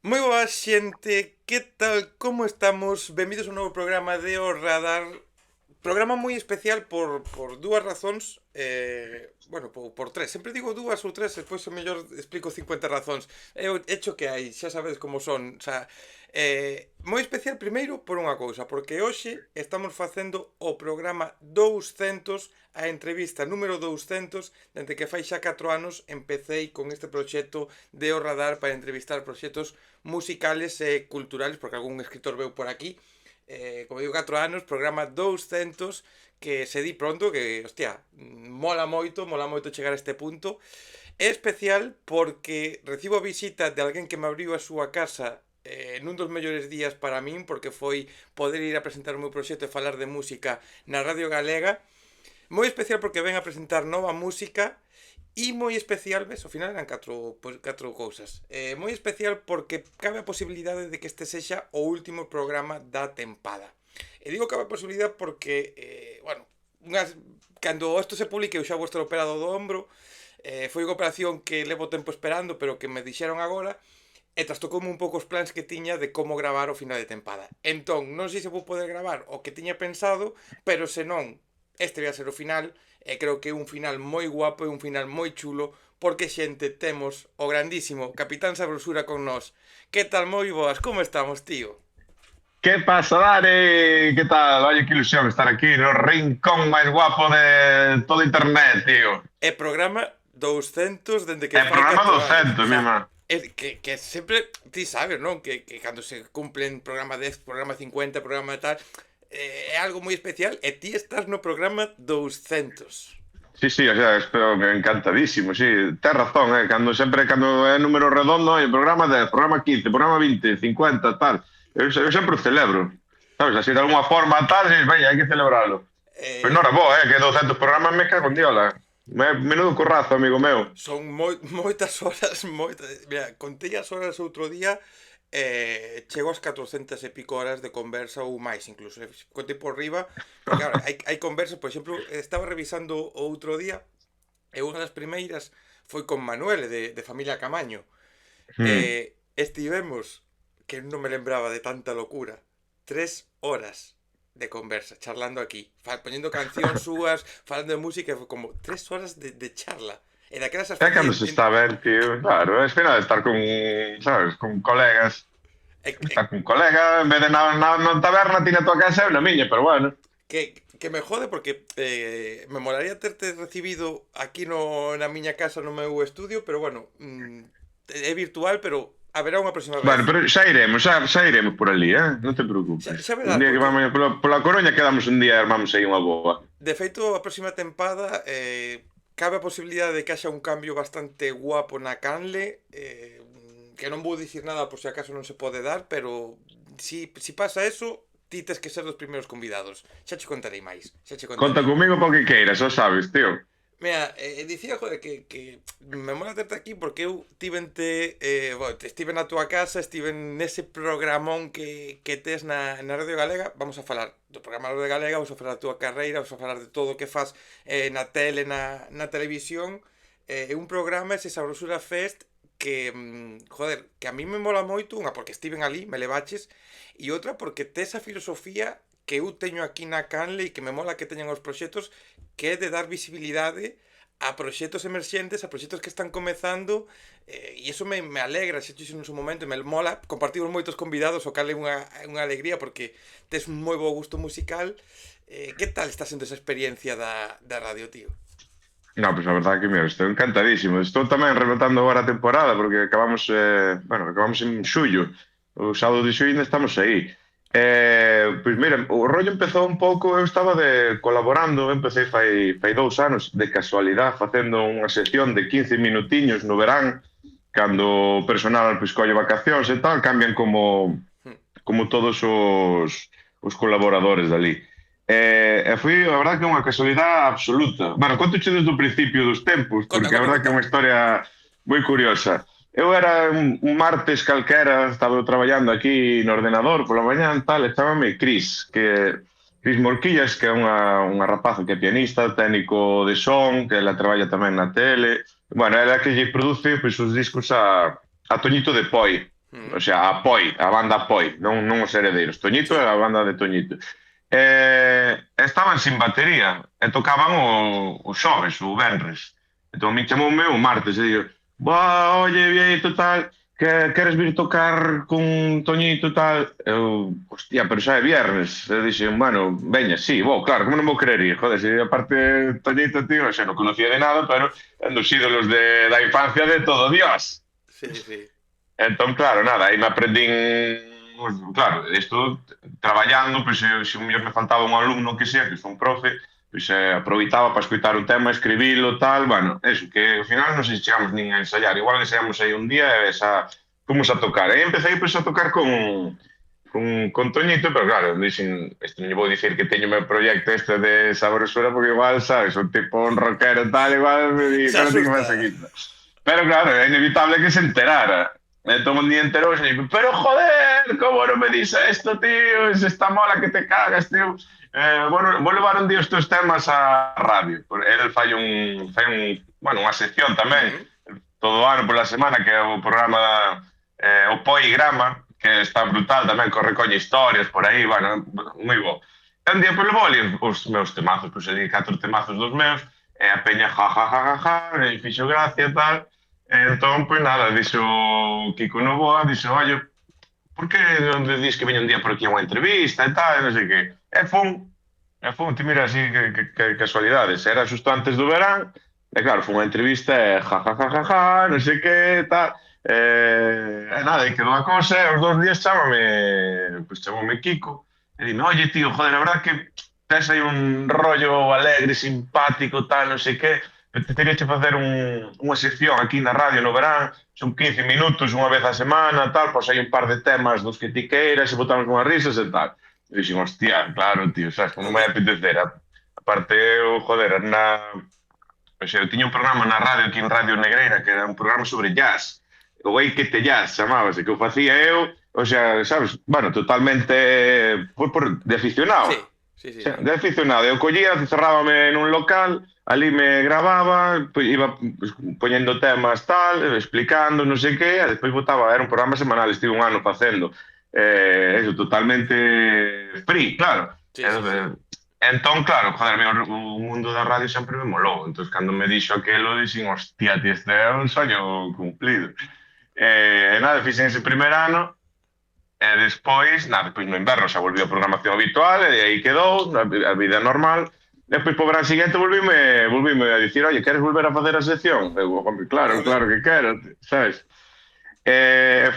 Moi boa xente, que tal, como estamos? Benvidos a un novo programa de O Radar. Programa moi especial por dúas razóns. Bueno, por tres. Sempre digo dúas ou tres, despois o mellor explico 50 razóns. É o hecho que hai, xa sabedes como son. O sea, moi especial primeiro por unha cousa, porque hoxe estamos facendo o programa 200, a entrevista número 200, dende que fai xa 4 anos empecéi con este proxecto de O Radar para entrevistar proxectos musicales e culturales, porque algún escritor veu por aquí. Como digo, 4 anos, programa 200, que se di pronto, que, hostia, mola moito chegar a este punto. É especial porque recibo a visita de alguén que me abriu a súa casa nun dos mellores días para min, porque foi poder ir a presentar o meu proxecto e falar de música na Radio Galega. Moi especial porque ven a presentar nova música e moi especial, ves, ao final eran catro cousas. Moi especial porque cabe a posibilidade de que este sexa o último programa da tempada. E digo cabe a posibilidade porque, bueno, cando isto se publique eu xa vou estar operado do ombro. Foi unha operación que levo tempo esperando, pero que me dixeron agora, e trastocoume un pouco os plans que tiña de como gravar o final de tempada. Entón, non sei se vou poder gravar o que tiña pensado, pero se non, este vai a ser o final, e creo que é un final moi guapo e un final moi chulo, porque xente, temos o grandísimo Capitán Sabrosura con nós. Que tal, moi boas, como estamos, tío? ¿Qué pasa, Dani? ¿Qué tal? Oye, qué ilusión estar aquí en el rincón más guapo de todo Internet, tío. É programa 200 dende que El fai programa 4 anos. O 200, sea, misma. que sempre, ti sabes, non? Que cando se cumplen programa 10, programa 50, programa tal, é algo moi especial e ti estás no programa 200. Sí, sí, o sea, espero que encantadísimo, sí. Tens razón, cando é número redondo, el programa 10, programa 15, programa 20, 50, tal. Eu sempre o celebro. Sabes, así de alguna forma, tal, sí, vaya, hai que celebrarlo. Pois non Eh, era bo, que 200 programas me cago en diola. Menudo currazo, amigo meu. Son moitas horas, moitas. Mira, contei as horas outro día, chego ás 400 e pico horas de conversa ou máis, incluso. Contei por riba, porque claro, hai conversas, por exemplo, estaba revisando o outro día, e unha das primeiras foi con Manuel, de Familia Camaño. Hmm. Estivemos, que non me lembraba de tanta locura, 3 horas de conversa, charlando aquí, poñendo cancións súas, falando de música, e foi como 3 horas de charla. E daquelas as É facía cando se está ben, tío. Claro, é final de estar con, sabes, con colegas. e, e, Estar con colega, en vez de na taberna, ti na tua casa, eu na miña, pero bueno. que me jode porque me molaría terte recibido aquí no, na miña casa, no meu estudio, pero bueno, é virtual, pero haberá unha próxima Bueno, vez. pero xa iremos por ali, non te preocupes. Xa Un verás, día que porque vamos pola Coruña quedamos un día e armamos aí unha boa. de feito, a próxima tempada cabe a posibilidade de que haxa un cambio bastante guapo na Canle, que non vou dicir nada por se acaso non se pode dar, pero si pasa eso, ti tes que ser dos primeiros convidados. Xa che contarei máis, xa che Conta contarei. comigo para o que queiras, xa sabes, tío. Mira, dicía, joder, que me mola terte aquí porque eu tivente, bueno, estive na tua casa, estive nese programón que tes na Radio Galega. Vamos a falar do programa Radio Galega, vamos a falar da tua carreira, vamos a falar de todo o que faz na tele, na televisión. É un programa, ese Sabrosura Fest, que, joder, que a mí me mola moito, unha porque estiven ali, me levaches, e outra porque tes a filosofía que eu teño aquí na Canle e que me mola que teñan os proxectos, que é de dar visibilidade a proxectos emerxentes, a proxectos que están comezando, e iso me alegra, xa xo no seu momento, e me mola, compartimos moitos convidados, o cal é unha alegría, porque tes un moi bo gusto musical. Que tal está sendo esa experiencia da radio, tío? No, pues a verdade que, mira, estou encantadísimo. Estou tamén rematando agora a temporada, porque acabamos en xullo. O sábado de xullo ainda estamos aí. Pois mira, o rollo empezou un pouco, eu estaba colaborando, empecé fai 2 anos, de casualidade, facendo unha sesión de 15 minutiños no verán, cando o personal pois, colle vacacións e tal, cambian como todos os colaboradores dali. E foi, a verdade, que é unha casualidade absoluta. Bueno, contoche desde o principio dos tempos, Conta, porque a conta, verdade que conta. é unha historia moi curiosa. Eu era un martes calquera, estaba eu traballando aquí no ordenador pola mañá tal, e chámame Cris Morquillas, que é unha rapaza que é pianista, técnico de son, que ela traballa tamén na tele. Bueno, ela que lle produce pois, os discos a Toñito de Poi. O sea, a banda Apoi, non os Heredeiros. Toñito Sí. é a banda de Toñito. Estaban sin batería e tocaban o xoves, o venres. Entón me chamoume o martes e digo, "Buah, oye, vieito tal, que queres vir tocar con Toñito tal?" Eu, hostia, pero xa é viernes. E dixen, bueno, veña, sí, vou, claro, como non vou querer ir? Joder, se aparte Toñito, tío, xa non conocía de nada, pero é dos ídolos da infancia de todo Dios. Sí, sí. Entón, claro, nada, aí me aprendín, pues, claro, isto traballando, pois se un mellor me faltaba un alumno que sea, que son profe, pois aproveitaba para escoitar o tema, escribilo, tal, bueno, eso, que ao final non sei se chegamos nin a ensayar, igual ensayamos aí un día e xa fomos a tocar. Aí empecé pois, a tocar con Toñito, pero claro, dixen, este non lle vou dicir que teño o meu proxecto este de saborosura, porque igual, sabes, un tipo un rockero tal, igual, me di, Se claro, que me asusta. seguir. Pero claro, é inevitable que se enterara. Entón un día entero e digo, pero joder, como non me dice isto, tío? Se está mola que te cagas, tío. Bueno, vou levar un día estes temas á radio. Ele bueno, unha sección tamén, Ujú. todo o ano pola semana, que é o programa o Poigrama, que está brutal tamén, corre coña historias por aí, bueno, moi bo. E un día, pois, levo ali os meus temazos, pois, ali 4 temazos dos meus, e a peña, ja, ja, ja, ja, ja, e fixo gracia e tal. E entón, pois nada, dixo Kiko Novoa, dixo, oye, por que non dis que veña un día por aquí a unha entrevista e tal, e non sei que. Ti mira así, que casualidades. Era xusto antes do verán, e claro, foi unha entrevista e ja, ja, ja, ja, ja, non sei que, tal. E nada, e quedou a cosa, e os 2 días chamoume Kiko, e dime, oye, tío, joder, a verdad que tes aí un rollo alegre, simpático, tal, non sei que, te teria que facer unha sección aquí na radio no verán, son 15 minutos unha vez a semana, tal, pois hai un par de temas dos que ti queiras e botamos unhas risas e tal. E dixen, hostia, claro, tío, sabes, como me Joder. apetecer. Aparte, eu, joder, o sea, eu tiña un programa na radio aquí en Radio Negreira que era un programa sobre jazz. O Ei que te jazz chamábase, que o facía eu, o sea, sabes, bueno, totalmente de aficionado. Sí, sí, O sí, sea, sí. de aficionado. Eu collía, cerrábame nun local, ali me grababa, iba pues, poñendo temas tal, explicando, non sei que, e despois botaba, era un programa semanal, estive un ano facendo. Eso, totalmente free, claro. Sí, sí, sí. Entón, claro, joder, o mundo da radio sempre me molou. Entón, cando me dixo aquelo, dixen, hostia, tío, este é un soño cumplido. Nada, fixen ese primer ano, e despois, nada, despois no inverno xa volví a programación habitual e aí quedou a vida normal. Despois, po verán seguinte, volvíme a dicir, oye, queres volver a facer a sección? Eu, hombre, claro, Joder. claro que quero, sabes?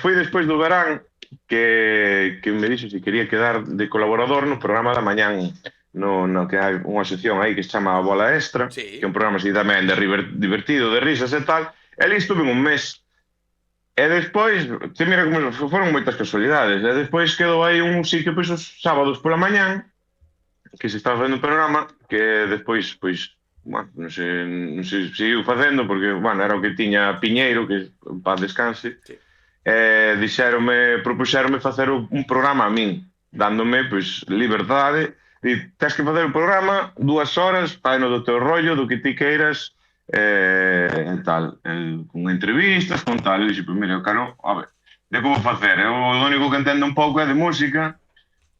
Fui despois do verán que me dixo se quería quedar de colaborador no programa da mañán, no que hai unha sección aí que se chama a Bola Extra, que é Sí. un programa así tamén de divertido, de risas e tal. E ali estuve un mes. E despois, te mira como foron moitas casualidades. E despois quedou aí un sitio pois os sábados pola mañán que se estaba facendo un programa que despois, pois, bueno, non sei se seguiu facendo porque, bueno, era o que tiña Piñeiro, que en paz descanse, Sí. propuxéronme facer un programa a min, dándome, pois, liberdade, e tens que facer o programa 2 horas, faino do teu rollo, do que ti queiras, tal, con entrevistas, con tal, e dixo, pois, mira, eu quero, a ver, de como facer, eu o único que entendo un pouco é de música.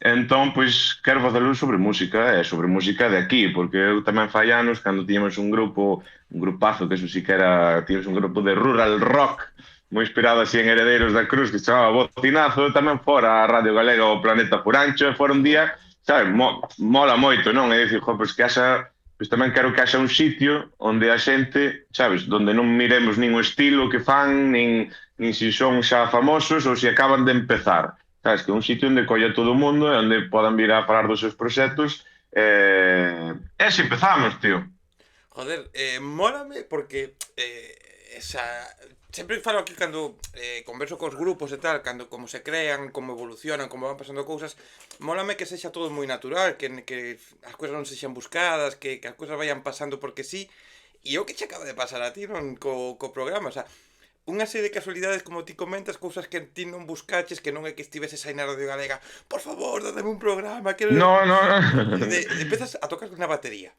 Entón, pois, quero facelo sobre música, e sobre música de aquí, porque eu tamén fai anos, cando tiñamos un grupazo, que eso sí que era, tiñamos un grupo de rural rock, moi inspirado así en Heredeiros da Cruz, que se chamaba Bocinazo, eu tamén fora a Radio Galega o Planeta Furancho, e fora un Ujú. día, sabes, mola moito, non? E dicir, pois que haxa, pois tamén quero que haxa un sitio onde a xente, sabes, onde non miremos nin o estilo que fan, nin se son xa famosos ou se acaban de empezar. Sabes, que é un sitio onde colla todo o mundo e onde podan vir a falar dos seus proxectos. E así empezamos, tío. Joder, mólame porque esa... Sempre falo aquí cando converso cos grupos e tal, cando como se crean, como evolucionan, como van pasando cousas, mólame que sexa todo moi natural, que as cousas non sexan buscadas, que as cousas vayan pasando porque sí. E o que che acaba de pasar a ti non co programa, o sea, unha serie de casualidades como ti comentas, cousas que ti non buscaches, que non é que estiveses aí na Radio Galega, por favor, dademe un programa, quero... No, no, no. Empezas a tocar na batería.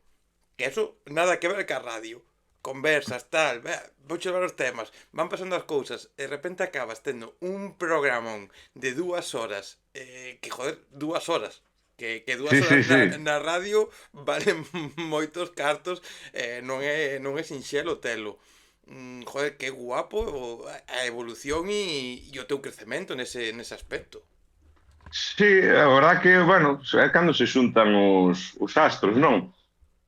Que eso nada que ver ca radio. conversas, tal, vouche levar os temas, van pasando as cousas, e de repente acabas tendo un programón de 2 horas, que, joder, 2 horas, que dúas Sí, sí, horas sí. na radio valen moitos cartos, non é sinxelo telo. Joder, que guapo a evolución e o teu crecemento nese aspecto. Sí, a verdad que, bueno, é cando se xuntan os astros, non?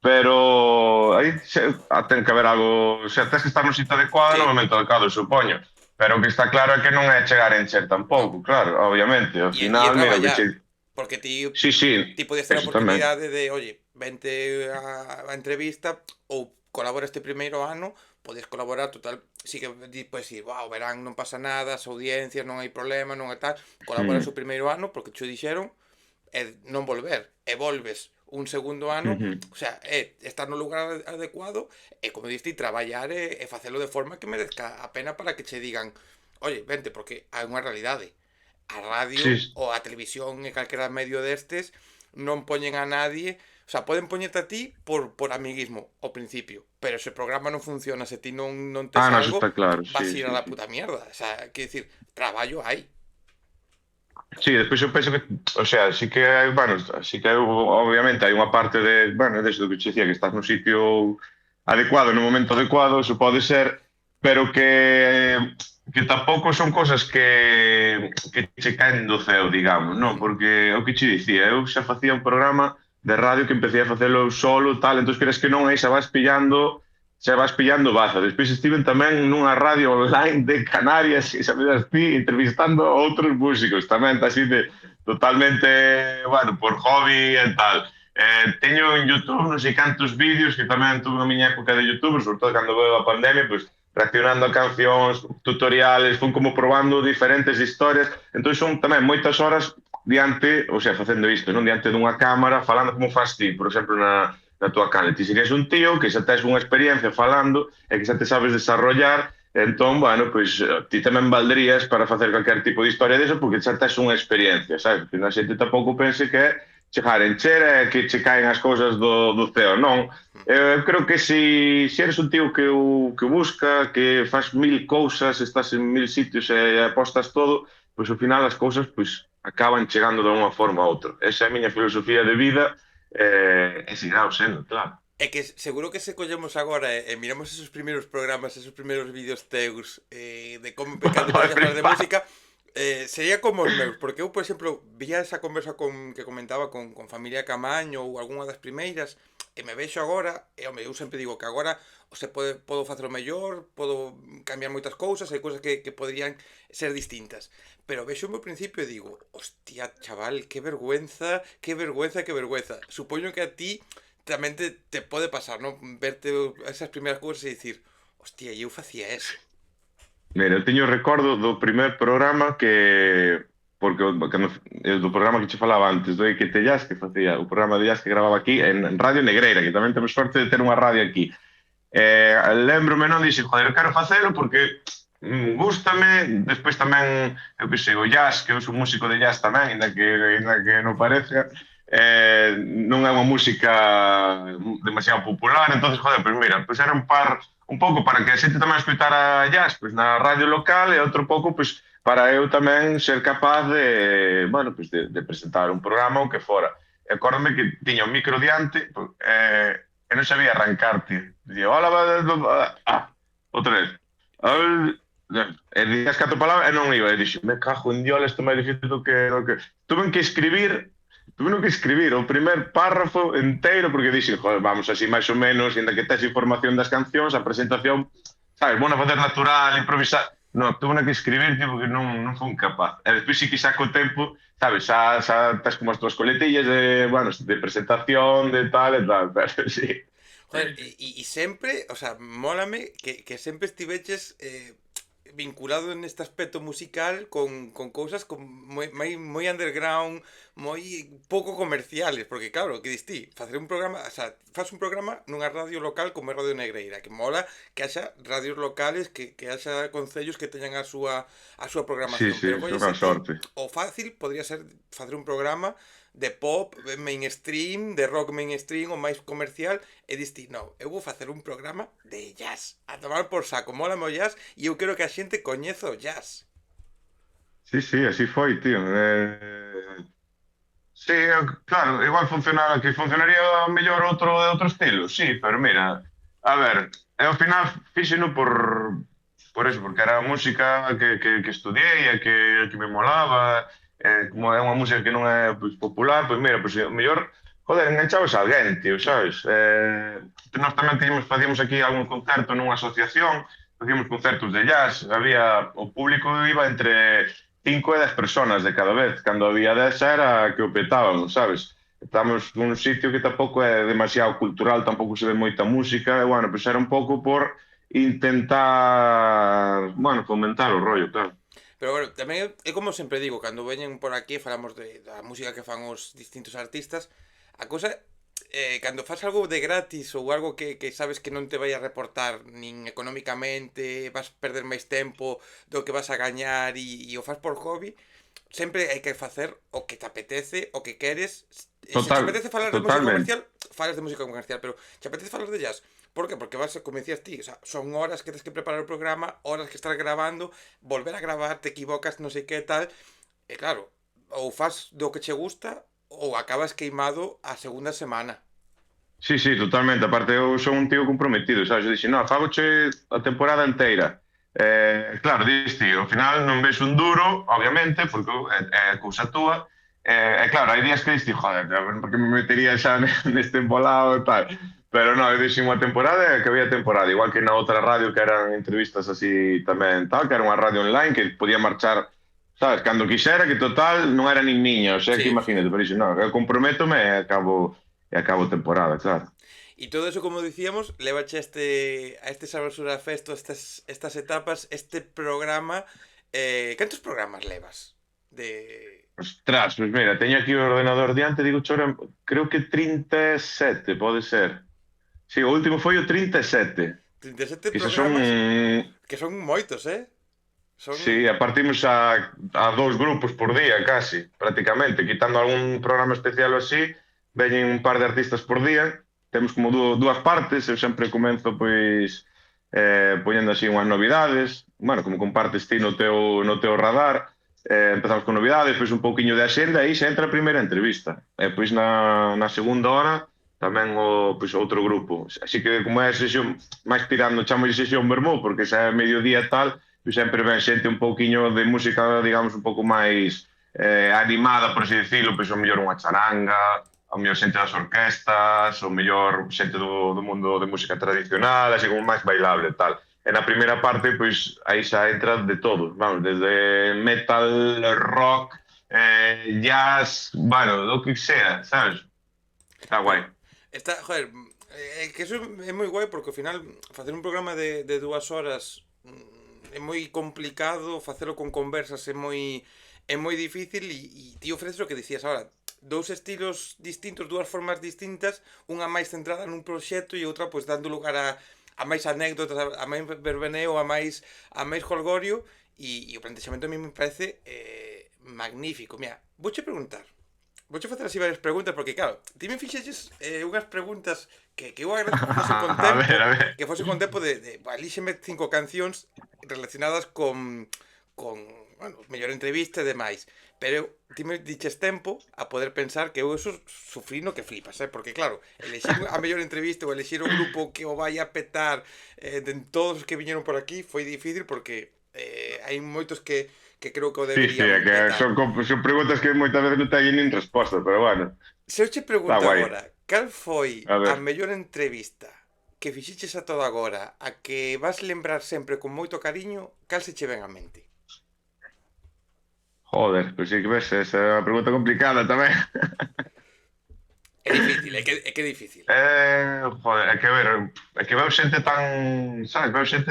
Pero aí ten que haber algo, o sea, tens que estar no sitio adecuado no Sí, momento adecuado, supoño. Pero o que está claro é que non é chegar a encher no. tampouco, claro, obviamente. Ao E final, mira, o que traballar. che... Porque Sí, sí, ti podías ter a eso tamén. oportunidade de, oye, vente a entrevista ou colabora este primeiro ano, podes colaborar total, si que podes decir, wow, verán, non pasa nada, as audiencias, non hai problema, non é tal, colaboras Mm, o primeiro ano porque cho dixeron e non volver, e volves un segundo ano, mhm, o sea, é estar no lugar adecuado e, como diste, traballar e facelo de forma que merezca a pena para que che digan, oye, vente, porque hai unha realidade. A radio sí, ou a televisión e calquera medio destes non poñen a nadie, o sea, poden poñerte a ti por amiguismo ao principio, pero se o programa non funciona, se ti non tes ah, no, eso algo, está claro, vas sí, a ir a sí, la sí. puta mierda. O sea, quer decir, traballo hai. Sí, despois eu penso que, o sea, sí que hai, bueno, sí que hai, obviamente hai unha parte de, bueno, desde o que che dicía, que estás no sitio adecuado, no momento adecuado, eso pode ser, pero que tampouco son cosas que che caen do ceo, digamos, non? Mm. Porque o que che dicía, eu xa facía un programa de radio que empecé a facelo solo, tal, entón crees que non, aí xa vas pillando baza. Despois estiven tamén nunha radio online de Canarias, que xa me das ti, entrevistando a outros músicos, tamén así de totalmente, bueno, por hobby e tal. Teño en YouTube non sei cantos vídeos que tamén tuve na miña época de YouTube, sobre todo cando veo a pandemia, pois reaccionando a cancións, tutoriales, fun como probando diferentes historias, entón son tamén moitas horas diante, ou sea, facendo isto, non diante dunha cámara, falando como faz ti, por exemplo, na tua canle. Ti serías un tío que xa tes unha experiencia falando e que xa te sabes desarrollar, entón, bueno, pois ti tamén valderías para facer calquer tipo de historia deso porque xa tes unha experiencia, sabes? Que a xente tampouco pense que é chegar en chera e que che caen as cousas do ceo, non. Eu creo que se eres un tío que busca, que faz mil cousas, estás en mil sitios e apostas todo, pois ao final as cousas pois acaban chegando de unha forma a outra. Esa é a miña filosofía de vida e seguirá sendo, claro. É que seguro que se collemos agora e miramos esos primeiros programas, esos primeiros vídeos teus de como cando Vai empezaste a falar de flipar. música, sería como os meus, porque eu, por exemplo, vía esa conversa que comentaba con familia Camaño ou algunha das primeiras, e me vexo agora, e home, eu sempre digo que agora podo facer o mellor, podo cambiar moitas cousas, hai cousas que poderían ser distintas. Pero vexo o meu principio e digo, hostia, chaval, que vergüenza, que vergüenza, que vergüenza. Supoño que a ti tamén te pode pasar, non? Verte esas primeiras cousas e dicir, hostia, eu facía eso. Mira, eu teño recordo do primer programa porque do programa que che falaba antes, do que te jazz que facía, o programa de jazz que grababa aquí en Radio Negreira, que tamén temos sorte de ter unha radio aquí. Lembrome, non, dixen, joder, eu quero facelo porque gústame, despois tamén, eu que sei, o jazz, que eu sou músico de jazz tamén, ainda que non parezca, non é unha música demasiado popular, entonces, joder, pois mira, pois era un pouco para que a xente tamén escoitara jazz pois na radio local e outro pouco pois para eu tamén ser capaz bueno, pois de presentar un programa ou que fora. E acórdame que tiña un micro diante e non sabía arrancarte. Dicía, hola, outra vez. E dicías catro palabras e non iba. E dixo, me cajo en Dios, isto é máis difícil do que... Tuve que escribir o primer párrafo inteiro porque dixen, joder, vamos así máis ou menos, ainda que tes información das cancións, a presentación, sabes, bueno, facer natural, improvisar. Non, tuve que escribir, tipo, que non fui capaz. E despois sí que xa co tempo, sabes, xa tes como as túas coletillas de, bueno, de presentación, de tal e tal, pero sí. Joder, e sempre, o sea, mólame que sempre estiveches vinculado en este aspecto musical con cousas moi underground, moi pouco comerciales, porque claro, que distí, facer un programa, o sea, faz un programa nunha radio local como é Radio Negreira, que mola que haxa radios locales, que haxa concellos que teñan a súa Sí, programación, sí, pero son colles con ti, sorte. o fácil podría ser facer un programa de pop mainstream, de rock mainstream ou máis comercial, e diste, non, eu vou facer un programa de jazz, a tomar por saco, mola o jazz, e eu quero que a xente coñeza o jazz. Sí, sí, así foi, tío. Sí, claro, igual funcionaba, que funcionaría mellor outro estilo, sí, pero mira, a ver, eu ao final fíxeno por eso, porque era a música que estudiei e que me molaba, como é unha música que non é pois, popular, pois mira, pois mellor, joder, enganchabas a alguén, tío, sabes? Nós tamén facíamos aquí algún concerto nunha asociación, facíamos concertos de jazz, había, o público iba entre 5 e 10 personas de cada vez. Cando había 10 era que o petábamos, sabes? Estamos nun sitio que tampouco é demasiado cultural, tampouco se ve moita música, e, bueno, pois era un pouco por intentar, bueno, fomentar o rollo, claro. Pero bueno, tamén é como sempre digo, cando veñen por aquí falamos da música que fan os distintos artistas, a cousa cando faz algo de gratis ou algo que sabes que non te vai a reportar nin económicamente, vas perder máis tempo do que vas a gañar e o faz por hobby, sempre hai que facer o que te apetece, o que queres. Se te Total, apetece falar de música totalmente. comercial, falas de música comercial, pero se apetece falar de jazz, por qué? Porque vas, como decías ti, o sea, son horas que tienes que preparar el programa, horas que estar grabando, volver a grabar, te equivocas, non sei que tal, e claro, ou faz do que che gusta ou acabas queimado a segunda semana. Sí, sí, totalmente. Aparte, eu son un tío comprometido, sabes? Eu dixen, no, fagoche a temporada inteira. Claro, dis tío, ao final non ves un duro, obviamente, porque é cousa túa. Claro, hai días que dis tío, joder, por que me metería xa neste embolado e tal. Pero no, eu dixen unha temporada e que había temporada. Igual que na outra radio que eran entrevistas así tamén tal, que era unha radio online que podía marchar, sabes, cando quixera, que total non era nin miña. O sea, que Sí. imagínate, pero dixen, no, eu comprométome e acabo temporada, claro. E todo eso, como dicíamos, levache a este Sabrosura Fest, estas etapas, este programa. Cantos programas levas? De. Ostras, pois mira, teño aquí o ordenador diante, digo chora, creo que 37, pode ser. Si, o último foi o 37, 37 que xa son, programas que son moitos, eh? Son. si, a partimos a dous grupos por día, casi, prácticamente, quitando algún programa especial ou así, veñen un par de artistas por día, temos como dúas partes, eu sempre comenzo, pois, poñendo así unhas novidades, bueno, como compartes ti no teu radar, empezamos con novidades, pois un pouquiño de axenda e aí xa entra a primeira entrevista. E pois na segunda hora tamén pois, outro grupo. Así que como é a sesión máis tirando, chamo de sesión vermú, porque xa é mediodía e tal, pois sempre ven xente un pouquiño de música, digamos, un pouco máis animada, por así decirlo, pois o mellor unha charanga, o mellor xente das orquestas, o mellor xente do mundo de música tradicional, así como máis bailable e tal. E na primeira parte, pois, aí xa entra de todo, vamos, desde metal, rock, jazz, bueno, do que sea, sabes? Está guai. Bueno, joder, que eso é moi guai porque ao final facer un programa de 2 horas é moi complicado, facelo con conversas é moi difícil e ti ofreces o que dicías agora, dous estilos distintos, dúas formas distintas, unha máis centrada nun proxecto e outra pois dando lugar a máis anécdotas, a máis verbeneo, a máis jolgorio e o plantexamento a mí me parece magnífico. Mira, vouche preguntar. Vouche facer así varias preguntas porque claro, ti me fixeches unhas preguntas que eu agradezo que fose con A tempo, ver, a ver. alíxeme 5 cancións relacionadas con bueno, mellor entrevista e demais. Pero ti me diches tempo a poder pensar que eu eso sufrí no que flipas, porque claro, elexir a mellor entrevista ou elexir o grupo que o vai a petar de todos os que viñeron por aquí foi difícil porque hai moitos que creo que o Sí, sí, é deberían que petar. son preguntas que moitas veces non teñen nin resposta, pero bueno, Se eu che está pregunto guai. agora, cal foi A a ver, mellor entrevista que fixiches a todo agora, a que vas lembrar sempre con moito cariño, cal se che ven a mente? joder, pois sí que ves, esa é unha pregunta complicada tamén. É difícil, é que é difícil. Joder, é que ver, é que veo xente tan, sabes, veo xente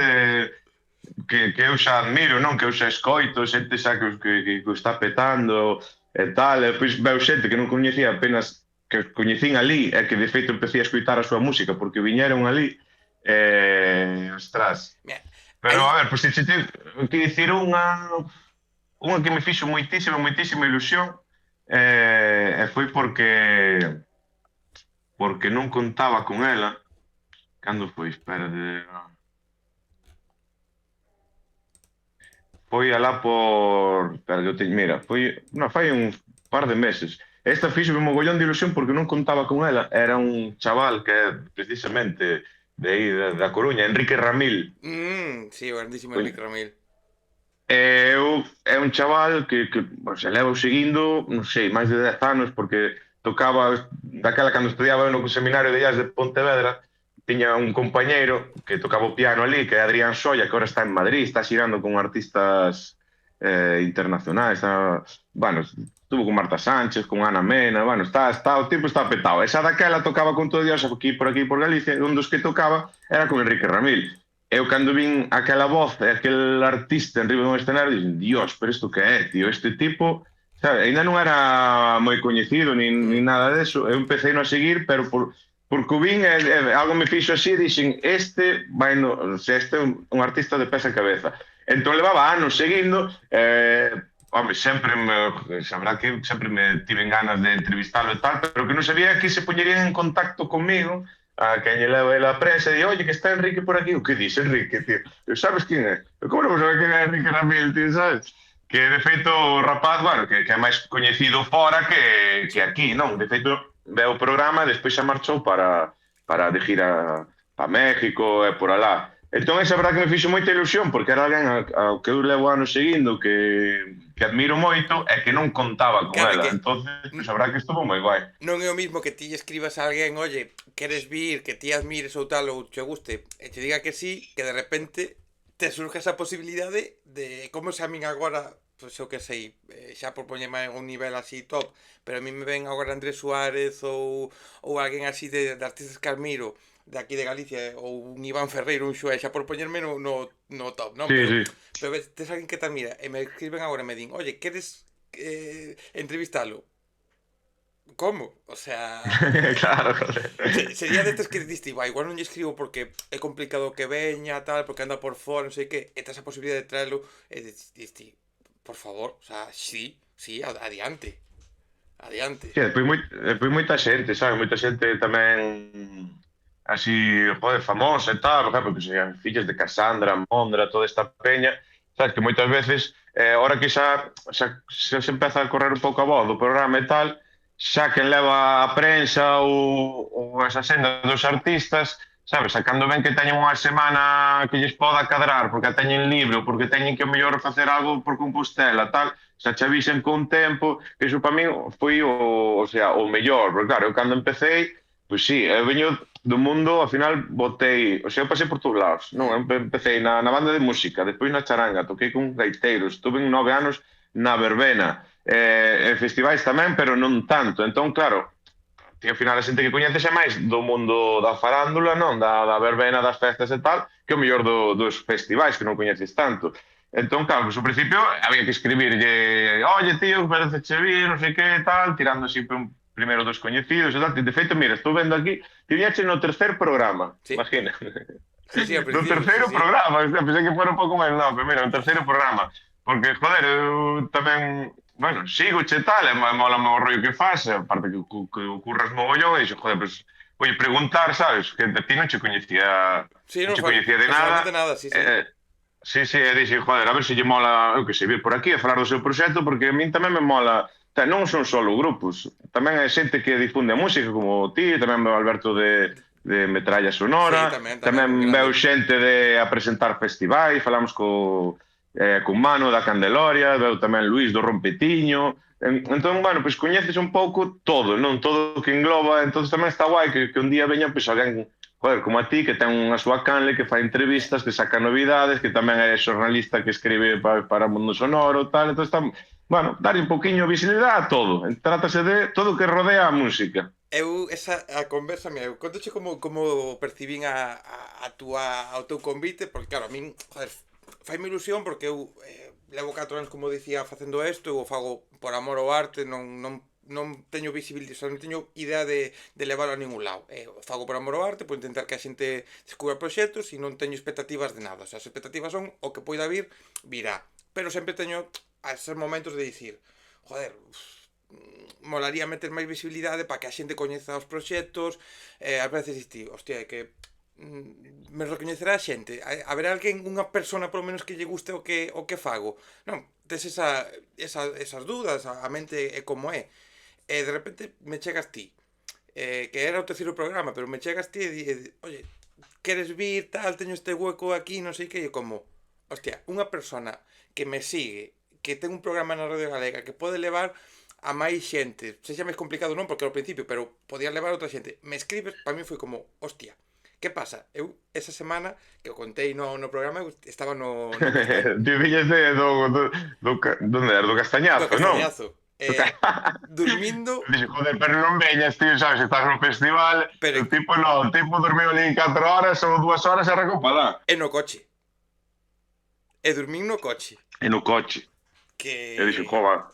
que eu xa admiro, non? Que eu xa escoito, xente xa que o está petando e tal, e pois veo xente que non coñecía apenas que coñecín ali e que de feito empecé a escoitar a súa música porque viñeron ali ostras. Mira, Pero a aí, ver, pois se te que dicir unha que me fixo moitísima ilusión e foi porque non contaba con ela. Cando foi? Espera, foi alá por... Espera, que eu teño... Mira, foi... Non, fai un par de meses. Esta fixo un mogollón de ilusión porque non contaba con ela. Era un chaval que é precisamente de aí, da Coruña, Enrique Ramil. sí, o grandísimo Enrique Ramil. É un chaval que bueno, se leva seguindo, non sei, máis de 10 anos, porque tocaba daquela cando estudiaba no seminario de jazz de Pontevedra, tiña un compañeiro que tocaba o piano ali, que é Adrián Solla, que ahora está en Madrid, está xirando con artistas internacionais, bueno, estuvo con Marta Sánchez, con Ana Mena, bueno, o tipo está petado. Esa daquela tocaba con todo Dios aquí por Galicia, e un dos que tocaba era con Enrique Ramil. Eu cando vin aquela voz e aquel artista en riba dun escenario, dixen, Dios, pero isto que é, tío? Este tipo, sabe, ainda non era moi coñecido nin nada deso. Eu empecé a seguir, pero porque o vin algo me fixo así, dixen, este vai no, o sea, este é un artista de pés a cabeza. Entón levaba anos seguindo, home, sabrá que sempre me tiven ganas de entrevistarlo e tal, pero que non sabía que se poñerían en contacto comigo a quen lle leva a prensa e di, oye, que está Enrique por aquí. O que dice Enrique, tío? Eu sabes quen é? Eu como non vou saber quen é Enrique Ramil, tío, sabes? Que de feito o rapaz, bueno, que é máis coñecido fora que aquí, non? De feito, veo o programa e despois xa marchou para de gira a México e por alá. Entón, esa verdad que me fixo moita ilusión, porque era alguén ao que eu levo anos seguindo, que admiro moito e que non contaba con Claro, ela. que Entón, pues, a verdad que estuvo moi guai. non é o mismo que ti lle escribas a alguén, oye, queres vir, que ti admires ou tal, ou te guste, e te diga que sí, que de repente te surge esa posibilidade de como se a min agora, pois eu que sei, xa por poñerme en un nivel así top, pero a mí me ven agora Andrés Suárez ou alguén así de artistas que admiro de aquí de Galicia, ou un Iván Ferreiro, un Xué, xa por poñerme no top, non? Sí, sí. Pero ves, tes alguén que te admira e me escriben agora e me din, oye, queres entrevistalo? Como? O sea, Claro, joder. sería destes que diste, igual non lle escribo porque é complicado que veña, tal, porque anda por fora, non sei que, e tes a posibilidad de traelo, e diste, por favor, o sea, sí, adiante, adiante. Sí, despois moita xente, sabe? Moita xente tamén así, joder, famosa e tal, por exemplo, que sean fillas de Cassandra, Mondra, toda esta peña, sabes? Que moitas veces, ahora que xa se empeza a correr un pouco a voz do programa e tal, xa quen leva a prensa ou esa senda dos artistas, sabes? Sacando ben que teñen unha semana que lles poda cadrar, porque a teñen libre, ou porque teñen que o mellor facer algo por Compostela, tal, xa che avisen con tempo, que iso para mí foi o sea, o mellor, porque claro, eu cando empecé, pois sí, eu veño do mundo, ao final botei, o sea, eu pasei por todos lados, non, eu empecé na banda de música, despois na charanga, toquei con gaiteiros, estuve en 9 anos na verbena, festivais tamén, pero non tanto, entón, claro, ti ao final a xente que coñeces é máis do mundo da farándula, non, da verbena, das festas e tal, que o mellor dos festivais, que non coñeces tanto. Entón, claro, pues, ao principio había que escribirlle, oye, tío, parece che bien, non sei que, tal, tirando sempre un primeiro dos coñecidos e tal. De feito, mira, estou vendo aquí, ti viaxe no tercer programa, Sí, imagina. sí, al No principio, sí, terceiro sí. programa, pensei que fora un pouco máis, non, pero mira, no terceiro programa. Porque, joder, eu tamén, bueno, sigo che tal, e mola o rollo que faz, aparte que curras mogollón, e dixo, joder, pues, oye, preguntar, sabes, que a ti non che coñecía, Sí, non no, che coñecía de personalmente nada, nada, sí, sí. sí, sí, e dixen, joder, a ver se lle mola, eu que sei, vir por aquí a falar do seu proxecto, porque a min tamén me mola, non son solo grupos, tamén hai xente que difunde a música, como ti, tamén veo Alberto de Metralla Sí, Sonora, tamén, un tamén veo grande. xente de a presentar festivais, falamos con Manu da Candeloria, veo tamén Luís do Rompetiño, entón, bueno, pois coñeces un pouco todo, non todo o que engloba, entón tamén está guai que un día veña pois alguén, joder, como a ti, que ten unha súa canle, que fai entrevistas, que saca novidades, que tamén é xornalista que escribe para Mundo Sonoro, tal, entón está, bueno, darlle un poquinho de visibilidade a todo, trátase de todo o que rodea a música. A conversa, mira, eu contoche como percibín ao teu convite, porque claro, a min, joder, faime ilusión porque eu levo 4 anos, como dicía, facendo isto, eu o fago por amor ao arte, non teño visibilidade, o sea, non teño idea de leválo a ningún lado. Fago por amor ao arte, por intentar que a xente descubra proxectos e non teño expectativas de nada. O sea, as expectativas son o que poida vir, virá. Pero sempre teño esos momentos de dicir, joder, molaría meter máis visibilidade para que a xente coñeza os proxectos, ás veces diste, hostia, é que me recoñecerá a xente, haberá alguén, unha persona polo menos que lle guste o que fago. Non, tes esas dudas, a mente é como é. E de repente me chegas ti, que era o terceiro programa, pero me chegas ti oye, queres vir, tal, teño este hueco aquí, non sei que, e como, hostia, unha persona que me sigue, que ten un programa na Radio Galega, que pode levar a máis xente, sexa máis complicado non, porque ao principio, pero podía levar a outra xente, me escribes, para mí foi como, hostia, que pasa? Eu, esa semana, que o contei no programa, eu estaba no Castaño, Ti viñes donde era? Do do Castañazo, non? Castañazo, dormindo, Dixo, joder, pero non veñas, tío, sabes, estás no festival, pero o tipo non, o tipo dormiu ali 4 horas ou 2 horas e recopada. no coche, e dormín no coche, E no coche. E dixo, que jova,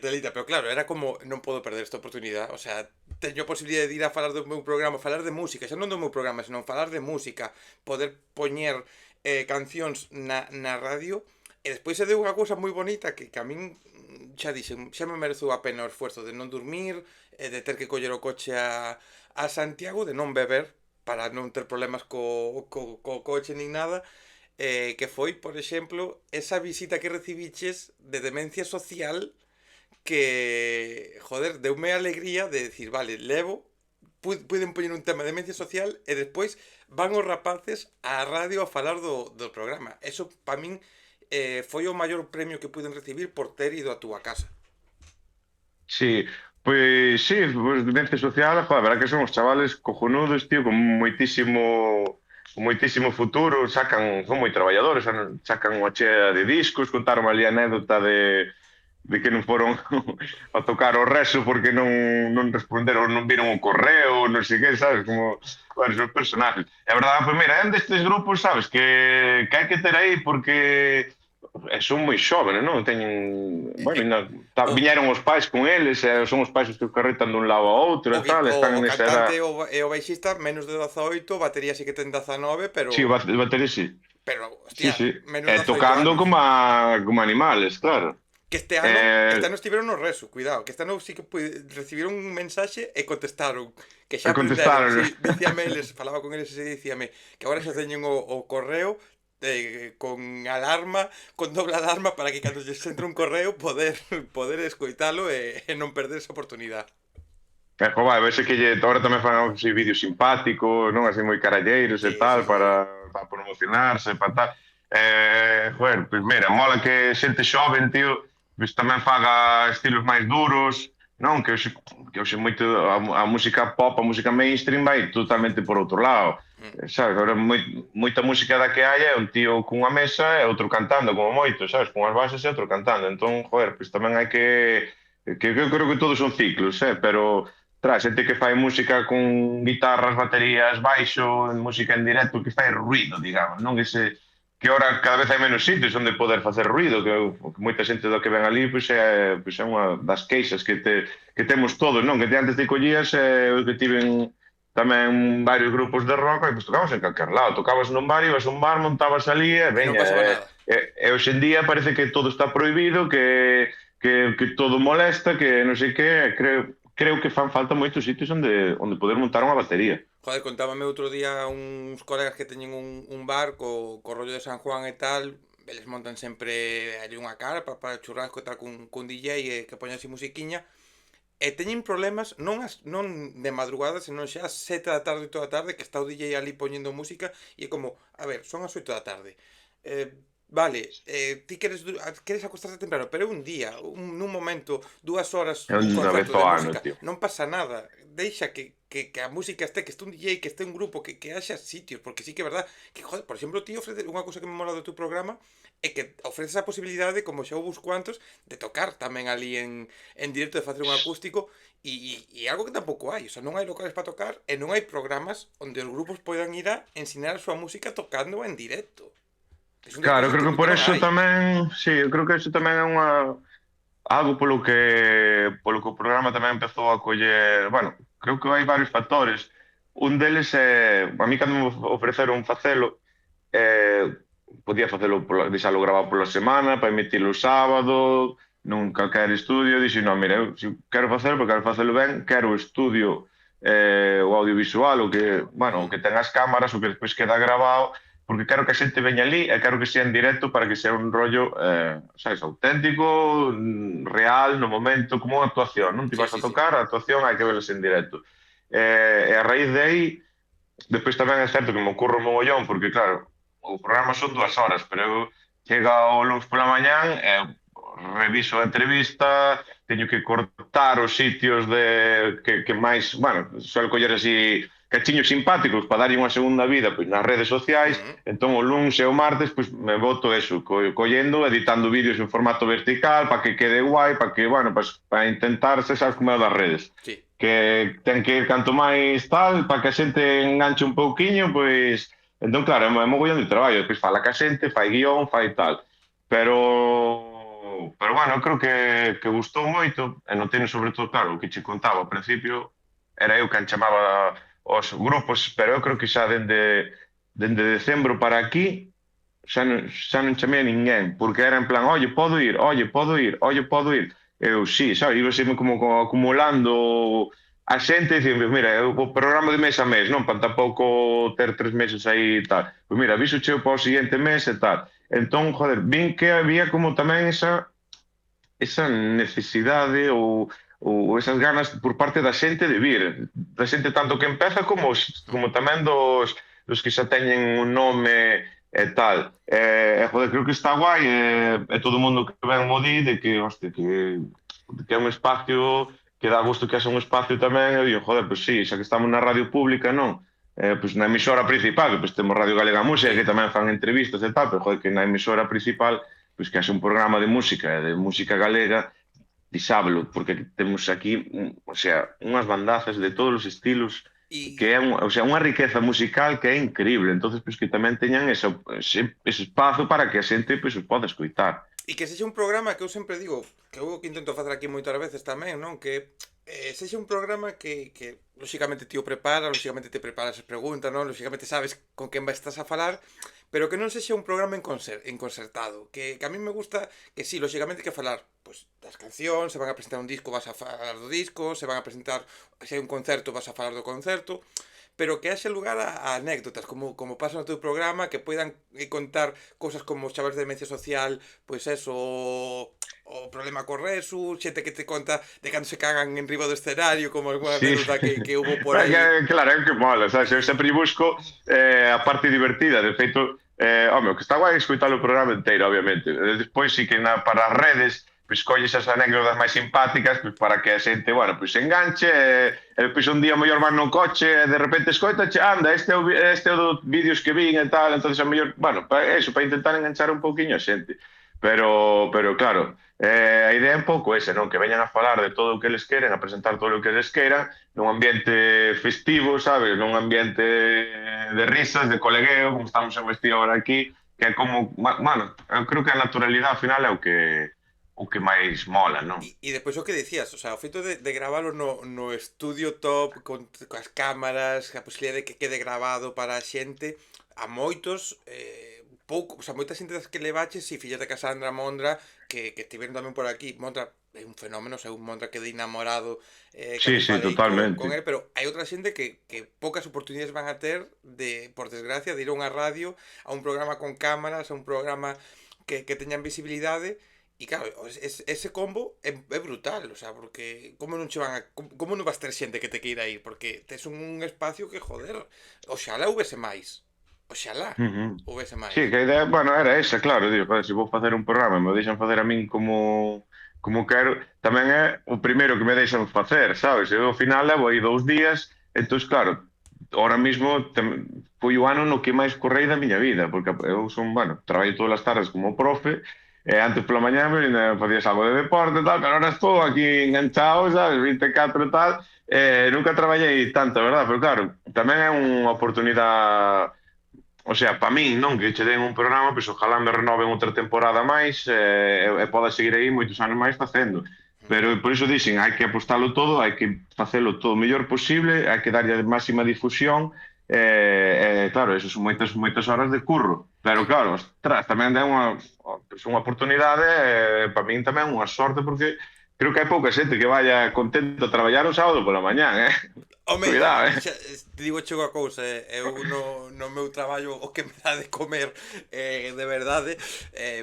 telita, pero claro, era como non podo perder esta oportunidade, o sea, teño a posibilidade de ir a falar do meu programa, falar de música, xa non do meu programa, senón falar de música, poder poñer cancións na radio, e despois se deu unha cousa moi bonita que a min xa dixen, xa me merezo a pena o esforzo de non dormir, de ter que coller o coche a Santiago, de non beber para non ter problemas co coche nin nada, que foi, por exemplo, esa visita que recibiches de demencia social que, joder, deume a alegría de decir, vale, levo, puiden poñer un tema de demencia social e despois van os rapaces á radio a falar do programa. Eso, para min, foi o maior premio que puden recibir por ter ido a túa casa. sí, pues de mente social, joder, a verdad que son os chavales cojonudos, tío, con moitísimo futuro, son moi traballadores, sacan unha chea de discos, contaron ali a anécdota de que non foron a tocar o rezo porque non responderon, non viron o correo, non sei que, sabes, como, bueno, son personajes. E a verdade, pues mira, é un destes grupos, sabes, que hai que ter aí porque son moi xóvenes, non? Bueno, O, viñeron os pais con eles, son os pais os que carretan dun lado a outro e tal, están o nesa edad. cantante e o baixista menos de 18, batería sí que ten 19, pero Sí, batería sí. Sí, hostia, sí. menos E de 18 tocando anos. como animales, claro. Que Eh, este ano estiveron no Reso, cuidado, que este ano sí que recibiron un mensaxe e contestaron, que e xa aprenderon, contestaron. sí, dicíame eles, falaba con eles e dicíame que agora xa teñen o correo con alarma, con doble alarma para que cando lles entre un correo poder escoitalo e non perder esa oportunidade. Vai, vese que ahora tamén fan así vídeos simpáticos, non así moi caralleiros e Sí, tal, sí, sí, sí. para promocionarse, para tal. Joder, pois mira, mola que xente xoven, tío, pois tamén faga estilos máis duros, non? Que hoxe moito a música pop, a música mainstream vai totalmente por outro lado. Mm. Sabes, agora moita música da que hai é un tío cunha mesa e outro cantando, como moito, sabes, cunhas bases e outro cantando. Entón, joder, pois tamén hai que eu creo que todos son ciclos, pero xente que fai música con guitarras, baterías, baixo, música en directo, que fai ruido, digamos, non que ahora cada vez hai menos sitios onde poder facer ruido, que moita xente do que ven ali pois é unha das queixas que temos todos, non? Que ti antes te collías, eu que tiven tamén varios grupos de rock, e pois tocabas en calquer lado, tocabas nun bar, ibas a un bar, montabas ali, e E non veña, pasaba nada. e hoxe en día parece que todo está prohibido, que todo molesta, que non sei que, creo que fan falta moitos sitios onde poder montar unha batería. Joder, contábame outro día uns colegas que teñen un bar co rollo de San Juan e tal, eles montan sempre ali unha carpa para churrasco e tal cun DJ que poña así musiquiña, e teñen problemas non de madrugada, senón xa ás 7 da tarde, 8 da tarde, que está o DJ ali poñendo música, e é como, a ver, son as 8 da tarde. Vale, ti queres acostarte temprano, pero é un día, nun momento, 2 horas, É un unha vez concerto de ao ano, música, tío. non pasa nada. Deixa que a música este, que este un DJ, que este un grupo, que haxa sitios, porque sí que é verdad que, joder, por exemplo, ti ofrece unha cousa que me mola do teu programa é que ofreces a posibilidade, como xa houve uns cuantos, de tocar tamén ali en directo, de facer un acústico e algo que tampouco hai, o sea, non hai locales para tocar e non hai programas onde os grupos poidan ir a ensinar a súa música tocando en directo. Es un Claro, eu creo que descoñecemento que por non eso hai. tamén, sí, eu creo que eso tamén é algo polo que o programa tamén empezou a coller, bueno, creo que hai varios factores. Un deles é, a mí cando me ofreceron facelo, eh, podía facelo, deixalo grabado pola semana, para emitirlo o sábado, nun calquer estudio, dixo, non, mira, eu se quero facelo, porque quero facelo ben, quero o estudio, o audiovisual, o que, bueno, o Mm. que ten as cámaras, o que despois queda grabado, porque quero que a xente veña ali e quero que sea en directo para que sea un rollo, sabes, auténtico, real, no momento, como unha actuación, non te Sí, vas a sí, sí. tocar, a actuación hai que velas en directo. E a raíz de aí, despois tamén é certo que me ocurre un mogollón, porque claro, o programa son 2 horas, pero eu chega o luns pola mañán e reviso a entrevista, teño que cortar os sitios que máis, bueno, suelo coller así cachiños simpáticos para darlle unha segunda vida pois nas redes sociais, Mm. entón o luns e o martes pois me boto eso, collendo, editando vídeos en formato vertical para que quede guai, para que, bueno, para intentar, se sabes como é o das redes, Sí. que ten que ir canto máis tal, para que a xente enganche un pouquiño, pois, entón claro, é mogollón de traballo, despois fala ca xente, fai guión, fai tal, pero bueno, eu creo que gustou moito, e non teño sobre todo claro, o que che contaba ao principio, era eu quen chamaba os grupos, pero eu creo que xa dende decembro para aquí, xa non chamei a ninguén, porque era en plan, oye, podo ir, oye, podo ir. Eu, sí, sabe, iba sempre como acumulando a xente dicindo, mira, o programa de mes a mes, non, para tampouco ter 3 meses aí e tal. Pois mira, aviso cheo para o seguinte mes e tal. Entón, joder, vin que había como tamén esa necesidade ou esas ganas por parte da xente de vir. Da xente tanto que empeza como tamén dos que xa teñen un nome e tal. Joder, creo que está guai e todo o mundo que ven mo di de que, hostia, que é un espacio que dá gusto que haxa un espacio tamén e digo, joder, pois sí, xa que estamos na radio pública, non? Pois na emisora principal, que pois temos Radio Galega Música, Sí. que tamén fan entrevistas e tal, pero joder, que na emisora principal pois que haxe un programa de música e de música galega disábelo, porque temos aquí, o sea, unhas bandazas de todos os estilos que Y, é o sea, unha riqueza musical que é increíble. Entonces, pois que tamén teñan ese espazo para que a xente pois os poda escoitar. e que sexa un programa que eu sempre digo, que eu que intento facer aquí moitas veces tamén, non? Que sexa un programa que lóxicamente ti o prepara, lóxicamente te preparas as preguntas, non? Lóxicamente sabes con quen vai estás a falar, pero que non sexa un programa enconcertado. Que a mí me gusta que sí, lóxicamente hai que falar pues, das cancións, se van a presentar un disco, vas a falar do disco, se van a presentar, se hai un concerto, vas a falar do concerto, pero que haxe lugar a anécdotas, como pasa no teu programa, que poidan contar cosas como os chavales de demencia social, pois eso, o problema co Resu, xente que te conta de cando se cagan en riba do escenario, como alguna Sí, anécdota que hubo por aí. claro, é que mola, sabes? Eu sempre busco a parte divertida, de feito, home, o que está guai é escoitar o programa inteiro, obviamente. Despois sí que para as redes, pois colles as anécdotas máis simpáticas pois, para que a xente, bueno, pois se enganche, e pois un día mellor van no coche e de repente escoitache, anda, este é o dos vídeos que vin e tal, entonces a mellor, bueno, para eso, para intentar enganchar un pouquiño a xente. Pero claro, a idea é un pouco ese, non? Que veñan a falar de todo o que eles queren, a presentar todo o que eles queran, nun ambiente festivo, sabes? Nun ambiente de risas, de colegueo, como estamos a vestir agora aquí, que é como, bueno, eu creo que a naturalidade ao final é o que máis mola, non? E depois o que dicías, o sea, o feito de gravalo no estudio top, coas cámaras, a posibilidad de que quede grabado para a xente, a moitos, pouco, o sea, moita xente das que levaches, si filla de Casandra Mondra, que tiveron tamén por aquí, Mondra é un fenómeno, según Mondra quedei enamorado Sí, cando sí, falei con totalmente. él, pero hai outra xente que poucas oportunidades van a ter por desgracia, de ir a unha radio, a un programa con cámaras, a un programa que teñan visibilidade. E claro, ese combo é brutal, o sea, porque como non che van a, como non vas ter xente que te queira ir, porque tes un espacio que, joder, oxalá houvese máis. Oxalá Uh -huh. houvese máis. Sí, que a idea, bueno, era esa, claro, digo, joder, se vou facer un programa e me o deixan facer a min como quero, tamén é o primeiro que me deixan facer, sabes? Eu ao final levo aí 2 días, entón, claro, ahora mismo foi o ano no que máis correi da miña vida, porque eu son, bueno, traballo todas as tardes como profe, antes pola mañá facías algo de deporte e tal, pero ahora estou aquí enganchado, sabes? 24 e tal, nunca traballei tanto, verdad? Pero claro, tamén é unha oportunidade o sea, para min, non, que che den un programa, pois ojalá me renoven outra temporada máis e poda seguir aí moitos anos máis facendo. Pero por iso dixen, hai que apostalo todo, hai que facelo todo o mellor posible, hai que darlle a máxima difusión, claro, eso son moitas horas de curro. Pero claro, ostras, tamén é unha oportunidade, para min tamén unha sorte, porque creo que hai pouca xente que vaya contento a traballar o sábado pola mañán, eh? Home, Cuidado, eh? te digo che unha cousa, eu no meu traballo o que me dá de comer, de verdade,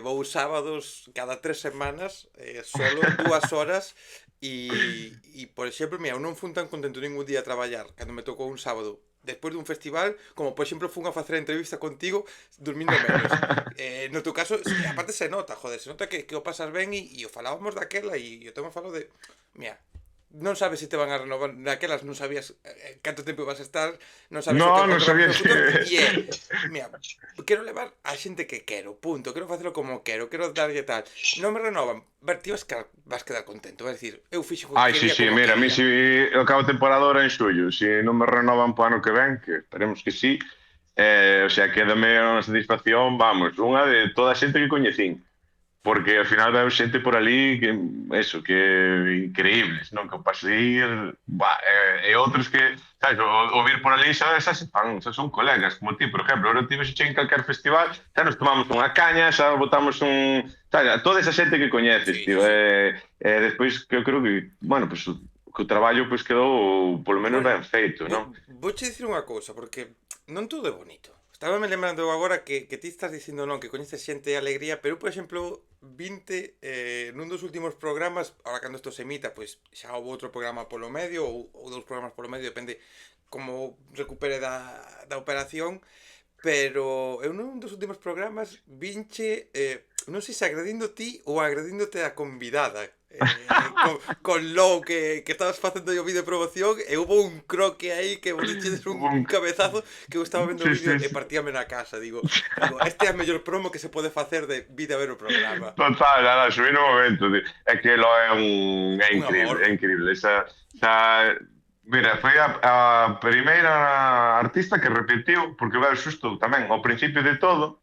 vou sábados cada 3 semanas, solo 2 horas, e por exemplo, mira, eu non fun tan contento ningún día a traballar cando me tocou un sábado despois dun festival, como por exemplo fun a facer a entrevista contigo dormindo menos. No teu caso, aparte se nota, joder, se nota que o pasas ben e o falábamos daquela e eu temos falo de, mira, non sabes se te van a renovar naquelas, non sabías canto tempo vas a estar, non sabes o que No, o non que vai sabía pasar no si... futuro mira, quero levar a xente que quero, punto, quero facelo como quero darlle tal. Non me renovan, ver, ti vas quedar contento, vas dicir, eu fixo o que Ai, sí, quería sí, como mira, a mí quería. si eu acabo a temporada ahora en xullo, se non me renovan para o ano que ven, que esperemos que sí, o sea, quédame unha satisfacción, vamos, unha de toda a xente que coñecín, porque ao final veo xente por ali que, eso, que increíbles, non? Que o pasei, e outros que, sabes, o vir por ali xa son colegas, como ti, por exemplo, ahora tive en calquer festival, xa nos tomamos unha caña, xa botamos sabes, toda esa xente que coñeces, Sí, tío, sí, sí. despois que eu creo que, bueno, pues, que o traballo pues quedou polo menos Bueno, ben feito, non? vouche dicir unha cousa, porque non todo é bonito. Estaba me lembrando agora que ti estás dicindo non, que coñeces xente e alegría, pero eu, por exemplo, vinte nun dos últimos programas, ahora cando isto se emita, pois xa houve outro programa polo medio, ou dous programas polo medio, depende como recupere da operación, pero eu nun dos últimos programas vinche, non sei se agredindo ti ou agredíndote a convidada, con Low que estabas facendo o vídeo de promoción e hubo un croque aí que vos dichedes un cabezazo que eu estaba vendo o Sí, vídeo sí, e sí. partíame na casa, digo, este é a mellor promo que se pode facer de vir a ver o programa. Total, nada, subí no momento. É que lo é un... É Un amor. increíble, é increíble. Mira, foi a primeira artista que repetiu, porque veo xusto tamén ao principio de todo,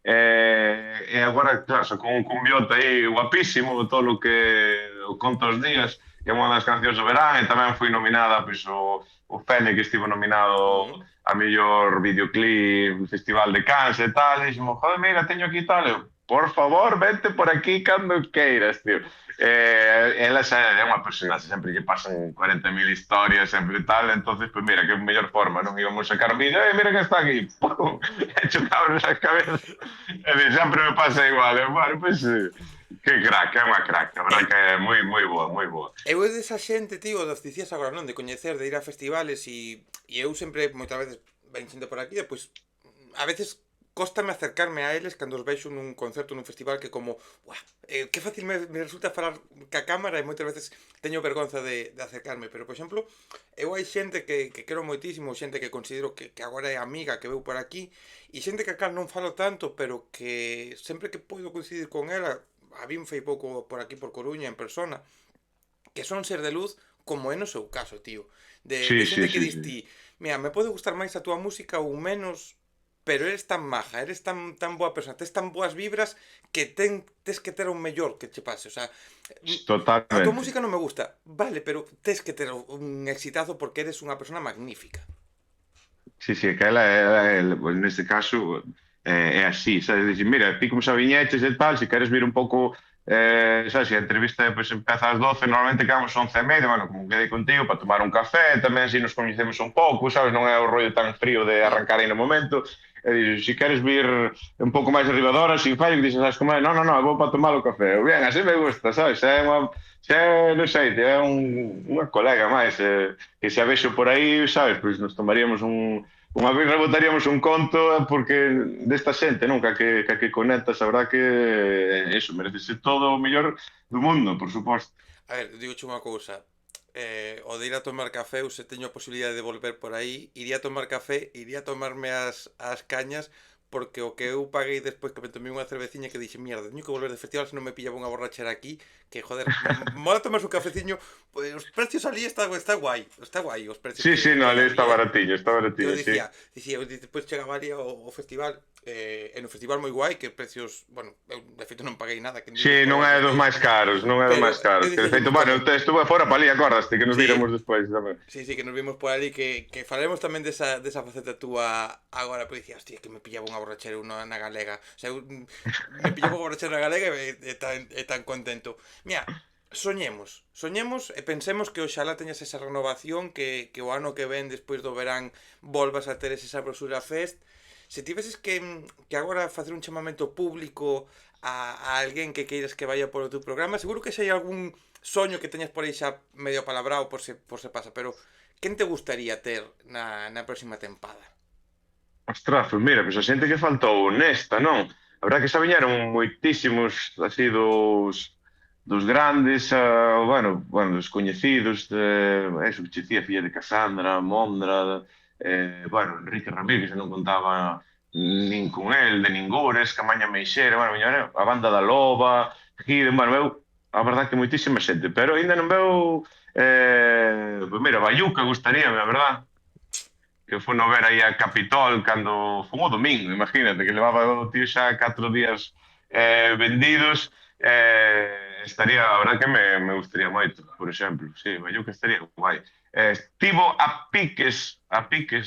e agora, claro, con un cumbiote aí guapísimo, todo o que o Conto os Días, que é unha das cancións do verán, e tamén foi nominada, pois, o Fene, que estivo nominado Mm. a mellor videoclip, Festival de Cannes e tal, e dixemos, joder, mira, teño aquí tal, eu, por favor, vente por aquí cando queiras, tío. Ela xa é unha personaxe, sempre lle pasan 40.000 historias, sempre tal, entonces, pues mira, que mellor forma, non íbamos sacar vídeo, mira que está aquí, pum, e chocábamos a cabeza, e sempre me pasa igual, bueno, pues, que crack, é unha crack, a verdade que é moi boa, moi boa. Eu é desa xente, tío, das dicías agora non, de coñecer, de ir a festivales e eu sempre, moitas veces, ven xente por aquí, depois, a veces cóstame acercarme a eles cando os veixo nun concerto, nun festival que como, uah, que fácil me resulta falar ca cámara e moitas veces teño vergonza de acercarme, pero, por exemplo, eu hai xente que quero moitísimo, xente que considero que agora é amiga, que veu por aquí, e xente que acá non falo tanto, pero que sempre que podo coincidir con ela, a vin fai pouco por aquí, por Coruña, en persona, que son ser de luz como é no seu caso, tío. De Sí, sí, xente que sí, dis sí. ti, mira, me pode gustar máis a túa música ou menos, pero eres tan maja, eres tan boa persona, tes tan boas vibras que tes que ter un mellor que che pase, o sea, a túa Totalmente. música non me gusta, vale, pero tes que ter un exitazo porque eres unha persona magnífica. Sí, sí, que pues, neste caso, é así, sabes? Dicir, mira, ti como xa viñeches e tal, se queres vir un pouco, sabes, se a entrevista pues, empeza ás 12, normalmente quedamos 11:30, bueno, como quedei contigo, para tomar un café, tamén así nos coñecemos un pouco, sabes? Non é o rollo tan frío de Mm. arrancar aí no momento, e dixo, se queres vir un pouco máis arriba de horas, sin fallo, que dixes, sabes como é? Non, non, non, vou para tomar o café. Bien, así me gusta, sabes? Non sei, é unha colega máis, que se a vexo por aí, sabes? Pois nos tomaríamos unha vez rebotaríamos un conto porque desta xente, non? Que conectas, a verdad que eso, merecese todo o mellor do mundo, por suposto. A ver, digo unha cousa. O de ir a tomar café, se teño a posibilidade de volver por aí, iría a tomar café, iría a tomarme as cañas, porque o que eu paguei despois que me tomei unha cerveciña que dixe, mierda, teño que volver de festival se non me pillaba unha borrachera aquí, que joder, mola tomas un cafeciño, pues, os precios ali está guai os precios Sí, sí, no, que hai ali ali, eh. está Eu baratillo, sí. dicía, eu despois chegaba ali ao festival, e no festival moi guai, que precios, bueno, eu de feito non paguei nada, que Sí, digo non é por dos ir, máis caros, non é dos máis pero eu caros. Que de dicía, feito, puta, bueno, estuve fora para ali, acordaste, que nos sí, víramos despois tamén. sí, sí, que nos vimos por ali, que falaremos tamén desa faceta túa agora, pero dicía, hostia, que me pillaba unha borrachera na galega. O sea, me pillaba unha borrachera na galega e tan contento. Mira, soñemos e pensemos que oxalá teñas esa renovación, que o ano que ven, despois do verán, volvas a ter ese Sabrosura Fest. Se tiveses que agora facer un chamamento público a alguén que queiras que vaya polo teu programa, seguro que se hai algún soño que teñas por aí xa medio palabrao por se pasa, pero quen te gustaría ter na próxima tempada? Ostras, pois mira, pois a xente que faltou nesta, non? A verdad que xa viñeron moitísimos así dos grandes, bueno, dos coñecidos, eso que che dicía, Filla de Casandra, Mondra, bueno, Enrique Ramírez, que non contaba nin con el, de Ningures, Camaña Meixera, bueno, viñeron a banda da Loba, aquí, bueno, veu, a verdad que moitísima xente, pero ainda non veu, pois mira, Bayuca gustaríame, a verdad, que foi no ver aí a Capitol cando foi o domingo, imagínate, que levaba o tío xa 4 días vendidos, estaría, a verdad que me gustaría moito, por exemplo, sí, eu que estaría guai. Estivo a piques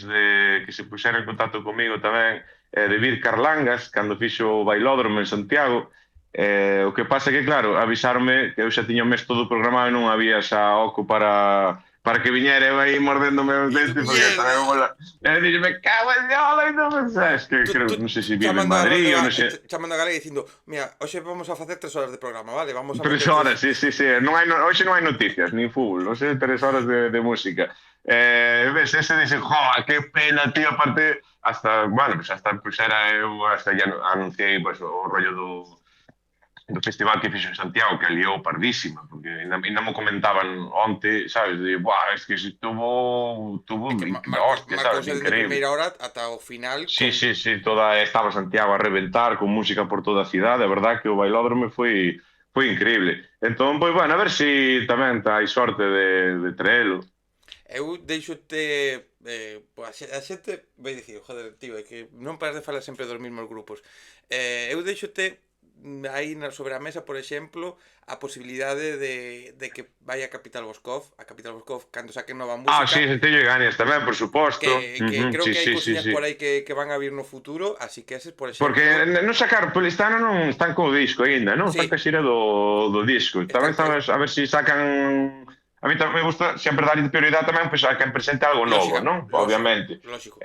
de que se puxera en contacto comigo tamén de Vir Carlangas, cando fixo o bailódromo en Santiago, o que pasa que, claro, avisarme que eu xa tiña o mes todo programado e non había xa oco para que viñera eu aí mordéndome os Dicindo, dentes porque tamén mierda! mola. E dixo, me cago en Diola e non sabes que creo, Tú non sei se vive en chamando a Radio Madrid ou non sei. chamando a Galega dicindo, mira, hoxe vamos a facer 3 horas de programa, vale? Vamos a 3 horas, meter sí, sí, sí. Non hai, hoxe non hai noticias, nin fútbol, hoxe 3 horas de música. Ves, ese dice, jo, que pena, tío, aparte, hasta, bueno, pues hasta, pues era, eu hasta ya anunciei, pues, o rollo do festival que fixo en Santiago, que liou pardísima, porque ainda mo comentaban onte, sabes, de, buah, es que se tuvo é que hostia, sabes, marcouse dende a increíble. primeira hora ata o final Sí, sí, sí, estaba Santiago a reventar con música por toda a cidade, a verdad que o bailódromo foi increíble. Entón, pois, bueno, a ver se tamén hai sorte de traelo. Eu deixote a xente vai dicir, joder, tío, é que non paras de falar sempre dos mesmos grupos. Eu deixote aí sobre a mesa, por exemplo, a posibilidade de que vai a Capital Boscov, cando saquen nova Ah, música, sí, Centello e Ganes tamén, por suposto. que creo Sí, que hai sí, sí, cousiñas sí. por aí que van a vir no futuro, así que eses, por Porque exemplo, non sacaron, polo este ano non están co disco aínda, non? Están sí, ca xira do disco. Tamén están, estamos a ver se sacan. A mí tamén me gusta sempre darlle prioridade tamén pois, a quen presente algo novo, non? Obviamente. lógico.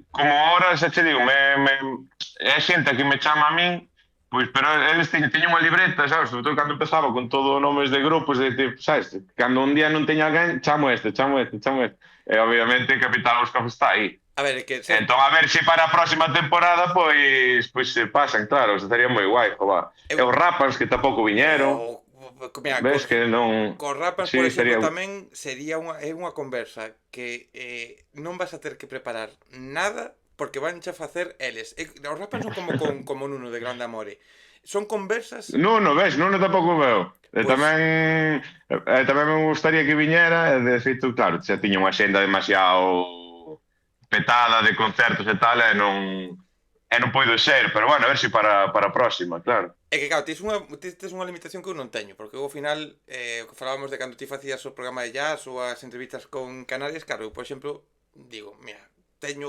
Como ahora, xa che digo, é xente que me chama a min, pois, pero eles teñen unha libreta, sabes? Sobre todo cando empezaba con todo nomes de grupos, sabes? Cando un día non teña alguén, chamo este. E obviamente Capital Oscaf está aí. A ver, que Entón, a ver se para a próxima temporada, pois se pasan, claro, estaría moi guai, joba. E os Rapans, que tampouco viñeron, mira, ves que non. cos Rapans, por Sí, exemplo, estaría. tamén sería unha conversa que non vas a ter que preparar nada porque vanche a facer eles. Os Rapans son como Nuno de Grande Amore. Son conversas, Non tampouco veo. pois, Tamén me gustaría que viñera, de feito, claro, xa tiña unha xenda demasiado petada de concertos e tal, e non poido ser, pero bueno, a ver se para a próxima, claro. é que claro, tes unha limitación que eu non teño, porque eu ao final, o que falábamos de cando ti facías o programa de jazz ou as entrevistas con Canarias, claro, eu, por exemplo, digo, mira,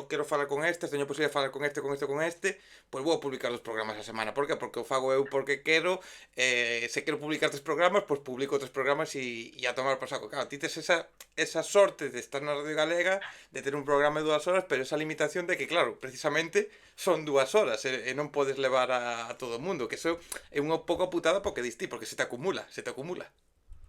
quero falar con estes, teño posibilidad de falar con este, pois vou a publicar 2 programas a semana. Por que? Porque o fago eu porque quero, se quero publicar 3 programas, pois publico 3 programas e a tomar por saco. Claro, ti tes esa sorte de estar na Radio Galega, de ter un programa de 2 horas, pero esa limitación de que, claro, precisamente son 2 horas e non podes levar a todo o mundo, que eso é unha pouco putada porque diste, porque se te acumula.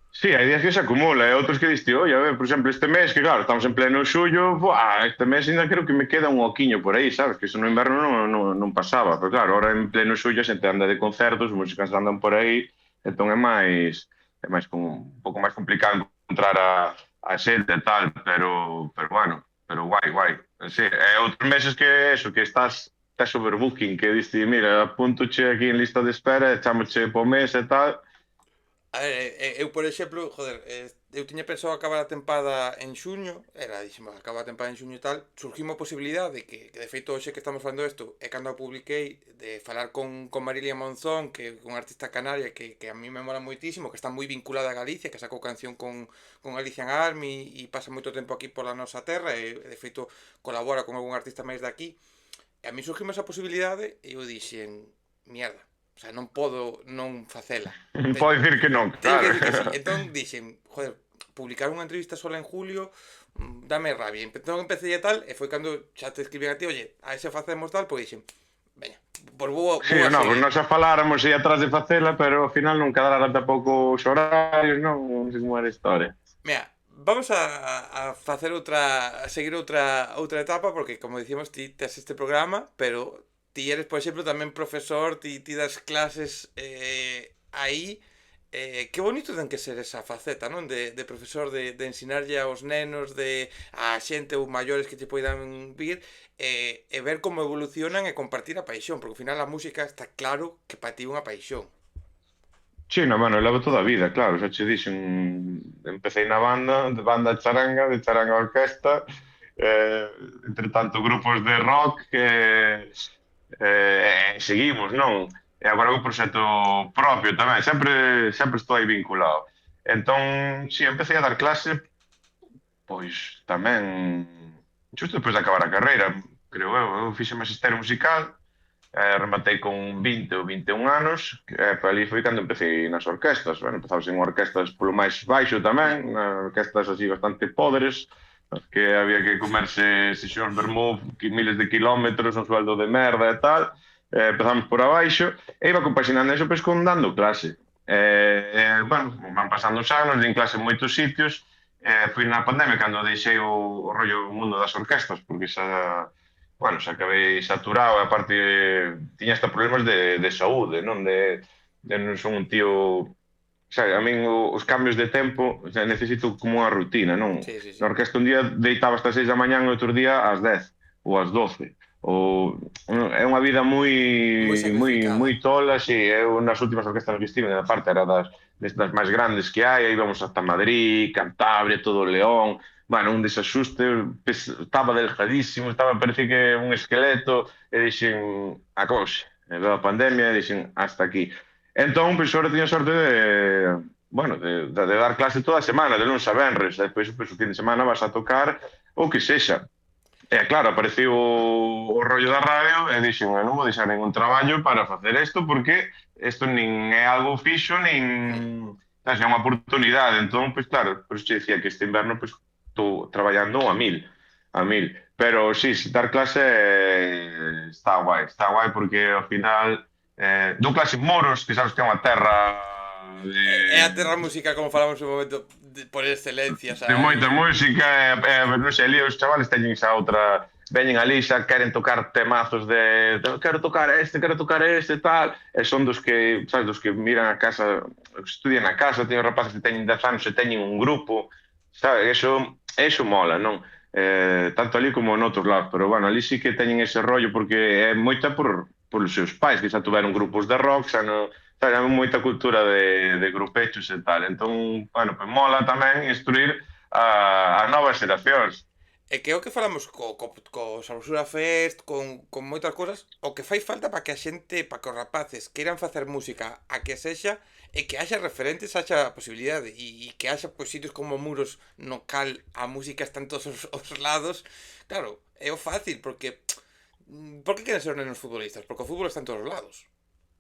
Sí, hai días que se acumula, e outros que diste, oi, a ver, por exemplo, este mes, que claro, estamos en pleno xullo, este mes ainda creo que me queda un oquiño por aí, sabes, que eso no inverno non pasaba, pero claro, ahora en pleno xullo a xente anda de concertos, os músicos andan por aí, entón é un pouco máis complicado encontrar a xente e tal, pero bueno, pero guai. Sí, e outros meses que eso, que estás tes overbooking, que diste, mira, apuntoche aquí en lista de espera, echámoche po mes e tal. A ver, eu, por exemplo, joder, eu tiña pensado acabar a tempada en xuño, era, dixemos, acabar a tempada en xuño e tal, surgiu a posibilidade de que de feito hoxe que estamos falando isto, é cando a publiquei, de falar con Marilia Monzón, que é unha artista canaria que a mí me mola moitísimo, que está moi vinculada a Galicia, que sacou canción con Galician Army e pasa moito tempo aquí pola nosa terra, e de feito colabora con algún artista máis de aquí, e a mí surgiu esa posibilidade e eu dixen, mierda, o sea, non podo non facela. Pode dicir que non, Teño que claro. decir que sí. Entón dixen, joder, publicar unha entrevista sola en julio dame rabia. Entón empecé e tal, e foi cando xa te escribían a ti, oye, a ese facemos tal, pois dixen, veña, por Sí, vou a non, pois seguir. nós xa faláramos aí atrás de facela, pero ao final non quedaran tampouco os horarios, non? Non sei como era a historia. Mira, vamos a facer outra, a seguir outra etapa, porque como dicimos, ti tes este programa, pero ti eres, por exemplo, tamén profesor, ti das clases aí. Que bonito ten que ser esa faceta, non? De profesor, de ensinarlle aos nenos, de a xente ou maiores que te poidan vir, e ver como evolucionan e compartir a paixón, porque ao final a música está claro que para ti é unha paixón. Sí, no, bueno, levo toda a vida, claro, xa che dixen, empecé na banda, de charanga a orquesta, entre tanto grupos de rock, seguimos, non? E agora un proxecto propio tamén, sempre estou aí vinculado. Entón, sí, empecé a dar clase, pois tamén, xusto depois de acabar a carreira, creo eu fixe magisterio musical, rematei con 20 ou 21 anos, ali foi cando empecé nas orquestas. Bueno, empezamos en orquestas polo máis baixo tamén, orquestas así bastante podres, que había que comerse sesións vermú miles de kilómetros, un sueldo de merda e tal. Empezamos por abaixo, e iba compaxinando eso pois con dando clase. Bueno, van pasando os anos, din clase en moitos sitios, fui na pandemia cando deixei o rollo mundo das orquestas, porque xa bueno, xa acabei saturado, e aparte tiña hasta problemas de saúde, non? De non son un tío... Xa, a min os cambios de tempo xa, necesito como unha rutina, non? Sí, sí, Na sí. orquesta un día deitaba hasta 6 da mañán e outro día ás 10 ou ás 12. É unha vida Moi sacrificada. moi tola, si, eu nas últimas orquestas que estive, na parte era das máis grandes que hai, íbamos hasta Madrid, Cantabria, todo León, bueno, un desasuste, estaba delgadísimo, parecía que un esqueleto, e dixen, acouse, e veo a pandemia, e dixen, hasta aquí. Entón, pois, ahora teño sorte bueno, de dar clase toda a semana, de lunes a venres, e depois, pois, o fin de semana vas a tocar o que sexa. E claro, apareceu o rollo da radio e dixen, non vou deixar ningún traballo para facer isto porque isto nin é algo fixo, nin Mm. é unha oportunidade. Entón, pois claro, por iso che dicía que este inverno pois estou traballando a mil, a mil. Pero sí, dar clase está guai porque ao final dou clase en Muros, que sabes que é unha terra É a terra música, como falamos un momento, por excelencia, o de sea, moita música, non sei, ali os chavales teñen xa outra, veñen ali xa queren tocar temazos quero tocar este, tal, e son dos que, sabes, dos que miran a casa, estudian a casa, teñen rapaces que teñen 10 anos e teñen un grupo, sabes, eso mola, non? Tanto ali como en outros lados, pero bueno, ali sí que teñen ese rollo porque é moita por os seus pais, que xa tuveron grupos de rock, xa non, hai moita cultura de grupechos e tal. Entón, bueno, pues mola tamén instruir a novas xeracións. é que é o que falamos co Sabrosura Fest, con moitas cousas, o que fai falta para que a xente, para que os rapaces queiran facer música a que sexa, e que haxa referentes, haxa posibilidade, e que haxa pois, sitios como Muros no cal a música está en todos os lados. Claro, é o fácil, porque por que queren ser os nenos futbolistas? Porque o fútbol está en todos os lados.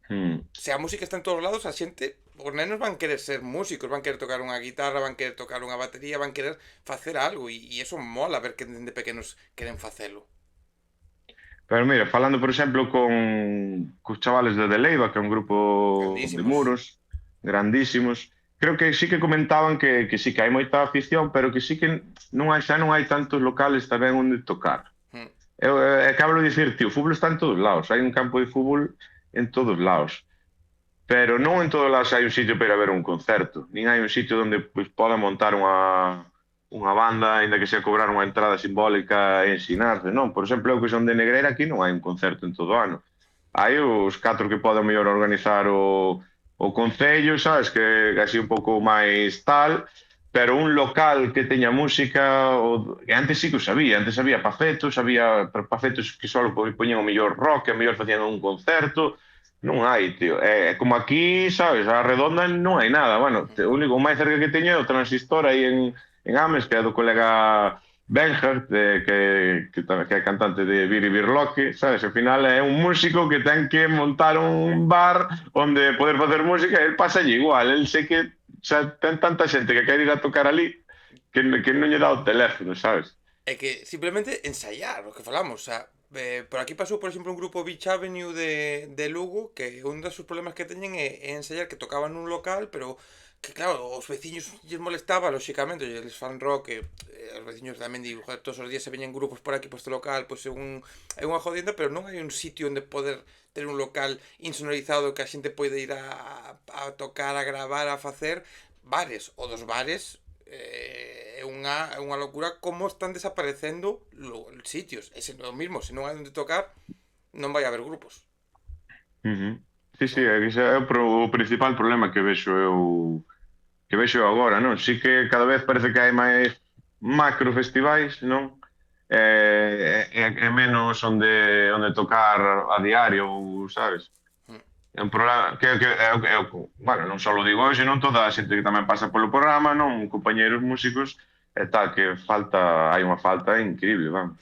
Hmm. Se a música está en todos os lados, a xente, os nenos van querer ser músicos, van querer tocar unha guitarra, van querer tocar unha batería, van querer facer algo, e eso mola ver que dende pequenos queren facelo. Pero mira, falando, por exemplo, cos chavales de Leiva, que é un grupo de Grandísimos. Muros, grandísimos, creo que sí que comentaban que sí que hai moita afición, pero que sí que xa non hai tantos locales tamén onde tocar. Mm. Acabo de dicir, tío, o fútbol está en todos lados, hai un campo de fútbol en todos lados. Pero non en todos lados hai un sitio para ver un concerto, nin hai un sitio onde pois, poda montar unha banda, ainda que sea cobrar unha entrada simbólica e ensinarse, non? Por exemplo, eu que son de Negreira, aquí non hai un concerto en todo o ano. Hai os 4 que poden mellor organizar o concello, sabes, que así un pouco máis tal, pero un local que teña música, que antes sí que o sabía, antes había pafetos, había pafetos que só poñían o mellor rock, e mellor facían un concerto, non hai, tío. É como aquí, sabes, a redonda non hai nada. Bueno, o único o máis cerca que teño é o transistor aí en Ames, que é do colega Benja, que é cantante de Biri Birloque, sabes? Ao final é un músico que ten que montar un bar onde poder facer música e el pasa igual, el sei que xa ten tanta xente que quere ir a tocar ali que non lle dá o teléfono, sabes? É que simplemente ensayar, o que falamos, o sea, por aquí pasou, por exemplo, un grupo Beach Avenue de Lugo que un dos seus problemas que teñen é ensayar, que tocaban nun local, pero que claro, os veciños lles molestaba, lóxicamente, eles fan rock, que os veciños tamén digo, joder, todos os días se veñen grupos por aquí, por este local, pois é unha jodienda, pero non hai un sitio onde poder ter un local insonorizado que a xente pode ir a tocar, a gravar, a facer bares, o dos bares é unha locura como están desaparecendo sitios. É o mismo, se non hai onde tocar, non vai haber grupos. Uh -huh. Sí, sí, Non. é, que ese é o principal problema que vexo eu agora, non? Sí que cada vez parece que hai máis macro festivais, non? Menos onde tocar a diario, sabes? Mm. É un problema bueno, non só lo digo eu, senón toda a xente que tamén pasa polo programa, non, compañeiros músicos e tal, que hai unha falta increíble, vamos.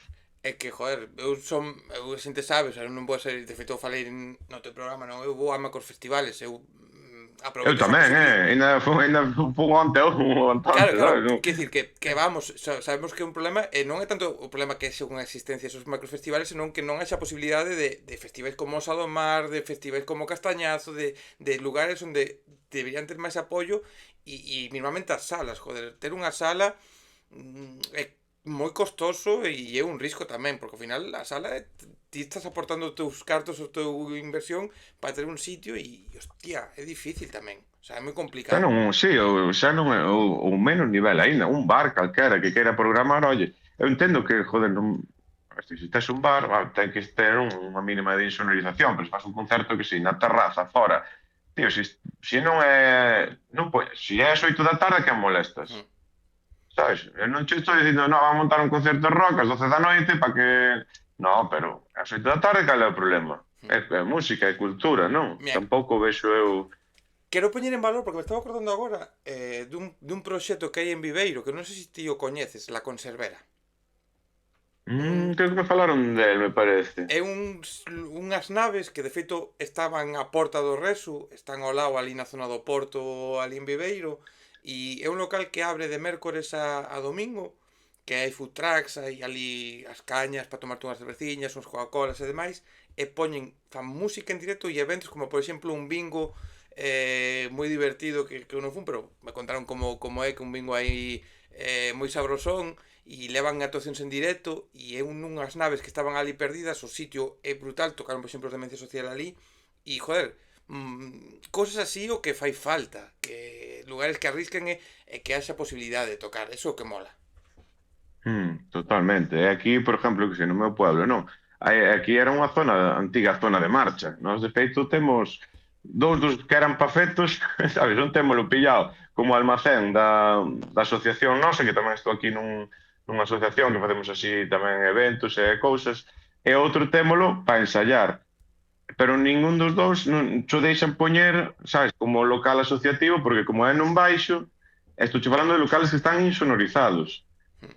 É que, joder, eu a xente sabe, o sea, non vou a ser, de feito eu falei no teu programa, non, eu vou a macos festivales, eu Eu aproveito esa tamén, posibilidade. ainda fun onte, Claro, onte, claro, sabes? Non? quer dicir que vamos, sabemos que é un problema e non é tanto o problema que é según a existencia esos macrofestivales, senón que non haxa posibilidade de festivais como o Sado Mar, de festivais como Castañazo, de lugares onde deberían ter máis apoio e minimamente as salas, joder, ter unha sala é moi costoso e é un risco tamén, porque ao final a sala ti estás aportando os teus cartos, a tua inversión para ter un sitio e, hostia, é difícil tamén. O sea, é moi Xa complicado. non, sí, xa non é o menos nivel aínda, un bar calquera que queira programar, oye, eu entendo que, joder, non, se tes un bar, ten que ter unha mínima de insonorización, pero se faz un concerto que si, na terraza, fora, tío, se non é, non, se é as 8 da tarde, que molestas? Mm. Sabes? Eu non che estou dicindo, no, vamos a montar un concerto de rock ás 12 da noite para que... No, pero ás 8 da tarde cal é o problema? É música, é cultura, non? Mira, Tampouco vexo eu... quero poñer en valor, porque me estaba acordando agora dun proxecto que hai en Viveiro, que non sei se ti o coñeces, La Conservera. Un, Creo que me falaron del, me parece. é unhas naves que de feito estaban á porta do Resu, están ao lado ali na zona do Porto, ali en Viveiro, e é un local que abre de mércores a domingo, que hai food trucks, hai ali as cañas para tomarte unhas cerveciñas, uns Coca-Colas e demais, e fan música en directo e eventos como por exemplo un bingo moi divertido que eu non fun, pero me contaron como é que un bingo aí moi sabrosón e levan actuacións en directo e é unhas naves que estaban ali perdidas, o sitio é brutal, tocaron por exemplo de Demencia Social ali e joder, cosas así o que fai falta, que lugares que arrisquen e que haxa posibilidade de tocar, eso é o que mola. Totalmente. E aquí, por exemplo, que se no meu pueblo, non? Aquí era unha zona, antiga zona de marcha. Nós, de feito, temos dous dos que eran pafetos, sabes, non témolo pillado como almacén da asociación nosa, que tamén estou aquí nunha asociación que facemos así tamén eventos e cousas, e outro témolo para ensayar. Pero ningún dos dous non cho deixan poñer, sabes, como local asociativo, porque como é non baixo, estou che falando de locales que están insonorizados.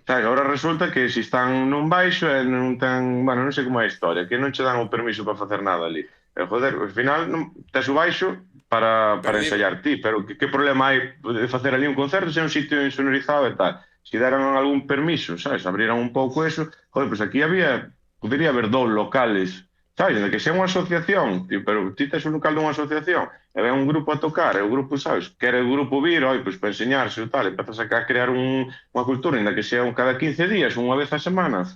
Sabes, agora resulta que se están nun baixo e non ten, bueno, non sei como é a historia, que non che dan o permiso para facer nada ali. E, joder, ao final non, tes o baixo para Perdido. ensayar ti, pero que problema hai de facer ali un concerto se é un sitio insonorizado e tal? Se deran algún permiso, sabes, abriran un pouco eso, joder, pois aquí podería haber dous locales, sabes, de que sea unha asociación, tío, pero ti tes un local dunha asociación e ven un grupo a tocar, e o grupo, sabes, quere o grupo vir, oi, pois para enseñarse e tal, e empezas a crear unha cultura, ainda que sea un cada 15 días, unha vez a semana,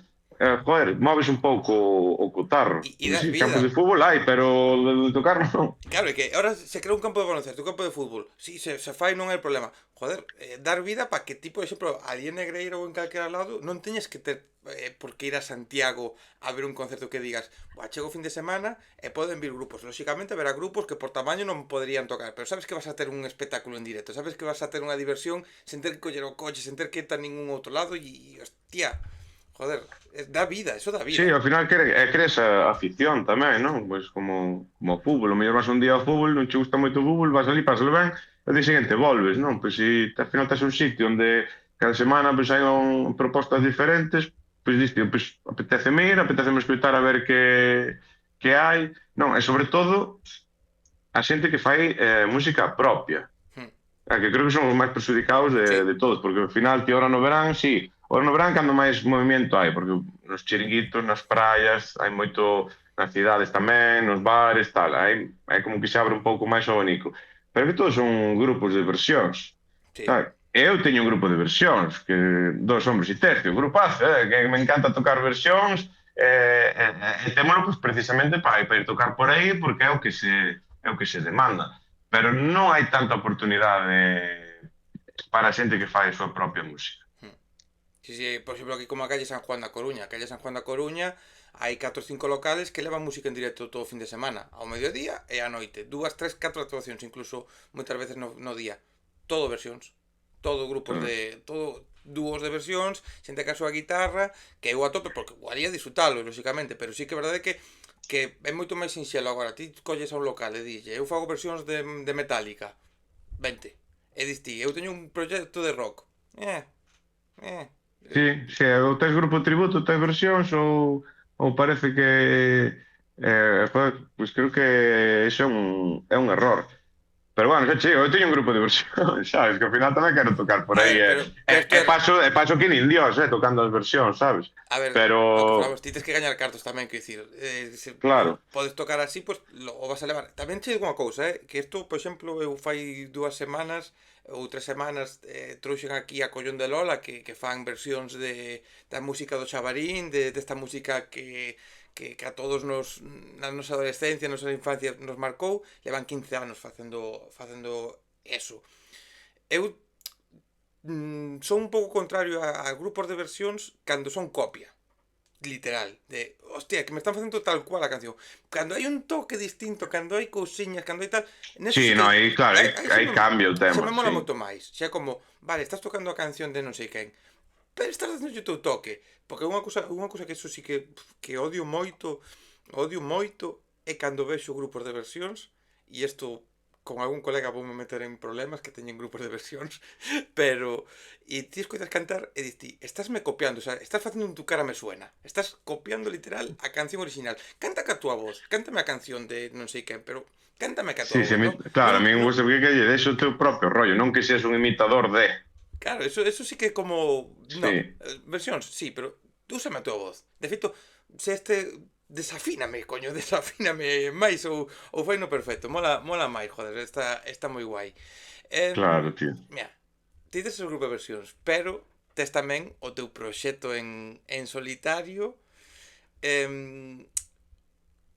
joder, moves un pouco o cotarro. E das Sí, campos vida. de fútbol hai, pero de tocar non. Claro, é que ahora se crea un campo de baloncesto, un campo de fútbol. Si, se fai non hai problema. Joder, dar vida para que ti, por exemplo, ali en Negreira ou en calquera lado, non teñes que ter por que ir a Santiago a ver un concerto que digas, "Buah, chego o fin de semana e poden vir grupos." Lóxicamente haberá grupos que por tamaño non poderían tocar, pero sabes que vas a ter un espectáculo en directo, sabes que vas a ter unha diversión sen ter que coller o coche, sen ter que ir a ningún outro lado e hostia, joder, dá vida, eso dá Sí, vida. ao final crees a afición tamén, non? Pois como o fútbol, o mellor vas un día ao fútbol, non che gusta moito o fútbol, vas ali, pasalo ben, e o día seguinte volves, non? Pois se ao final tes un sitio onde cada semana pois hai propostas diferentes, pois diste, pois apetece escutar a ver que hai, non? E sobre todo a xente que fai música propia. Hmm. Que creo que son os máis perjudicados Sí, de todos, porque ao final, ti ahora no verán, sí, ahora no verán cando máis movimento hai, porque nos chiringuitos, nas praias, hai moito nas cidades tamén, nos bares, tal, hai como que se abre un pouco máis o abanico. Pero que todos son grupos de versións. sí. Sabe? Eu teño un grupo de versións, que dos hombres e tercio, un grupazo, que me encanta tocar versións, témolo pues, precisamente para ir tocar por aí, porque é o que se demanda. Pero non hai tanta oportunidade para a xente que fai a súa propia música. Hmm. Sí, sí, por exemplo, aquí como a calle San Juan da Coruña. A calle San Juan da Coruña hai 4 ou 5 locales que levan música en directo todo o fin de semana, ao mediodía e á noite. 2, 3, 4 actuacións, incluso moitas veces no día. Todo versións. Todo grupos Mm. de... Todo dúos de versións, xente que a súa guitarra, que eu a tope, porque guaría disfrutalo, lóxicamente, pero sí que é verdade que é moito máis sinxelo agora. Ti colles a un local e dille, eu fago versións de Metallica. 20. E dis ti, eu teño un proxecto de rock. Eh. Sí, sí, ou tes grupo tributo, tes versións, ou parece que joder, pois creo que iso é un error. Pero bueno, xa chego, eu teño un grupo de versións, sabes? Que ao final tamén quero tocar por A aí ver, pero isto é... paso que nin Dios, tocando as versións, sabes? A ver, Pero, lo que falamos, ti tens que gañar cartos tamén, que dicir, se claro, podes tocar así, pues o vas a levar. Tamén che digo unha cousa, que isto, por exemplo, eu fai 2 semanas ou 3 semanas trouxen aquí a Collón de Lola que fan versións da música do Xabarín, desta música que a todos na nosa adolescencia, na nosa infancia nos marcou, levan 15 anos facendo eso. Eu son un pouco contrario a grupos de versións cando son copia. Literal, de hostia, que me están facendo tal cual a canción. Cando hai un toque distinto, cando hai cousiñas, cando hai tal, neso sí sí, no, que aí, claro, aí aí cambia o se tema, me mola sí. moito máis. Xa como, vale, estás tocando a canción de non sei quen, pero estás facendo o teu toque, porque unha cousa que eso sí que odio moito é cando vexo grupos de versións e isto con algún colega vou me meter en problemas que teñen grupos de versións, pero e ti escoitas cantar e diste, estásme copiando, o sea, estás facendo un tu cara me suena, estás copiando literal a canción original. Canta ca túa voz, cántame a canción de non sei quen, pero cántame ca túa Sí, sí, voz, non? claro, Non, a mí me non, gusta que lle deixo o teu propio rollo, non que seas un imitador de. claro, eso sí que é como, no, Sí, versións, sí, pero úsame a túa voz. De feito, se desafíname, coño, desafíname máis ou fai no perfecto. Mola máis, joder, está moi guai. claro, tío. Mira, ti tes o grupo de versións, pero tes tamén o teu proxecto en solitario. Em,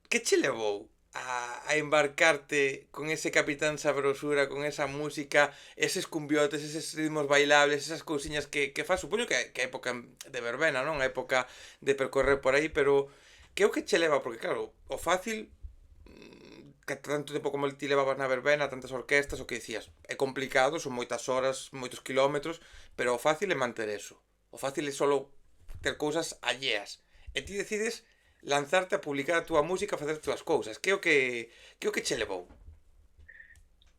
que che levou a embarcarte con ese Capitán Sabrosura, con esa música, eses cumbiotes, eses ritmos bailables, esas cousiñas que faz, supoño que é época de verbena, non? A época de percorrer por aí, pero que é o que che leva? Porque claro, o fácil, que tanto tempo como ti levabas na verbena, tantas orquestas, o que dicías, é complicado, son moitas horas, moitos kilómetros, pero o fácil é manter eso. O fácil é solo ter cousas alleas. E ti decides lanzarte a publicar a túa música, a facer as túas cousas. Que é o que che levou?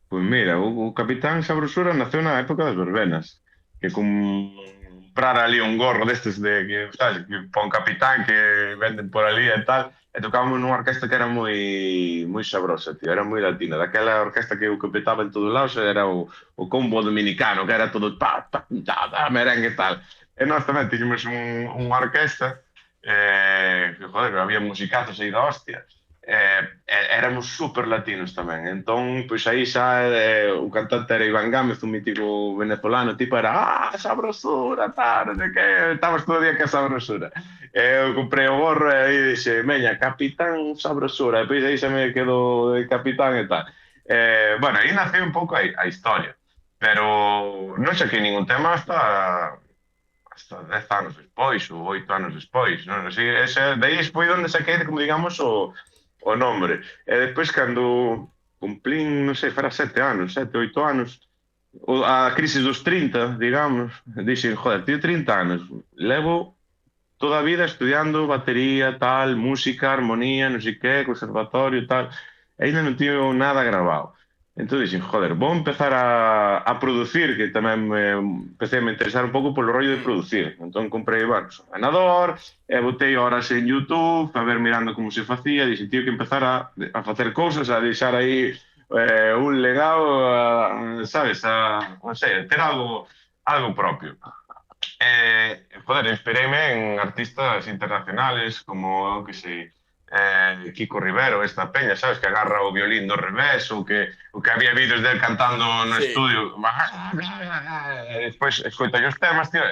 Pois mira, o Capitán Sabrosura naceu na época das verbenas, que comprar ali un gorro destes de que, sabes, que pon capitán que venden por ali e tal, e tocábamos nunha orquesta que era moi sabrosa, tío, era moi latina, daquela orquesta que o que petaba en todos lados era o combo dominicano, que era todo merengue e tal. E nós tamén tiñamos unha orquesta, que, joder, había musicazos aí da hostia, éramos super latinos tamén. Entón, pois aí xa o cantante era Iván Gámez, un mítico venezolano, tipo era, sabrosura, tal, non sei que, estabas todo o día que a sabrosura. Eu comprei o gorro e aí dixe, meña, Capitán Sabrosura, e pois aí xa me quedo de capitán e tal. Bueno, aí nace un pouco a historia, pero non saquei ningún tema hasta 10 anos despois ou 8 anos despois, non? Así, de aí foi onde saquei, como digamos, o nombre. E despois, cando cumplín, non sei, fará 7 anos, 7, 8 anos, a crisis dos 30, digamos, dixen, joder, tío, 30 anos, levo toda a vida estudiando batería, tal, música, armonía, non sei que, conservatorio, tal, e ainda non tiño nada grabado. Entón dixen, joder, vou empezar a producir, que tamén empecé a me interesar un pouco polo rollo de Mm. producir. Entón comprei, bueno, ordenador, e botei horas en YouTube, a ver mirando como se facía, dixen, tío, que empezar a facer cousas, a deixar aí un legado, sabes, non sei, ter algo propio. Joder, inspiréme en artistas internacionales como, que sei, Kiko Rivero, esta peña, sabes, que agarra o violín do revés, o que había vídeos del cantando no Sí. estudio. E despois escoita os temas, tío,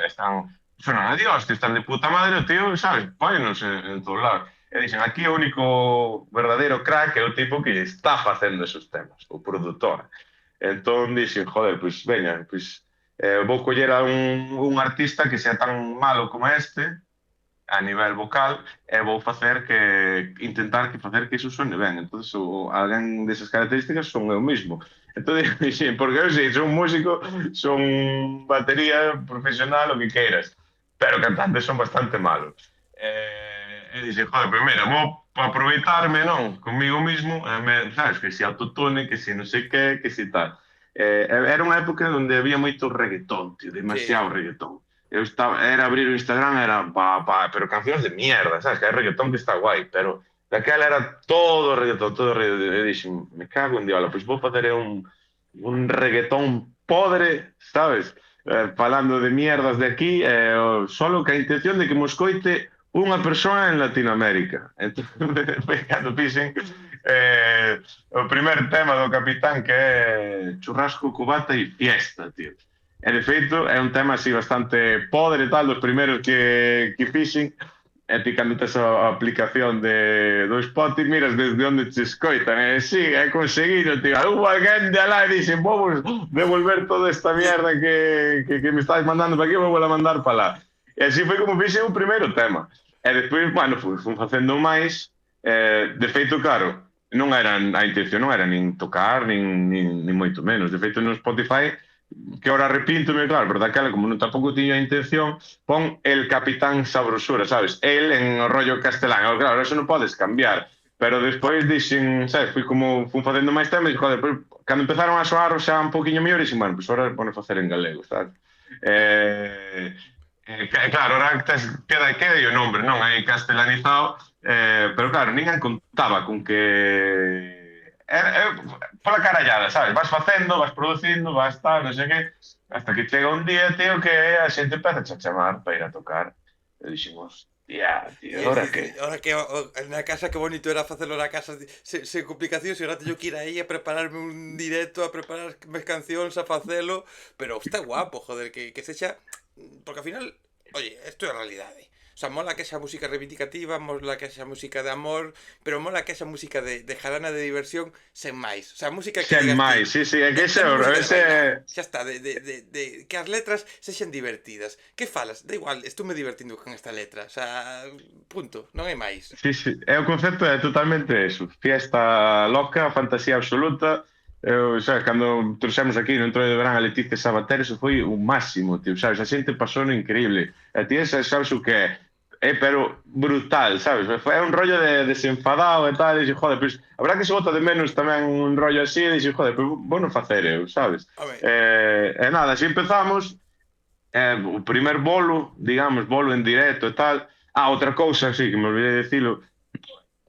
sonan a Dios, tío, están de puta madre, tío, sabes, póñenos en todos lados. E dixen, aquí o único verdadeiro crack é o tipo que está facendo esos temas, o produtor. Entón dixen, joder, pois veña, pois vou coller a un artista que sea tan malo como este a nivel vocal e vou intentar que facer que iso sone ben. Entonces, alguén desas características son eu mismo. Entón, sí, porque eu sei, son músico, son batería profesional, o que queiras, pero cantantes son bastante malos. E dixen, joder, pues mira, vou aproveitarme, non, comigo mismo, sabes, que si autotune, que si non sei que si tal. Era unha época onde había moito reggaetón, tío, Sí. demasiado reggaetón. Era abrir o Instagram, pero cancións de mierda, sabes? Que hai reggaetón que está guai, pero daquela era todo reggaetón. E dixen, me cago en diola, pois vou facer un reggaetón podre, sabes? Falando de mierdas de aquí, solo que a intención de que mo escoite unha persoa en Latinoamérica. Entón, cando fixen o primer tema do Capitán, que é churrasco, cubata e fiesta, tío. E de feito é un tema así bastante podre e tal, dos primeiros que fixen, e ti cando tes a aplicación do Spotify, miras desde onde te escoitan, e sí, é conseguido, tío, hubo alguén de alá e dixen, vamos devolver toda esta mierda que me estáis mandando para aquí, vou a mandar para lá. E así foi como fixen o primeiro tema. E despois, bueno, fui facendo máis, de feito, claro, non era a intención, non era nin tocar, nin moito menos. De feito, no Spotify, que ahora arrepíntome, claro, pero daquela, como non tampouco tiña intención, pon el Capitán Sabrosura, sabes? El en o rollo castelán. Claro, eso non podes cambiar. Pero despois dixen, sabes, fui facendo máis temas e, joder, cando empezaron a soar xa un poquinho mellor, dixen, bueno, pois ahora pono facer en galego, sabes? Claro, ahora queda o nombre, non? Aí castelanizado, pero claro, ninguén contaba con que pola carallada, sabes? Vas facendo, vas producindo, vas tal, non sei que, hasta que chega un día, tío, que a xente empeza a chamar para ir a tocar. E dixemos, tío, Y agora que? ahora que en la casa, qué bonito era hacerlo en la casa sin complicacións, e ahora teño que ir aí a prepararme un directo, a preparar mes cancións, a facelo, pero está guapo, joder, que sexa, porque al final, oye, esto é a realidade. O sea, mola que esa música reivindicativa, mola que esa música de amor, pero mola que esa música de jarana de diversión sen máis. O sea, música que Sen digas ti, máis, sí, é que dame música de ese bailar. Xa está, que as letras sexen divertidas. Que falas? Da igual, estou me divertindo con esta letra. O sea, punto, non hai máis. sí, o concepto é totalmente eso. Fiesta loca, fantasía absoluta. Sabes, cando trouxemos aquí no entroido de verán a Leticia Sabater, eso foi o máximo, tío, sabes, a xente pasou no increíble. E ti sabes o que é? Pero brutal, sabes? É un rollo de desenfadado e tal, e dixe, joder, pois, a verdad que se bota de menos tamén un rollo así, e dixe, joder, pois vou non facer eu, sabes? A ver, Nada, así empezamos, o primer bolo, digamos, bolo en directo e tal. Outra cousa, sí, que me olvidei de dicilo,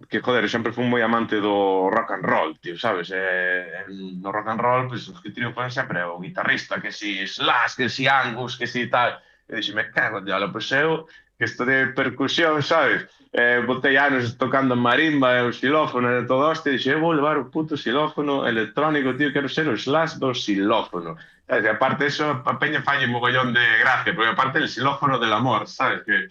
que, joder, eu sempre fui moi amante do rock and roll, tío, sabes? No rock and roll, pois, os que triunfan sempre o guitarrista, que si Slash, que si Angus, que si tal. E dixe, me cago, tío, pois eu que isto de percusión, sabes? Botei anos tocando marimba e o xilófono e todo hostia, e dixo, vou levar o puto xilófono electrónico, tío, quero ser o Slash do xilófono. Sabes? E aparte eso, a peña falle mogollón de gracia, porque aparte el xilófono del amor, sabes? Que,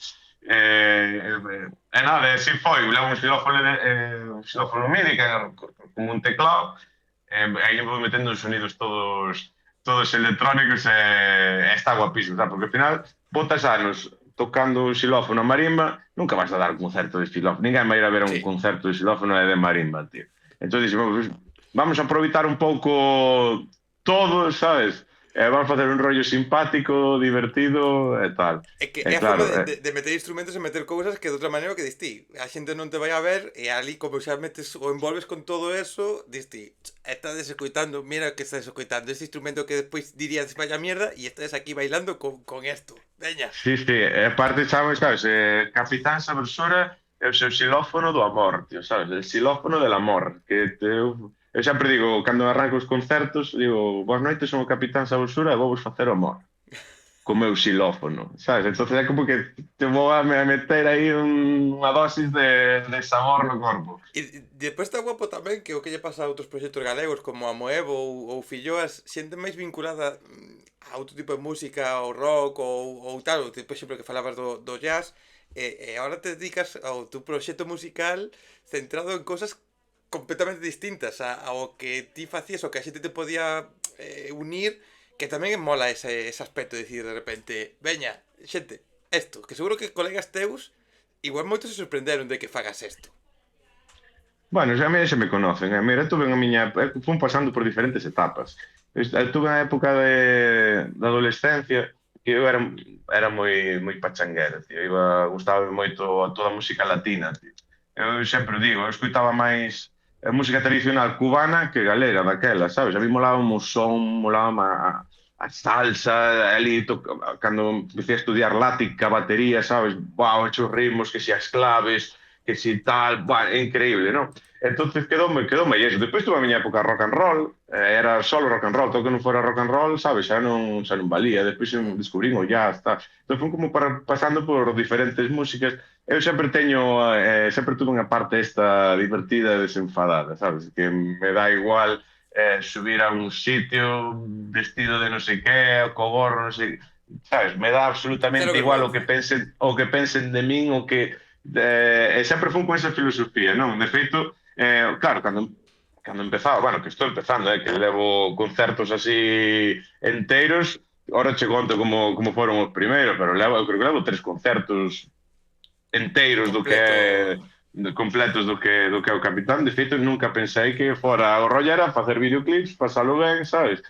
nada, así foi, levo un xilófono MIDI, que era como un teclado, aí vou metendo os sonidos todos electrónicos e está guapísimo, sabe? Porque ao final botas anos tocando un xilófono a marimba, nunca vas a dar un concerto de xilófono. Ninguén vai ir a ver un Sí. concerto de xilófono e de marimba, tío. Entón, dixemos, vamos a aproveitar un pouco todo, sabes? Vamos a facer un rollo simpático, divertido e tal. É que E é a forma claro, de meter instrumentos e meter cousas que de outra maneira que dis ti. A xente non te vai a ver e ali como xa metes ou envolves con todo eso, dis ti, estades escoitando, mira que estás escoitando este instrumento que despois dirías vaya mierda e estás aquí bailando con esto. Veña. sí, sí, e aparte, sabes, Capitán Sabersura é o seu xilófono do amor, tío, sabes? El xilófono del amor. Eu sempre digo, cando arranco os concertos, digo, boas noites, son o Capitán Sabersura e vou vos facer o amor co meu xilófono, sabes? Entonces é como que te vou a meter aí unha dosis de sabor no corpo. E despois está guapo tamén que o que lle pasa a outros proxectos galegos como a Moevo ou Filloas, xente máis vinculada a outro tipo de música, ou rock ou tal, ou por exemplo que falabas do jazz, e agora te dedicas ao teu proxecto musical centrado en cosas completamente distintas ao que ti facías, o que a xente te podía unir, que tamén mola ese aspecto de dicir de repente, veña, xente, esto, que seguro que colegas teus igual moitos se sorprenderon de que fagas isto. Bueno, xa me conocen. Mira, tuve a miña, fun pasando por diferentes etapas. Tuve a época de adolescencia que eu era moi pachanguero, tío. Gustaba moito a toda a música latina, tío. Eu sempre digo, eu escuitaba máis música tradicional cubana que galega daquela, sabes? A mí molaba o son, molaba a salsa, ali cando empecé a estudiar lática, batería, sabes? Wow, hechos ritmos, que si as claves, que si tal, bueno, é increíble, non? Entonces quedoume eso. Depois tuve a miña época rock and roll, era solo rock and roll, todo que non fora rock and roll, sabes, xa non valía. Depois descubrín o jazz, tal. Entón fui como pasando por diferentes músicas. Eu sempre tuve unha parte esta divertida e desenfadada, sabes, que me dá igual subir a un sitio vestido de non sei que, co gorro, non sei, sabes, me dá Cero absolutamente igual vergüenza. o que pensen de min, e sempre fun con esa filosofía, non? De feito, claro, cando empezaba, bueno, que estou empezando, que levo concertos así enteiros, ahora che conto como foron os primeiros, pero eu creo que levo 3 concertos enteiros Completo. completos do que é o Capitán. De feito, nunca pensei que fora o rollo era facer videoclips, pasalo ben, sabes?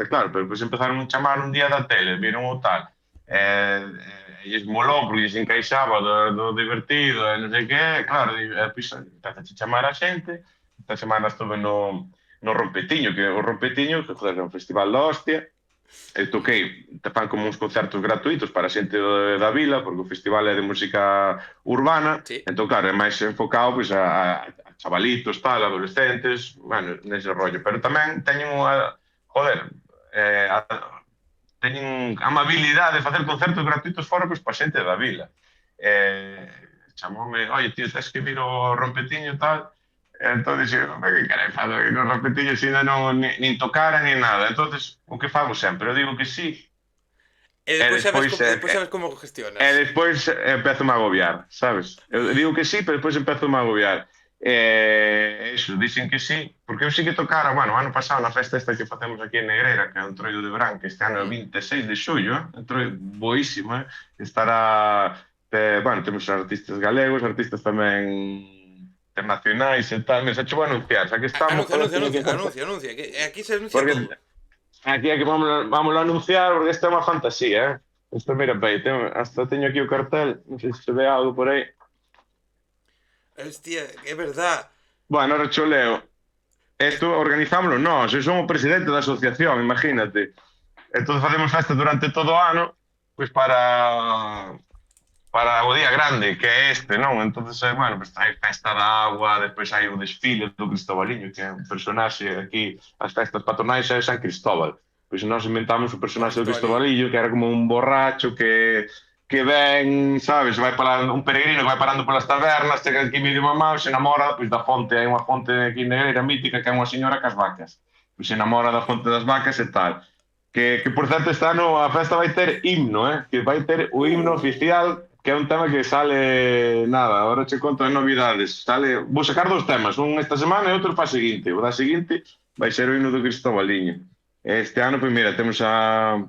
Claro, pero depois empezaron a chamar un día da tele, viron o tal, e lles molou porque lles encaixaba do divertido e non sei que, claro, e depois empeza a chamar a xente. Esta semana estuve no Rompetiño, que o Rompetiño, que joder, é un festival da hostia. Toquei, te fan como uns concertos gratuitos para a xente da vila, porque o festival é de música urbana. Sí. Entón, claro, é máis enfocado pois, a chavalitos, tal, adolescentes, bueno, nese rollo. Pero tamén teñen joder, teñen amabilidade de facer concertos gratuitos fora pois, para xente da vila. Chamoume, oye, tío, tens que vir ao Rompetiño, tal. Entón, dixo, que queréis fazer? Nos Rompetiños ainda non nin tocara, nin nada. Entonces o que fago sempre? Eu digo que sí, E e despois sabes como gestionas. despois empezo a agobiar, sabes? Eu digo que sí, pero despois empezo a agobiar. Iso, dicen que sí, porque eu sí que tocara, bueno, ano pasado na festa esta que facemos aquí en Negreira, que é un Entroido de Verán, que este ano é o 26 de xullo, Entroido boísimo, estará, bueno, temos artistas galegos, artistas tamén internacionais e tal, me xa che vou anunciar, xa que estamos, Anuncia, que aquí se anuncia porque todo. aquí é que vamos a anunciar, porque esta é unha fantasía, eh? Isto, mira, pei, hasta teño aquí o cartel, non sei se se ve algo por aí. Hostia, é verdad. Bueno, ahora cho leo. Esto organizámoslo nós, eu son o presidente da asociación, imagínate. Entón facemos festa durante todo o ano, pois para o día grande, que é este, non? Entonces, bueno, pues hai festa da agua, despois hai o desfile do Cristobaliño, que é un personaxe aquí, as festas patronais é San Cristóbal. Pois nós inventamos o Boa personaxe do historia. Cristobaliño, que era como un borracho que que ven, sabes, vai parando, un peregrino que vai parando polas tabernas, chega aquí medio mamado, se enamora, pois da fonte, hai unha fonte aquí negra mítica que é unha señora cas vacas. Pois se enamora da fonte das vacas e tal. Que por certo este ano a festa vai ter himno, que vai ter o himno Uh, oficial, que é un tema que sale, nada, agora che conto as novidades. Vou sacar dos temas, un esta semana e outro para a seguinte. O da seguinte vai ser o himno do Cristobaliño. Este ano, pois mira, temos a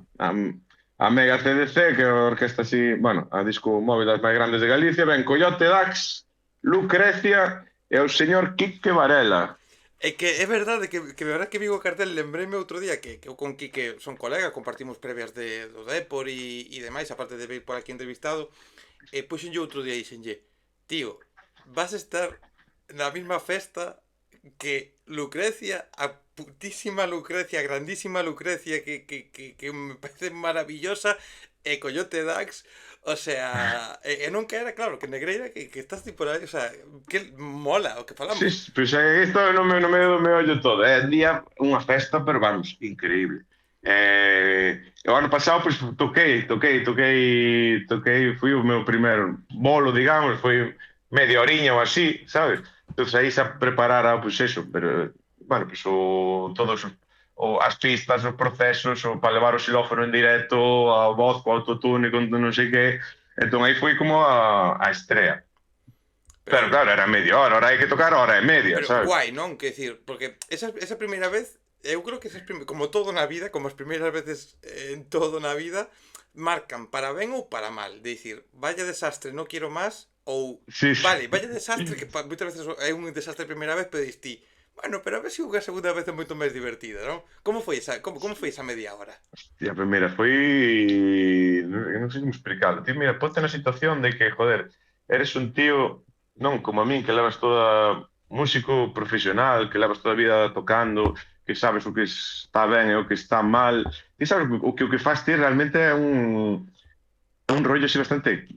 Mega CDC, que é a orquesta así, bueno, a disco móvil das máis grandes de Galicia, ben Coyote Dax, Lucrecia e o señor Quique Varela. É que é verdade que verdad que vigo o cartel, lembréme outro día que eu con Quique son colega, compartimos previas do Depor e demais, aparte de vir por aquí entrevistado, e puxen yo outro día e dixenlle, tío, vas a estar na mesma festa que Lucrecia, a putísima Lucrecia, a grandísima Lucrecia que me parece maravillosa, e Coyote Dax, o sea, e non que era, claro, que Negreira, que estás tipo aí, o sea, que mola o que Sí, falamos. pois isto non me ollo todo. É día unha festa, pero vamos, increíble. O ano pasado, pois, fui o meu primeiro bolo, digamos, foi media oriña ou así, sabes? Entón aí xa preparara, pois eso, pero, bueno, pois todos as pistas, os procesos, para levar o xilófono en directo, a voz, co autotune, con non sei que. Entón aí foi como a estrea. Pero Pero claro, era media hora, ahora hai que tocar hora e media, Pero sabes? guai, non? Que decir, porque esa primeira vez, eu creo que como todo na vida, como as primeiras veces en todo na vida, marcan para ben ou para mal. De dicir, vaya desastre, non quero máis, ou Sí, sí. vale, vaya desastre, que moitas veces é un desastre a primeira vez, pero dis ti, bueno, pero a ver se unha segunda vez é moito máis divertida, non? Como foi esa media hora? E a primeira foi... Non sei como explicarlo. Ti, mira, ponte na situación de que, joder, eres un tío, non como a min, que levas toda músico profesional, que levas toda a vida tocando, que sabes o que está ben e o que está mal. Ti sabes o que faz ti realmente é un rollo así bastante,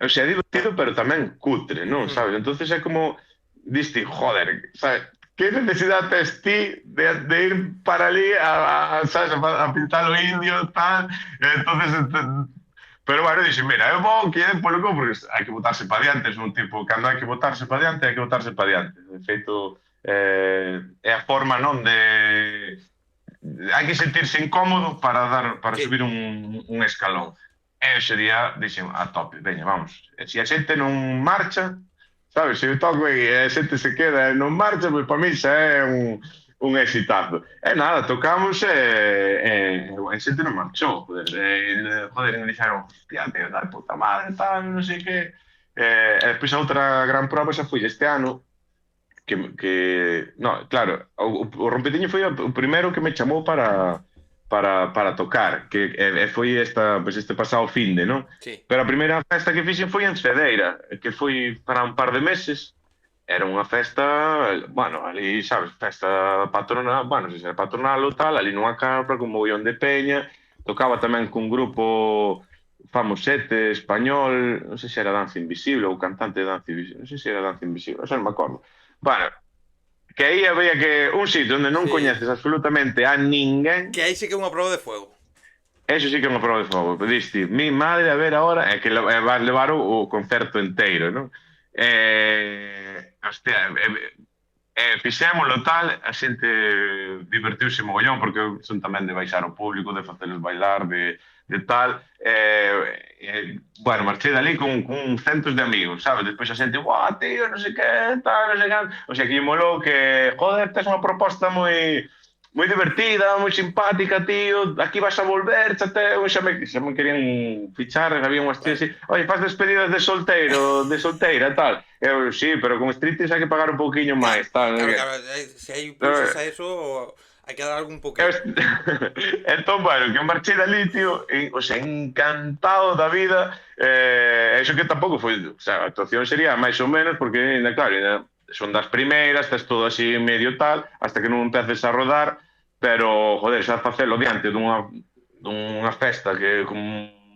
o sea, divertido, pero tamén cutre, non? Hmm. Sabes? Entonces é como, diste, joder, sabes? Que necesidade tes ti de ir para ali sabes, a pintar o indio, tal? Entonces, pero bueno, dixen, mira, é bon que é polo co, porque hai que botarse para diante, é un tipo, cando hai que botarse para diante, hai que botarse para diante. De feito, é a forma, non, hai que sentirse incómodo para Sí. subir un escalón. E ese día dixen, a tope, veña, vamos. E se a xente non marcha, sabes, se eu toco e a xente se queda e non marcha, pois para mí xa é un exitazo. E nada, tocamos e a xente non marchou, joder, me dixeron, hostia, tío, da puta madre, tal, non sei que. E despois a outra gran prova xa foi este ano, no, claro, o Rompetiño foi o primeiro que me chamou para tocar, que foi este pasado finde, non? Sí. Pero a primeira festa que fixen foi en Cedeira, que foi para un par de meses. Era unha festa, bueno, ali, sabes, festa patronal, bueno, se era patronal ou tal, ali nunha carpa con mogollón de peña, tocaba tamén cun grupo famosete español, non sei se era Danza Invisible ou cantante de Danza Invisible, non sei se era Danza Invisible, non sei, non me acordo. Bueno, que aí había que un sitio onde non Sí. coñeces absolutamente a ninguén. Que aí sí que é unha prova de fuego. Eso sí que é unha prova de fogo. Diste, mi madre, a ver agora, é que vas levar o concerto inteiro, non? Hostia, fixémolo tal, a xente divertiuse mogollón, porque son tamén de baixar o público, de facelos bailar, de tal. Bueno, marchei dali con centos de amigos, sabes? Despois a xente, guau, tío, non sei que, tal, non sei que. O sea, que molou que, joder, tes unha proposta moi divertida, moi simpática, tío, aquí vas a volver, xa me querían fichar, había unhas tías así, oye, faz despedidas de solteiro, de solteira, tal. Eu, sí, pero con striptease hai que pagar un pouquiño máis, tal. Claro, claro, se hai pulsas a eso, hai que dar algún poquinho. Entón, bueno, que marchei dali, tío, o sea, encantado da vida, eso que tampouco foi, o sea, a actuación sería máis ou menos, porque, claro, son das primeiras, estás todo así medio tal, hasta que non empeces a rodar, pero, joder, xa facelo diante dunha festa que con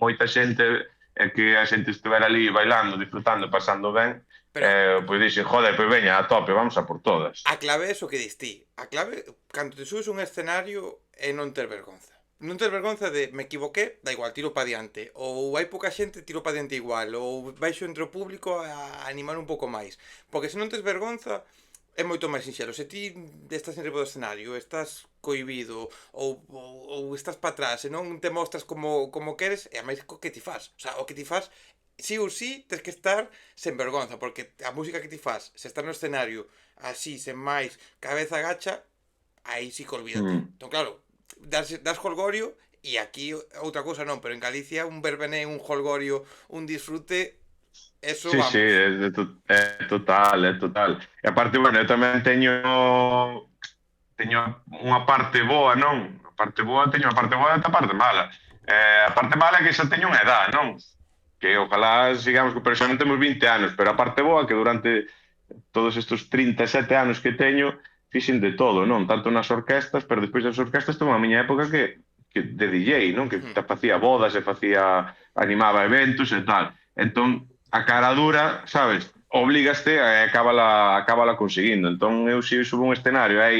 moita xente e que a xente estivera ali bailando, disfrutando, pasando ben, Pero pois dixen, joder, pois veña, a tope, vamos a por todas. a clave é eso que dis ti. A clave, cando te subes un escenario, é non ter vergonza. non tes vergonza de me equivoqué, da igual, tiro pa diante. Ou hai pouca xente, tiro pa diante igual. Ou baixo entre o público a animar un pouco máis. Porque se non tes vergonza, é moito máis sinxelo. Se ti estás en riba do escenario, estás cohibido ou estás para atrás e non te mostras como queres, é a máis co que ti faz. O sea, o que ti faz, sí ou sí, tens que estar sen vergonza, porque a música que ti faz, se estás no escenario así, sen máis, cabeza agacha, aí sí que olvídate. Mm. Entón, claro, das holgorio e aquí outra cousa non, pero en Galicia un verbené, un holgorio, un disfrute, eso Sí, sí, vamos. é total, é total. E aparte, bueno, eu tamén teño unha parte boa, non? A parte boa, teño a parte boa e a parte mala. A parte mala é que xa teño unha edad, non? Que ojalá sigamos, pero xa non temos 20 anos, pero a parte boa é que durante todos estes 37 anos que teño, fixen de todo, non? Tanto nas orquestas, pero despois das orquestas tuve a miña época que de DJ, non? Que Hmm. te facía bodas e animaba eventos e tal. Entón, a cara dura, sabes? Obligaste e acábala conseguindo. Entón, eu se subo un escenario e hai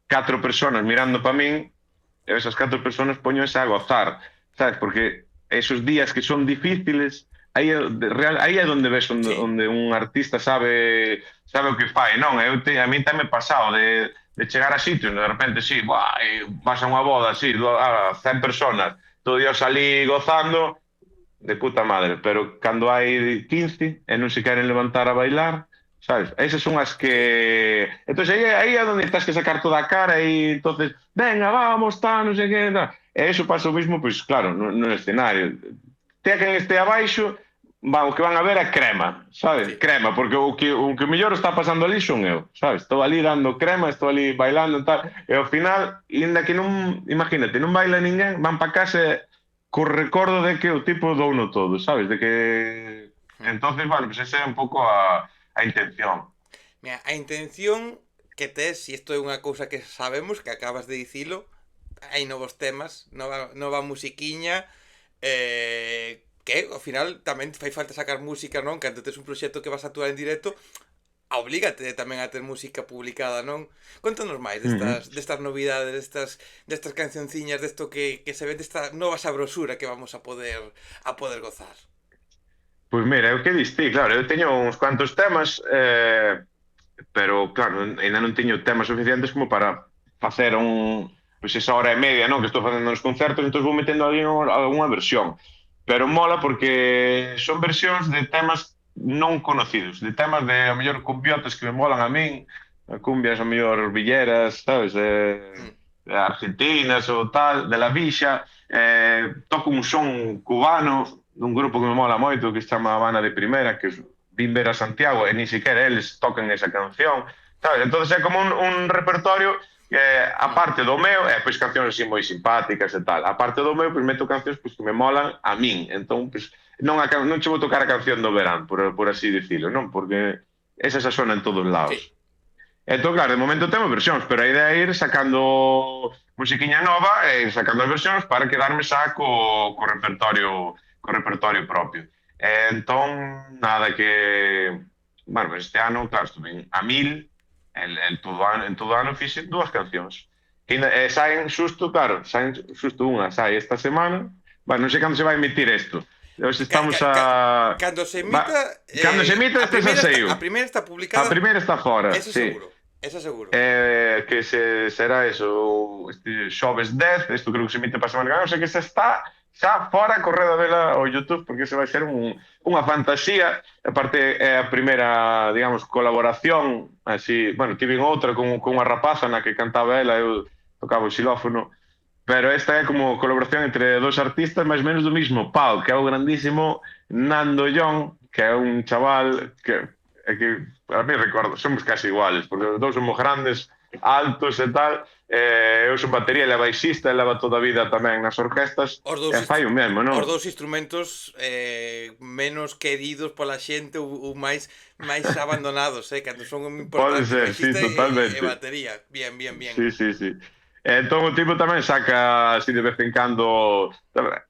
4 personas mirando para min, e esas 4 personas poñoese a gozar, sabes? Porque esos días que son difíciles, aí é onde ves Sí. onde un artista sabe o que fai, non? A mí tamén me pasado de chegar a sitios, de repente, sí, buah, vas a unha boda, sí, a 100 personas, todo Dios salí gozando, de puta madre, pero cando hai 15 e non se queren levantar a bailar, sabes? Esas son as Sí. que... Entón, aí é onde tens que sacar toda a cara e entonces, venga, vamos, tá, non sei que, tá. E eso pasa o mismo, pois, claro, no escenario. Tea quen este abaixo, o que van a ver é crema, sabes? Sí. Crema, porque o que mellor está pasando ali son eu, sabes? Estou ali dando crema, estou ali bailando e tal, e ao final, ainda que non, imagínate, non baila ninguén, van para casa co recordo de que o tipo douno todo, sabes? De que... Hmm. Entonces, bueno, pues esa é un pouco a intención. Mira, a intención que tes, e isto é unha cousa que sabemos, que acabas de dicilo, hai novos temas, nova musiquiña, que ao final tamén fai falta sacar música, non? Cando tes un proxecto que vas a actuar en directo, oblígate tamén a ter música publicada, non? Contanos máis Uh -huh. destas novidades, destas cancionciñas, desto que se ve desta nova sabrosura que vamos a poder gozar. Pois mira, o que diste, claro, eu teño uns cuantos temas, pero claro, ainda non teño temas suficientes como para facer pois esa hora e media, non, que estou facendo nos concertos, entón vou metendo ali algunha versión. Pero mola porque son versións de temas non conocidos, de temas de, a mellor, cumbiotas que me molan a min, cumbias, a mellor, villeras, sabes, Hmm. argentinas ou tal, de la Vixa, toco un son cubano dun grupo que me mola moito que se chama Habana de Primera, que vin ver a Santiago e ni siquiera eles tocan esa canción, sabes? Entón é como un repertorio a Hmm. parte do meu, pois cancións así moi simpáticas e tal. A parte do meu, pois meto cancións pois, que me molan a min. Entón, pois, non che vou tocar a canción do verán, por así dicilo, non? Porque esa xa sona en todos lados. Sí. Entón, claro, de momento temos versións, pero a idea é ir sacando musiquiña nova e ir sacando as versións para quedarme xa co repertorio propio. Entón, nada que... Bueno, este ano, claro, estuve a mil, en todo ano fixe 2 cancións. Saen xusto, claro, saen xusto unha, sai esta semana. Bueno, non sei cando se vai emitir isto. Hoxe Ca- estamos ca- ca- a... Cando se emita, Cando se emite, este xa saiu. a primeira está A publicada, primeira está fora, eso sí. seguro. Eso seguro. Que será eso, este xoves 10, isto creo que se emite para a semana que vem, o sea que se está xa fora, correda vela ao YouTube, porque se vai ser unha fantasía, aparte é a primeira, digamos, colaboración, así, bueno, tive outra con unha rapaza na que cantaba ela, eu tocaba o xilófono, pero esta é como colaboración entre dos artistas máis ou menos do mismo pau, que é o grandísimo Nando Young, que é un chaval que a mí recordo, somos casi iguales, porque os dous somos grandes, altos e tal, eu son batería, ele é baixista, ele leva toda a vida tamén nas orquestas, Os dous, e fai o mesmo, os non? dous instrumentos menos queridos pola xente ou máis abandonados, cando son Pode importantes, ser, sí, baixista e totalmente. batería. Bien, bien, bien. Sí, sí, sí. Entón o tipo tamén saca así de vez en cando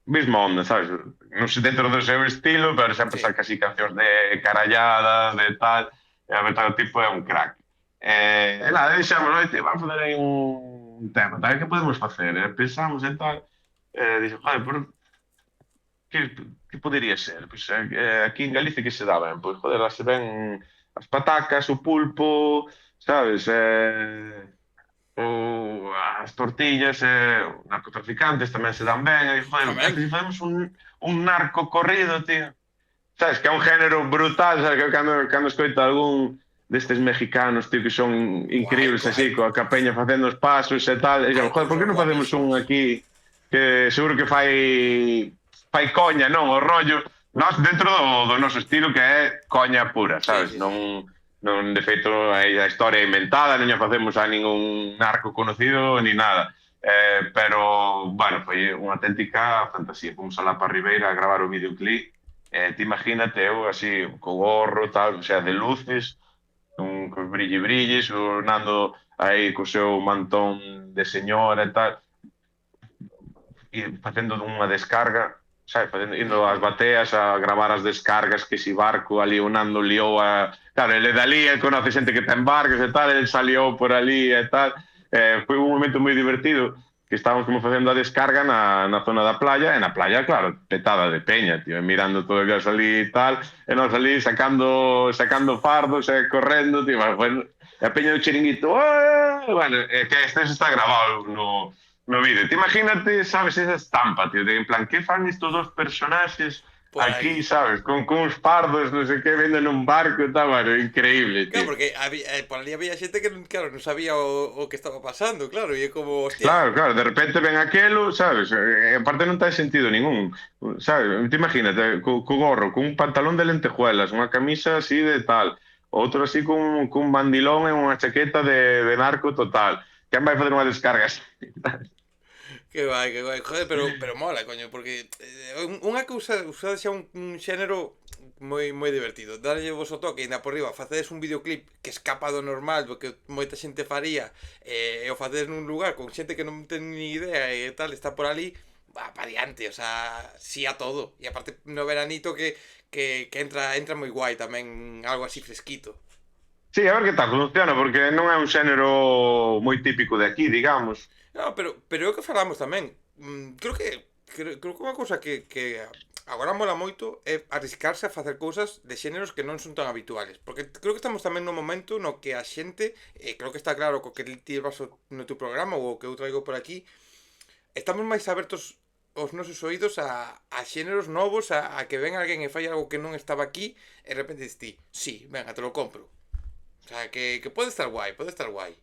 mesma onda, sabes? Non sei dentro do seu estilo, pero sempre Sí. saca así cancións de carallada, de tal, e a verdade o tipo é un crack. E nada, dixemos, vamos fazer aí un tema, tal, que podemos facer? Pensamos en tal, Dixo, joder, que, que podería ser? Pois, aquí en Galicia que se dá ben? Pois, joder, se ven as patacas, o pulpo, sabes? Ou as tortillas, os narcotraficantes tamén se dan ben. E, joder, Tamén. si facemos un narco corrido, tío. Sabes, que é un género brutal, sabes, que cando escoito algún destes mexicanos, tío, que son Guai, increíbles guai. así, coa capeña facendo os pasos e tal, e Hai xa, joder, por que cousas non facemos un guapísimas. aquí que seguro que fai coña, non, o rollo, nós dentro do noso estilo que é coña pura, Sí, sabes, sí, sí. non de feito a historia é inventada, non lle facemos a ningún narco conocido ni nada. Pero, bueno, foi unha auténtica fantasía. Fomos alá para Ribeira a gravar o videoclip. Te imagínate eu así, co gorro, tal, o sea, de luces, cos brilles, o Nando aí co seu mantón de señora e tal, e facendo unha descarga, sabe, facendo, indo ás bateas a gravar as descargas, que si barco ali o Nando liou a... Claro, ele dali, ele conoce xente que ten barcos e tal, ele salió por ali e tal. Foi un momento moi divertido, que estábamos como facendo a descarga na zona da playa, e na playa, claro, petada de peña, tío, mirando todo que ali e tal, e nos ali sacando fardos e correndo, tío, bueno, e a peña do chiringuito, bueno, que este está grabado no vídeo. Te imagínate, sabes, esa estampa, tío, de en plan, que fan estos dos personaxes Por aquí, aí. sabes, con uns pardos, non sei que, venden un barco e tal, bueno, increíble, Claro, tío. porque por ali había xente que, claro, non sabía o que estaba pasando, claro, e é como, hostia, Claro, claro, de repente ven aquelo, sabes, aparte non ten sentido ningún, sabes, te imagínate, co gorro, con un pantalón de lentejuelas, unha camisa así de tal, outro así cun bandilón e unha chaqueta de narco total. Quen vai fazer unha descarga así? que vai, joder, pero mola, coño, porque unha que usade xa un xénero moi divertido. Darlle vos o toque, ainda por riba, facedes un videoclip que escapa do normal, do que moita xente faría, e o facedes nun lugar con xente que non ten ni idea e tal, está por ali, va pa diante, o sea, sí a todo. E aparte no veranito que entra moi guai tamén, algo así fresquito. Sí, a ver que tal funciona, porque non é un xénero moi típico de aquí, digamos. No, pero é o que falamos tamén. Creo que unha cousa que agora mola moito é arriscarse a facer cousas de xéneros que non son tan habituales. Porque creo que estamos tamén no momento no que a xente, creo que está claro co que ti vas no teu programa ou o que eu traigo por aquí, estamos máis abertos os nosos oídos a xéneros novos, a que ven alguén e fai algo que non estaba aquí e de repente dis ti, sí, venga, te lo compro. O sea, que pode estar guai, pode estar guai.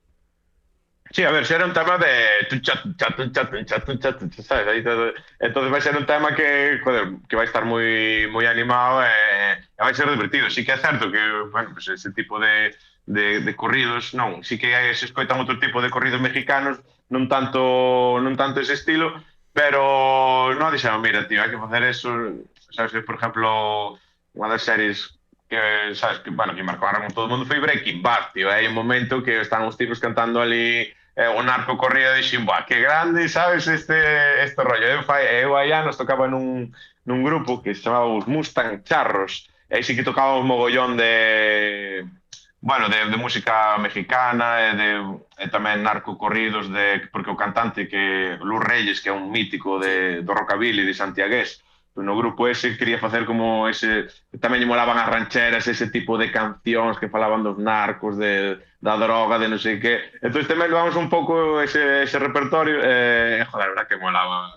Sí, a ver, si era un tema de tuncha, tuncha, tuncha, tuncha, tuncha, tuncha, ¿sabes? Ahí todo. Entonces vai ser un tema que, joder, que vai estar moi animado e vai ser divertido. Sí que é certo que, bueno, pues ese tipo de corridos, non, sí que se escoitan outro tipo de corridos mexicanos, non tanto ese estilo, pero non dixeron, mira, tío, hai que facer eso, sabes, que, por exemplo, unha das series que, sabes, que, bueno, que marcaron todo o mundo foi Breaking Bad, tío, hai un momento que están os tipos cantando ali o narco corrida de Ximboa, que grande, sabes, este rollo. Eu allá nos tocaba nun grupo que se chamaba os Mustang Charros, e aí sí que tocaba un mogollón de música mexicana e tamén narco corridos, porque o cantante que Lou Reyes, que é un mítico Sí. do rockabilly de santiagués, no grupo ese quería facer como ese, tamén lle molaban as rancheras, ese tipo de cancións que falaban dos narcos, da droga, de non sei que. Entón tamén levamos un pouco ese repertorio joder, a verdad que molaba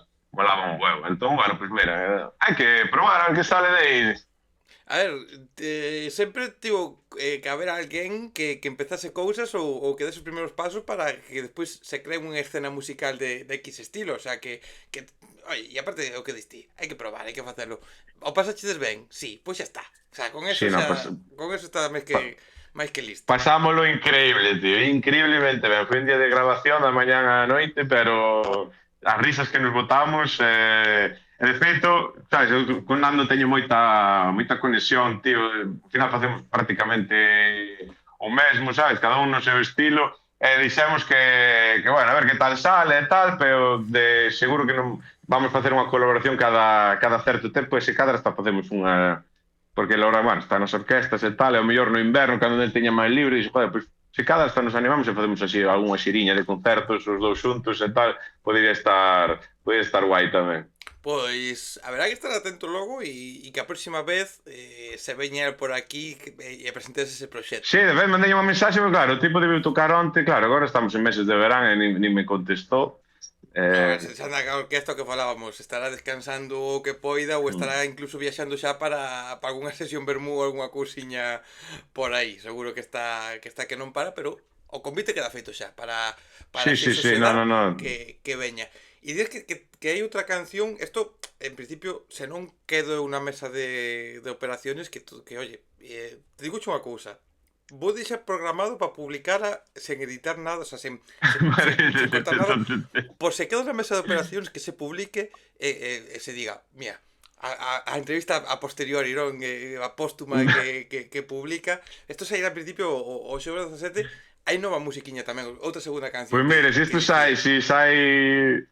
un huevo. Entón, bueno, pues mira, hai que probar a ver que sale de aí. A ver, sempre tivo que haber alguén que empezase cousas ou que dese os primeiros pasos para que despois se cree unha escena musical de X estilo, o sea que oye, e aparte o que diste, hai que probar, hai que facelo. O pasachedes ben? Sí, pois xa está. O sea, con eso Sí, no, xa pues, con eso está máis que listo. pasámoslo increíble, tío, increíblemente ben. Foi un día de grabación da mañán á noite, pero as risas que nos botamos, de feito, sabes, eu con Nando teño moita conexión, tío, ao final facemos prácticamente o mesmo, sabes, cada un no seu estilo, e dixemos bueno, a ver que tal sale e tal, pero seguro que non vamos facer unha colaboración cada certo tempo, e se cadra hasta facemos unha, porque Laura, bueno, está nas orquestas e tal, e o mellor no inverno, cando ele teña máis libre, dixo, joder, pois, se cada hasta nos animamos e facemos así algunha xiriña de concertos, os dous xuntos e tal, podería estar Pode estar guai tamén. Pois haberá que estar atento logo e que a próxima vez se veña el por aquí e presentes ese Sí, proxecto. de vez mandei unha mensaxe, pero claro, o tipo debe tocar onte, claro, agora estamos en meses de verán e nin me contestou. No, Eh, se anda claro que esto que falábamos, estará descansando o que poida ou estará incluso viaxando xa para algunha sesión vermú ou algunha cousiña por aí. Seguro que está que non para, pero o convite queda feito xa para sí, se sí, eso sí, se no, dá no, no. que veña. E dices que hai outra canción, isto en principio se non quedo en unha mesa de operaciones que oye, te digo unha cousa, vou deixar programado para publicara sen editar nada, o sea, sen cortar nada, por se queda na mesa de operacións que se publique e se diga, mira, a entrevista a posteriori, non? A póstuma que publica, isto sairá al principio o xoves 17, hai nova musiquiña tamén, outra segunda canción Pois mire, se que isto sai, dicía. se sai...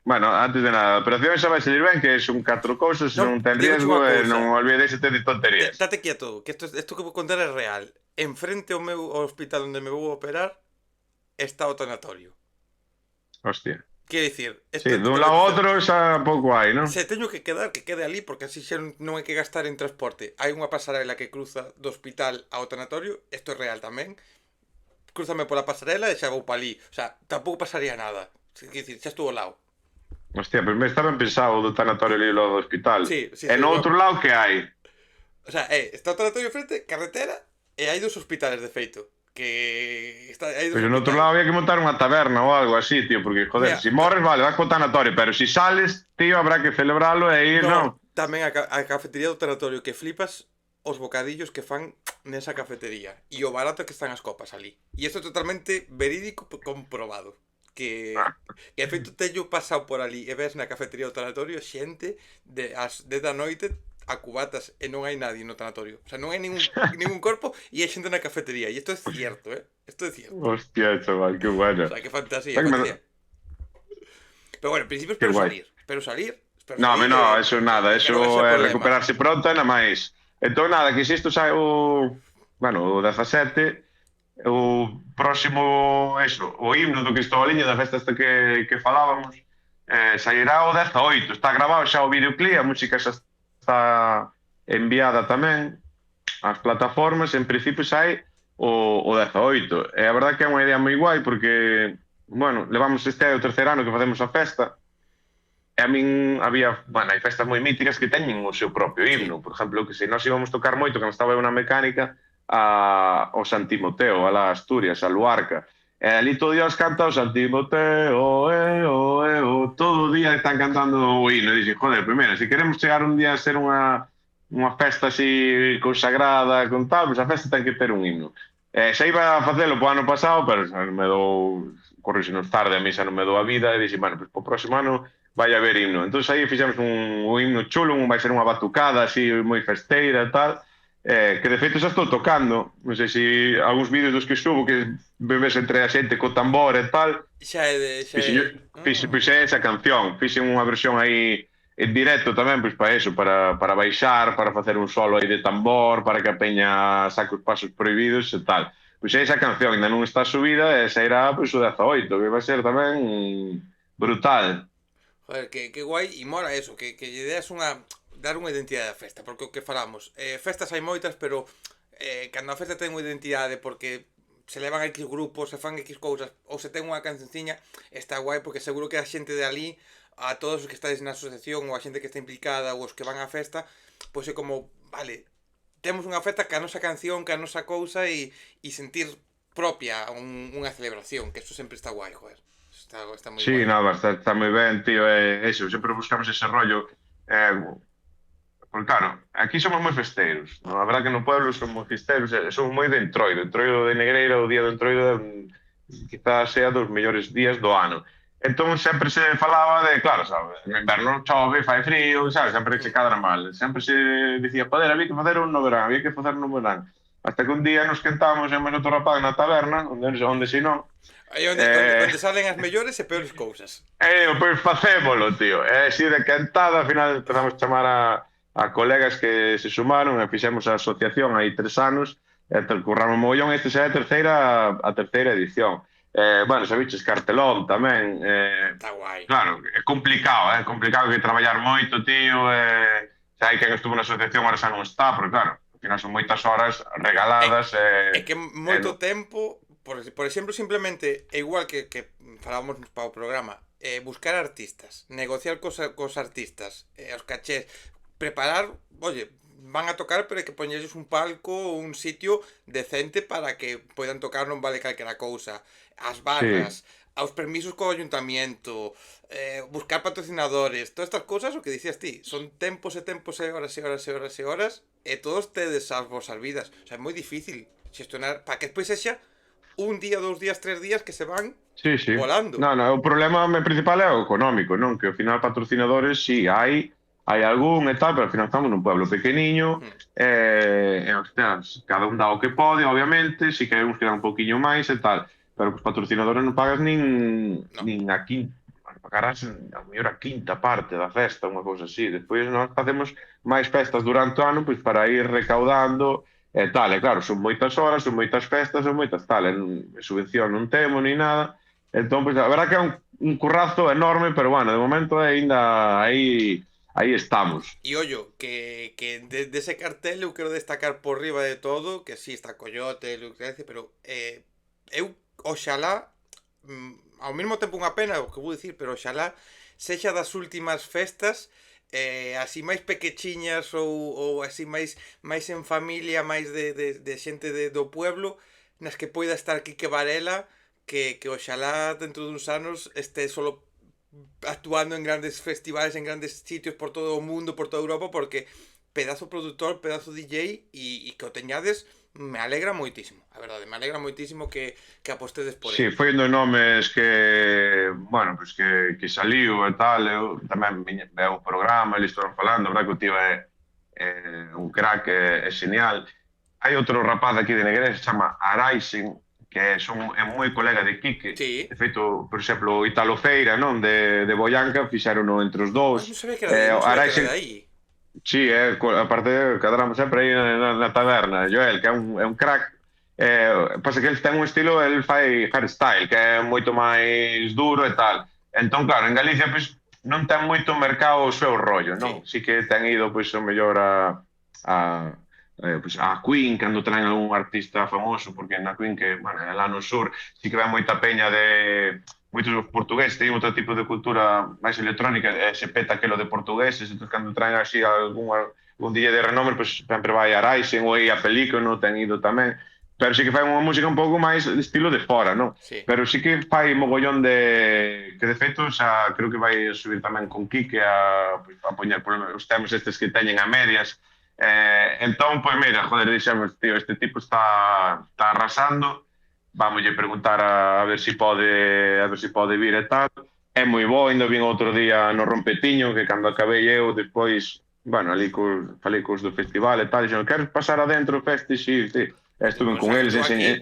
Bueno, antes de nada, a operación xa vai salir ben, que son 4 cousas, Non, non ten digo riesgo unha e cousa, non olvideis de tonterías. date quieto, que isto que vou contar é real. Enfrente ao meu hospital onde me vou operar está o tanatorio. Hostia. Quero dicir, Sí, isto é dun lado totalmente ao certo. outro xa pouco hai, non? Se teño que quedar, que quede ali, porque así xa non hai que gastar en transporte. Hai unha pasarela que cruza do hospital ao tanatorio, isto é real tamén. Crúzame pola pasarela e xa vou pa ali. O sea, tampouco pasaría nada. Quer dicir, xa estou ao lado. Hostia, pois me estaba ben pensado do tanatorio ali ao lado do hospital. Sí, sí, E sí. no Bueno. outro lado que hai? O sea, está o tanatorio frente, carretera, e hai dos hospitales de feito. Hai dos Pois no outro lado hospitales. había que montar unha taberna ou algo así, tío, porque, joder, Mira, se morres, vale, vas co tanatorio, pero se sales, tío, habrá que celebralo e ir, no, non? tamén a cafetería do tanatorio, que flipas os bocadillos que fan nesa cafetería e o barato que están as copas ali. E isto é totalmente verídico comprobado. Que, Ah, que de feito teño pasado por ali e ves na cafetería do tanatorio xente de as 10 da noite a cubatas e non hai nadie no tanatorio. O sea, non hai ningún corpo e hai xente na cafetería. E isto é cierto, Isto é cierto. hostia, chaval, que O bueno. sea, que fantasía, Está que fantasía. Pero bueno, en principio Qué espero guai. salir. Espero No, salir no, eso nada, que non vai eso ser é problema. recuperarse pronto e na máis. Entón, nada, que se isto sai bueno, o 17, o próximo, eso, o himno do Cristobaliño da festa esta que falábamos, sairá o 18, está grabado xa o videoclip, a música xa está enviada tamén ás plataformas, en principio sai o 18. E a verdad que é unha idea moi guai porque, bueno, levamos este o terceiro ano que facemos a festa. E a min había, bueno, hai festas moi míticas que teñen o seu propio Sí. himno. Por exemplo, que se nós íbamos tocar moito, que estaba eu na mecánica, o San Timoteo, a la Asturias, a Luarca. E ali todo o día os canta o San Timoteo, todo o día están cantando o himno. E dixen, joder, primeiro, se queremos chegar un día a ser unha festa así consagrada, con tal, pues a festa ten que ter un himno. Xa iba a facelo po ano pasado, pero xa non me dou, corríxenos tarde, a mí xa non me dou a vida, e dixen, bueno, pues po próximo ano vai haber himno. Entón aí fixemos un himno chulo, vai ser unha batucada así moi festeira e tal, que de feito xa estou tocando, non sei se algúns vídeos dos que subo que bebes entre a xente co tambor e tal, Xa é de... fixen esa canción, fixen unha versión aí en directo tamén, pois para eso, para baixar, para facer un solo aí de tambor, para que a peña saque os pasos prohibidos e tal. Pois esa canción ainda non está subida e sairá pois o 18, que vai ser tamén brutal. Joder, que guai e mola eso, que lle ideas dar unha identidade á festa, porque o que falamos, festas hai moitas, pero cando a festa ten unha identidade porque se levan a X grupos, se fan X cousas, ou se ten unha cancionciña, está guai porque seguro que a xente de ali, a todos os que estáis na asociación ou a xente que está implicada ou os que van á festa, pois é como, vale, temos unha festa que a nosa canción, que a nosa cousa e sentir propia unha celebración, que eso sempre está guai, joder. Está moi Sí, guai. nada, está moi ben, tío, eso, sempre buscamos ese rollo, porque claro, aquí somos moi festeiros, no? A verdad que no pueblo somos festeiros, somos moi de Entroido de Negreira, o día do Entroido quizás sea dos mellores días do ano. Entón sempre se falaba de, claro, sabes, en inverno chove, fai frío, sabes, sempre se cadra mal, sempre se dicía, poder, había que facer un no verán, había que facer un no verán, hasta que un día nos quentamos en máis outro rapaz na taberna, onde se non, Aí onde salen as mellores e peores cousas. pois facémolo, tío. E así de cantada, ao final empezamos a chamar a colegas que se sumaron e fixemos a asociación hai 3 anos e curramos mogollón, este xa é a terceira edición. Bueno, sabiches cartelón tamén. Está guai. Claro, é complicado que traballar moito, tío. Xa hai quen estuvo na asociación, ahora xa non está, pero claro, ao final son moitas horas É, regaladas. é que moito tempo, por exemplo, simplemente, é igual que falábamos para o programa, buscar artistas, negociar cos artistas, os cachés, preparar, oye, van a tocar, pero hai que poñerles un palco ou un sitio decente para que poidan tocar, non vale calquera cousa. As Sí, barras, aos permisos co ayuntamiento, buscar patrocinadores, todas estas cousas, o que dicías ti, son tempos e tempos e horas e horas e horas e horas, e todos tedes as vosas vidas. O sea, é moi difícil xestionar para que despois sexa un día, 2 días, 3 días que se van sí, sí. volando. No, no, o problema principal é o económico, non? Que ao final patrocinadores sí, hai algún e tal, pero ao final estamos nun pueblo pequeniño, Hmm, hostias, cada un dá o que pode, obviamente, si que hai uns que dan un poquinho máis e tal, pero os patrocinadores non pagas no. nin a quinta, pagarás a mellor a quinta parte da festa, unha cousa así. Despois nós facemos máis festas durante o ano pois para ir recaudando e tal, e claro, son moitas horas, son moitas festas, son moitas tal, e subvención non temos ni nada. Entón, pois, a verdad que é un currazo enorme, pero bueno, de momento ainda aí estamos. E ollo, que de ese cartel eu quero destacar por riba de todo, que sí está Coyote, Lucrecia, pero eu, oxalá, ao mesmo tempo unha pena o que vou dicir, pero oxalá sexa das últimas festas así máis pequechiñas ou así máis en familia, máis de xente do pueblo, nas que poida estar Quique Varela, que oxalá dentro duns anos este solo actuando en grandes festivales, en grandes sitios por todo o mundo, por toda Europa, porque pedazo productor, pedazo DJ e que o teñades me alegra moitísimo, a verdade, me alegra moitísimo que apostedes por Sí, el. foi un dos nomes que, bueno, pues que saliu e tal, eu tamén veo o programa, eles estaban falando, a verdad que o tío é un crack, é genial. Hai outro rapaz aquí de Negreira que se chama Araisen, que é moi colega de Quique. Sí. De feito, por exemplo, o Italo Feira, non, de Boianca, fixeron entre os Ai, dous. non sabía que era de, non sabía que era de Araisen, aí. sí, aparte cadramos sempre aí na taberna. Joel, que é un crack. Pasa que ele ten un estilo, ele fai hardstyle, que é moito máis duro e tal. Entón, claro, en Galicia pois, non ten moito mercado o seu rollo, non? Sí. Sí que ten ido pois, o mellor a, pois, a Queen, cando traen algún artista famoso, porque na Queen, que, bueno, é lá no sur, sí que ve moita peña de moitos dos portugueses teñen outro tipo de cultura máis electrónica, se peta aquilo de portugueses, entón cando traen así algún día de renome, pues sempre vai a Raisen ou aí a Pelícono, ten ido tamén, pero sí que fai unha música un pouco máis de estilo de fora, non? Sí. Pero sí que fai mogollón que de feito xa creo que vai subir tamén con Quique pues, a poñer os temas estes que teñen a medias. Entón, pois mira, joder, dixemos, tío, este tipo está arrasando, vamos lle preguntar a ver si pode vir e tal. É moi bo, ainda vin outro día no Rompetiño, que cando acabei eu, despois, bueno, ali falei cos do festival e tal, dixen, queres pasar adentro o festi? Sí, sí. Estuve Pois con eles, tú aquí.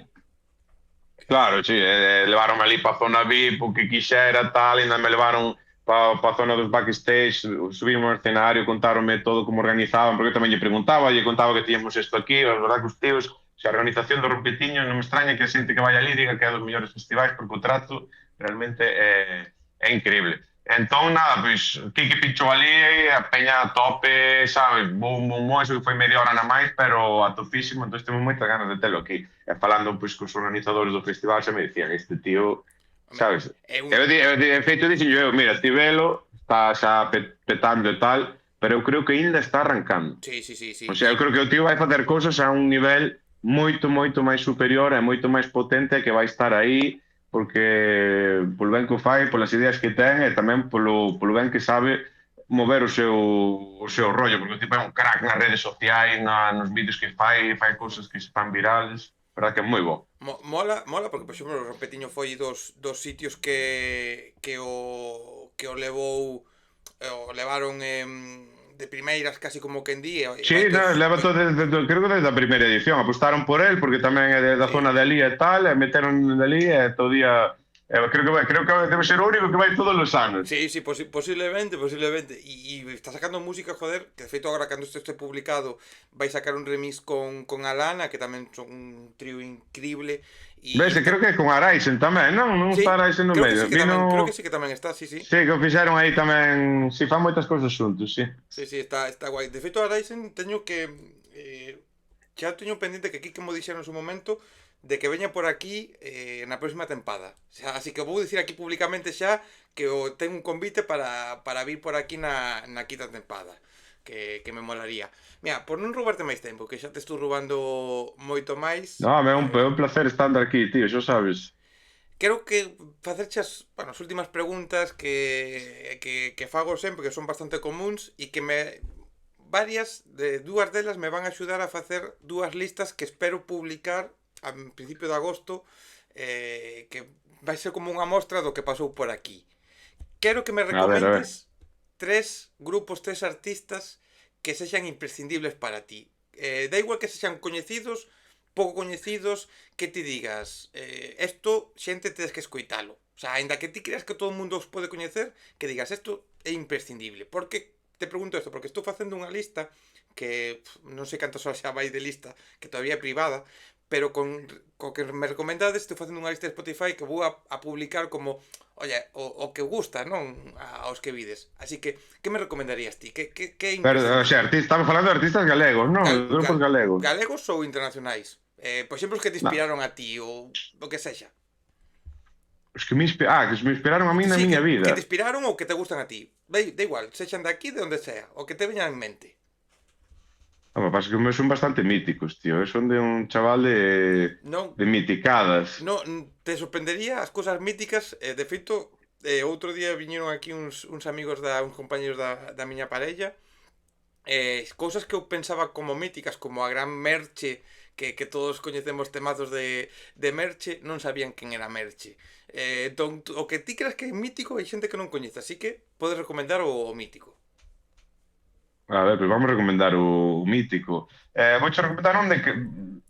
claro, sí, levaron ali para a zona VIP, o que quixera, tal, ainda me levaron para a zona dos backstage, subimos ao escenario, contaronme todo como organizaban, porque eu tamén lle preguntaba, lle contaba que tíamos isto aquí, a verdad que os tíos, se a organización do Rompetiño non me extraña que a xente que vai ali diga que é dos mellores festivais, porque o trato realmente é increíble. Entón, nada, pois, Kiki pinchou ali, a peña a tope, sabes, un eso que foi media hora na máis, pero a topísimo, entón temos moitas ganas de telo aquí. E falando, pois, cos organizadores do festival, xa me dicían, este tío, Home, sabes, é un de feito, dixen eu, mira, ti velo, está xa petando e tal, pero eu creo que ainda está arrancando. Sí, sí, sí, O sí. sea, eu creo que o tío vai facer cousas a un nivel moito, moito máis superior e moito máis potente que vai estar aí porque polo ben que o fai, polas ideas que ten e tamén polo ben que sabe mover o seu rollo, porque o tipo é un crack nas redes sociais, nos vídeos que fai cousas que se fan virales, verdad que é moi bo. Mola porque, por exemplo, o Rompetiño foi dos sitios que o levou o levaron de primeiras casi como quen di e Sí, vai no, leva todo creo que desde a primeira edición, apostaron por él porque tamén é da sí. zona de ali e tal, e meteron de ali e todo día Creo que debe ser o único que vai todos os anos. Sí, sí, posiblemente, posiblemente. Y está sacando música, joder, que de feito agora cando isto este publicado vai sacar un remix con Alana, que tamén son un trío increíble. Ves, Y creo que con Araisen tamén, non? Non está sí, Araisen no creo que medio. sí que tamén, creo que sí que tamén está, sí, sí. Sí, que o fixeron aí tamén. Si, fan moitas cousas xuntos, sí. Sí, sí, está guai. De feito, a Dyson teño que... xa teño pendiente que aquí, como dixeron en su momento, de que veña por aquí na próxima tempada. Xa, así que vou dicir aquí públicamente xa que ten un convite para vir por aquí na quinta tempada. Que me molaría. Mira, por non roubarte máis tempo, que xa te estou roubando moito máis, No, é un placer estar aquí, tío, xa sabes. quero que facerchas, bueno, as últimas preguntas que fago sempre, que son bastante comuns e que me dúas delas me van a axudar a facer dúas listas que espero publicar a principio de agosto, que vai ser como unha mostra do que pasou por aquí. Quero que me A ver. recomendes tres grupos, tres artistas que sexan imprescindibles para ti. Da igual que sexan coñecidos, pouco coñecidos, que ti digas, esto xente tedes que escoitalo. O sea, aínda que ti creas que todo o mundo os pode coñecer, que digas, esto é imprescindible. Porque te pregunto isto, porque estou facendo unha lista que non sei cantas horas xa vai de lista, que todavía é privada, pero co que me recomendades estou facendo unha lista de Spotify que vou a publicar como, oye, o que gusta, non aos que vides. Así que me recomendarías ti? Que é Pero, o sea, imprescindible? estamos falando de artistas galegos, non? Gal, De grupos gal, galegos. galegos ou internacionais? Por exemplo, os que te No, inspiraron a ti ou o que sexa. os que que me inspiraron a mí na Sí, miña que vida. te inspiraron ou que te gustan a ti. Da igual, sexan de aquí, de onde sea, o que te veñan en mente. Pasa que os meus son bastante míticos, tío. Son de un chaval Non, de miticadas. non, te sorprendería as cousas míticas, de feito, outro día viñeron aquí uns amigos uns compañeros da miña parella, cousas que eu pensaba como míticas, como a gran Merche, que todos coñecemos temazos de Merche, non sabían quen era Merche. Entón, o que ti creas que é mítico hai xente que non coñece, así que podes recomendar o mítico. A ver, pues vamos a recomendar o mítico. Vouche recomendar un de que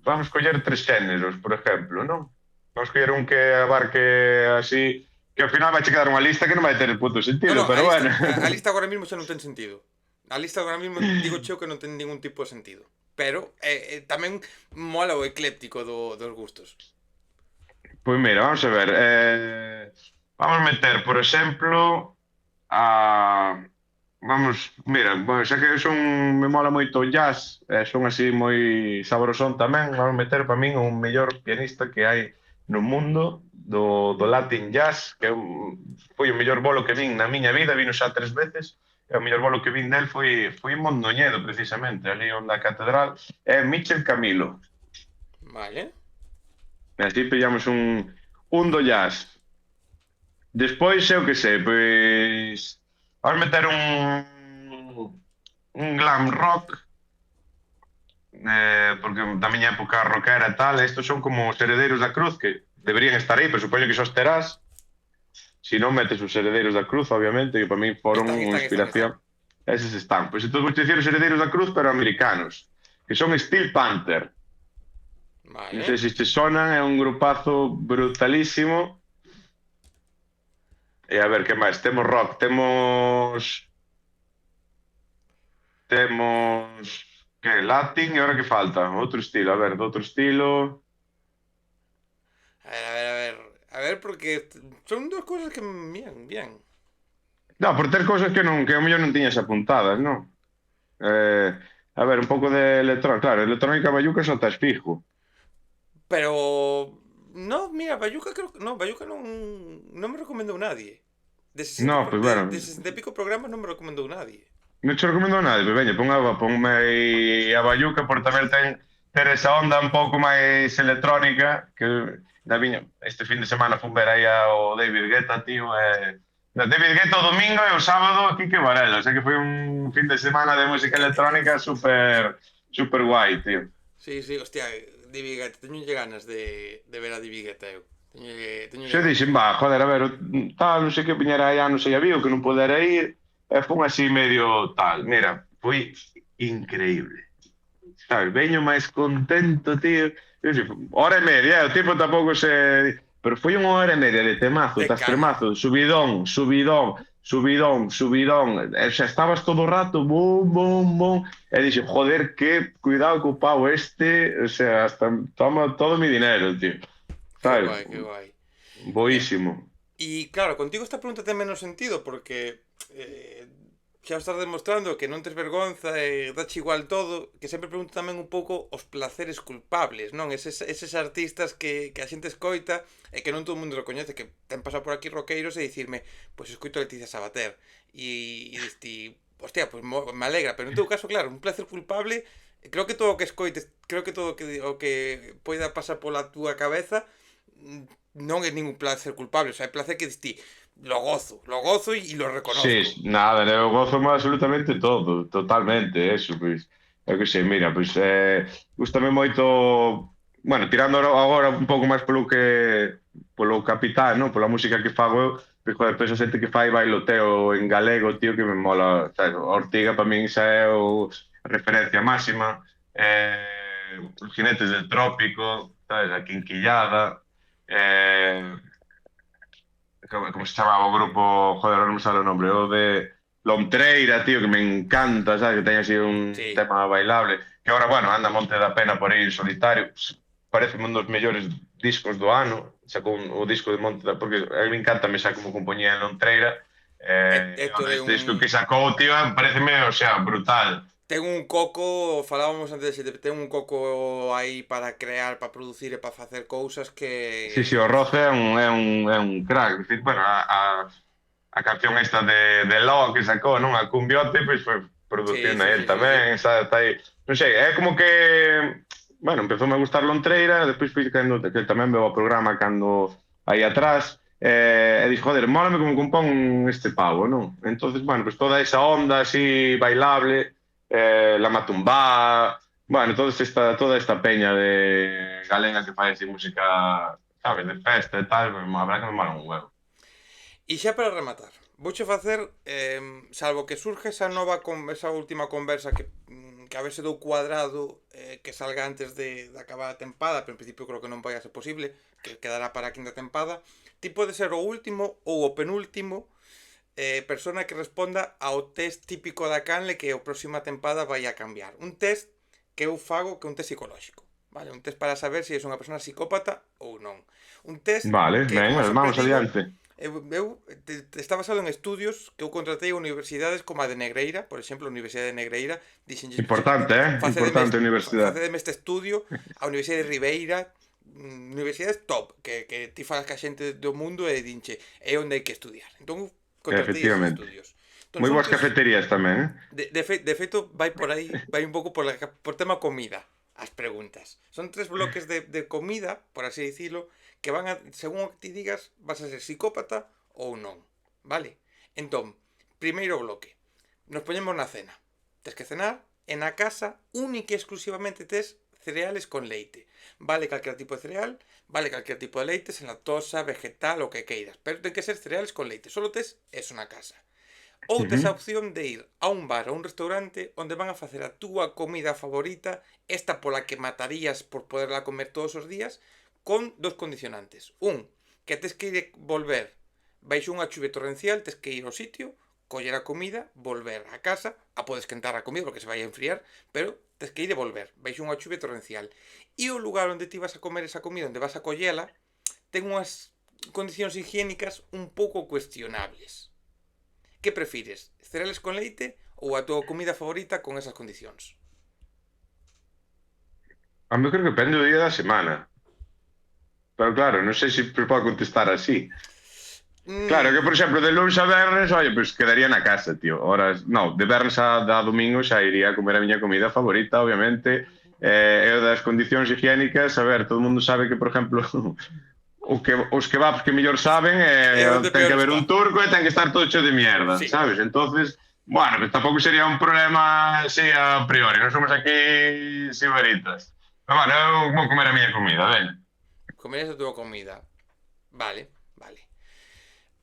vamos coller tres xéneros, por exemplo, non? Vamos coller un que abarque así, que ao final vai che quedar unha lista que non vai ter puto No, sentido, no, pero bueno. a lista agora mismo xa non ten sentido. A lista agora mismo digo cheo que non ten ningún tipo de sentido. Pero tamén mola o ecléptico dos gustos. Pois mira, vamos a ver. Vamos meter, por exemplo, a... Vamos, mira, bueno, xa que me mola moito o jazz, son así moi sabrosón tamén, vamos meter para min o mellor pianista que hai no mundo do Latin Jazz, que foi o mellor bolo que vin na miña vida, vino xa 3 veces, e o mellor bolo que vin del foi en Mondoñedo, precisamente, ali onde a catedral, é Michel Camilo. Vale. E así pillamos un do jazz. Despois, eu que sei, pois... Vamos meter un glam rock, porque da miña época rockera e tal, estos son como os Heredeiros da Cruz, que deberían estar aí, pero supoño que xos terás. Si non metes os Heredeiros da Cruz, obviamente, que para mí foron unha inspiración. Eses están. Pois entón vou dicir os Heredeiros da Cruz, pero americanos, que son Steel Panther. Non sei Vale. se te sonan, é un grupazo brutalísimo. E a ver, que máis? Temos rock, temos que Latin e ahora que falta? Outro estilo, a ver, de outro estilo. A ver, a ver, a ver. A ver, porque son dos cosas que bien, bien. No, por ter cousas que ao mellor non tiñas apuntadas, non? A ver, un pouco de electrónica, claro, electrónica bayuca só estás fijo. Pero no, mira, Bayuca creo que no, Bayuca non me recomendou nadie. De 60, No, pois bueno, de 60 e pico programas non me recomendou nadie. non te recomendo a nadie, pero veña, ponme aí a bayuca por tamén ter esa onda un pouco máis electrónica que este fin de semana fun ver aí ao David Guetta, tío, David Guetta o domingo e o sábado aquí que Varela, o sea que foi un fin de semana de música electrónica super guai, tío. Sí, sí, hostia, David Guetta, teño ganas de ver a David Guetta eu. Teño Xe ganas. dixen, joder, a ver, tal, non sei que viñera aí anos e había o que non podera ir, e fun así medio tal. Mira, foi increíble. Sabes, veño máis contento, tío. Hora e media, o tipo tampouco se... pero foi unha hora e media de temazo, De tras caña. tremazo, subidón, subidón, subidón, subidón, e xa estabas todo o rato, bum, bum, bum, e dixo, joder, que cuidado co pau este, o sea, hasta toma todo mi dinero, tío, Qué sabes, guay, qué guay. boísimo. Y claro, contigo esta pregunta ten menos sentido porque xa o estás demostrando que non tes vergonza e dache igual todo, que sempre pregunto tamén un pouco os placeres culpables, non? Eses artistas que a xente escoita e que non todo o mundo recoñece, que ten pasado por aquí roqueiros e dicirme, pois escoito a Leticia Sabater. E diste, hostia, pois me alegra, pero en teu caso, claro, un placer culpable, creo que todo o que escoites, creo que todo o que poida pasar pola túa cabeza non é ningún placer culpable, o sea, é placer que diste, lo gozo e lo Sí, reconozco. nada, eu gozo absolutamente todo, totalmente, eso, pois, eu que sei, mira, pois, gustame moito, bueno, tirando agora un pouco máis polo capital, non? Pola música que fago eu, pois, joder, penso xente que fai bailoteo en galego, tío, que me mola, sabes, Ortiga para min xa é a referencia máxima, os jinetes del trópico, sabes, a Quinquillada, como se chamaba o grupo, joder, non me sale o nombre, o de Lontreira, tío, que me encanta, sabes, que ten así un Sí. tema bailable, que ahora, bueno, anda Monte da Pena por aí en solitario, parece un dos mellores discos do ano, sacou o disco de Monte da, porque a mí me encanta me xa como compañía en Lontreira, Héctor é este disco un que sacou, tío, pareceme, o sea, brutal. ten un coco, falábamos antes de ten un coco aí para crear, para producir e para facer cousas que Sí, sí, o Roce é un crack. Decir, bueno, a canción esta de Lo que sacou, non? A Cumbiote, pois foi sí, producindo sí, a él sí, sí, sí. tamén, está aí. Non sei, é como que, bueno, empezoume a gustar Lontreira, despois fui cando, que tamén veo o programa cando aí atrás, e dixo, joder, mólame como compón este pavo, non? Entonces, bueno, pues toda esa onda así bailable, la matumbá, bueno, toda esta peña de galega que fai así música, sabes, de festa e tal, a verdad que me mola un huevo. E xa para rematar, vouche facer, salvo que surge esa esa última conversa que a ver se dou cuadrado, que salga antes de acabar a tempada, pero en principio creo que non vai a ser posible, que quedará para a quinta tempada, ti pode ser o último ou o penúltimo persona que responda ao test típico da canle que a próxima tempada vai a cambiar. Un test que eu fago que é un test psicolóxico. Vale, un test para saber se és unha persona psicópata ou non. Un test Vale, que, como venga, sempre vamos digo, adiante. está basado en estudios que eu contratei a universidades como a de Negreira, por exemplo, a Universidade de Negreira, dixen, Importante, Importante universidad. facedeme este estudio, a Universidade de Ribeira, universidades top, que ti falas ca xente do mundo e dinche, é onde hai que estudiar. Entón, contratei esos Efectivamente. estudios. Entón, Moi son boas tres, cafeterías tamén, de feito, vai por aí, vai un pouco por tema comida, as preguntas. Son tres bloques de comida, por así dicilo, que van a, según o que ti digas, vas a ser psicópata ou non. Vale? Entón, primeiro bloque. Nos poñemos na cena. Tes que cenar e na casa única e exclusivamente tes cereales con leite. Vale calquer tipo de cereal, vale calquer tipo de leite, sen lactosa, vegetal, o que queiras. Pero ten que ser cereales con leite. Solo tes eso na casa. Ou tes a eh? opción de ir a un bar ou un restaurante onde van a facer a túa comida favorita, esta pola que matarías por poderla comer todos os días, con dos condicionantes. Un, que tes que ir volver baixo unha chuve torrencial, tes que ir ao sitio, coller a comida, volver a casa, a podes esquentar a comida porque se vai a enfriar, pero tes que ir e volver, baixo unha chuve torrencial. E o lugar onde ti vas a comer esa comida, onde vas a collela, ten unhas condicións higiénicas un pouco cuestionables. Que prefires? Cereales con leite ou a túa comida favorita con esas condicións? A mí creo que depende do día da semana. Pero claro, non sei se podo contestar así. Claro, que por Mm, exemplo, de lunes a vernes, oye, pues quedaría na casa, tío. Horas, no, de vernes a domingo xa iría a comer a miña comida favorita, obviamente. E o das condicións higiénicas, a ver, todo o mundo sabe que, por exemplo, os kebabs que mellor saben, é onde ten peor que haber está. un turco e ten que estar todo cheo de mierda, Sí. sabes? Entonces, bueno, pues tampouco sería un problema así a priori, non somos aquí sibaritas. Pero bueno, eu vou comer a miña comida, veña. Comerías a túa comida. Vale, vale.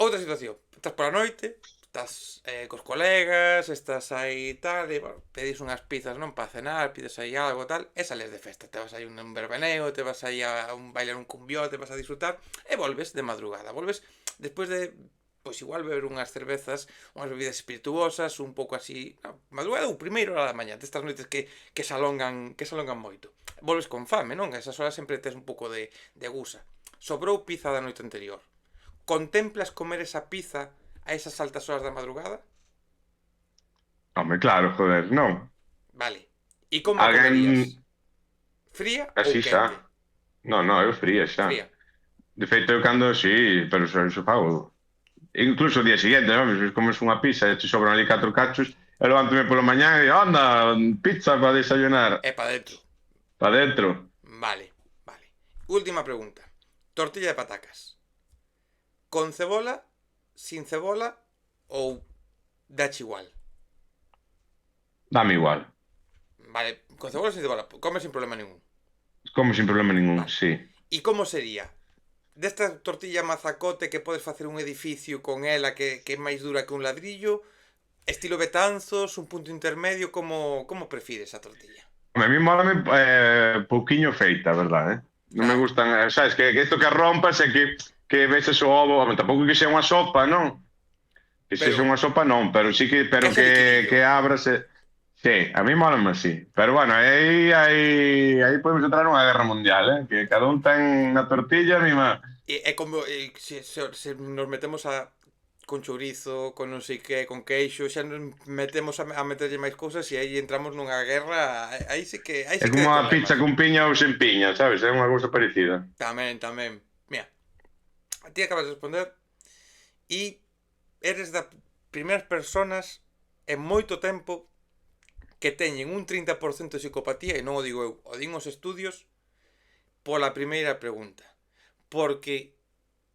Outra situación. Estás pola noite, estás cos colegas, estás aí tal, e bueno, pedís unhas pizzas, non, para cenar, pides aí algo tal, e sales de festa, te vas aí un verbeneo, te vas aí a bailar un cumbión, te vas a disfrutar, e volves de madrugada, volves despois de, pois igual beber unhas cervezas, unhas bebidas espirituosas, un pouco así, no, madrugada ou primeiro hora da mañá, destas noites que se alongan moito. Volves con fame, non? A esas horas sempre tes un pouco de gusa. Sobrou pizza da noite anterior. Contemplas comer esa pizza a esas altas horas da madrugada? Home, claro, joder, non. Vale. E como a Alguén comerías? Fría ou así xa. quente? Non, non, eu fría xa. Fría. De feito, eu cando, sí, pero iso fago. Incluso o día seguinte, sabes? Comes unha pizza e te sobran ali 4 cachos, e levántome pola mañá e anda, pizza para desayunar. É para dentro. Para dentro. Vale, vale. Última pregunta. Tortilla de patacas. Con cebola, sin cebola ou dache igual? Dame igual. Vale, con cebola sin cebola. Come sin problema ningún. Como sin problema ningún, Vale. sí. E como sería? Desta tortilla mazacote que podes facer un edificio con ela que é máis dura que un ladrillo, estilo Betanzos, un punto intermedio, como prefires a tortilla? A mí mólame pouquiño feita, a verdade, eh? Non me Ah, gustan, sabes, que isto que rompas e que veces o ovo, home, tampouco que sea unha sopa, non? Que se pero unha sopa non, pero sí que que pero haxa liquidillo. que abrase. Sí, a mí mólame así. Pero bueno, aí podemos entrar nunha guerra mundial, eh? Que cada un ten na tortilla, mima. É como se nos metemos con chourizo, con non sei que, con queixo, xa nos metemos a meterlle máis cousas e aí entramos nunha guerra, aí É sí que como hai a problemas. pizza con piña ou sen piña, sabes? É unha cousa parecida. Tamén, tamén. Mira, a ti acabas de responder e eres das primeiras personas en moito tempo que teñen un 30% de psicopatía, e non o digo eu, o din os estudios, pola primeira pregunta. Porque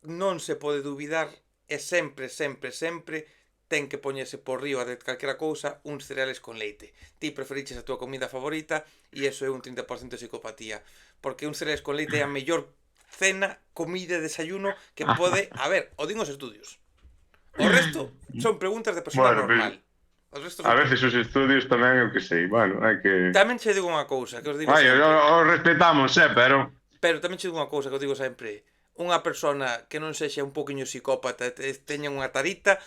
non se pode dubidar e sempre, sempre, sempre ten que poñerse por riba de calquera cousa uns cereales con leite. Ti preferiches a túa comida favorita e iso é un 30% de psicopatía. Porque uns cereales con leite é a mellor cena, comida e desayuno que pode haber. O din os estudios. O resto son preguntas de persona Bueno, pues, normal. Os restos a son veces os estudios tamén, eu que sei, bueno, hai que... Tamén che digo unha cousa que os digo Ai, sempre. o respetamos, pero... Pero tamén che digo unha cousa que eu digo sempre. Unha persona que non sexa un poquinho psicópata e teña unha tarita,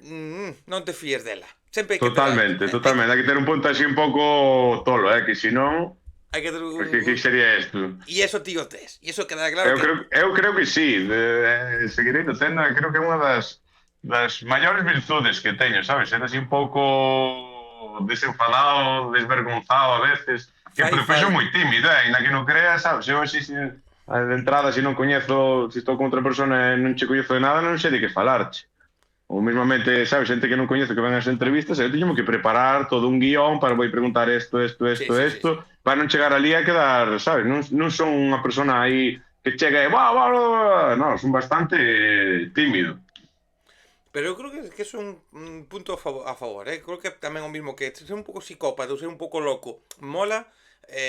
non te fíes dela. Sempre hai que ter, Totalmente, totalmente. Hai que ter un punto así un pouco tolo, que se non... hai que ter Pues, que sería isto? E iso ti o tes. E iso queda claro que... Eu creo que sí. Seguirei no tendo, creo que é unha das maiores virtudes que teño, sabes? Ser así un pouco desenfadado, desvergonzado a veces. Que Fai porque son falta. moi tímido, na que non creas, sabes? Eu así, de entrada, se non coñezo, se estou con outra persona e non che coñezo de nada, non sei de que falarche. Ou mesmamente, sabes, xente que non coñezo que ven as entrevistas, eu teño que preparar todo un guión para vou preguntar isto, Sí, sí, sí, sí. para non chegar ali a quedar, sabes, non son unha persona aí que chega e non, son bastante tímido. Pero eu creo que é un punto a favor, eh? Creo que tamén o mismo que ser un pouco psicópata ou ser un pouco loco mola,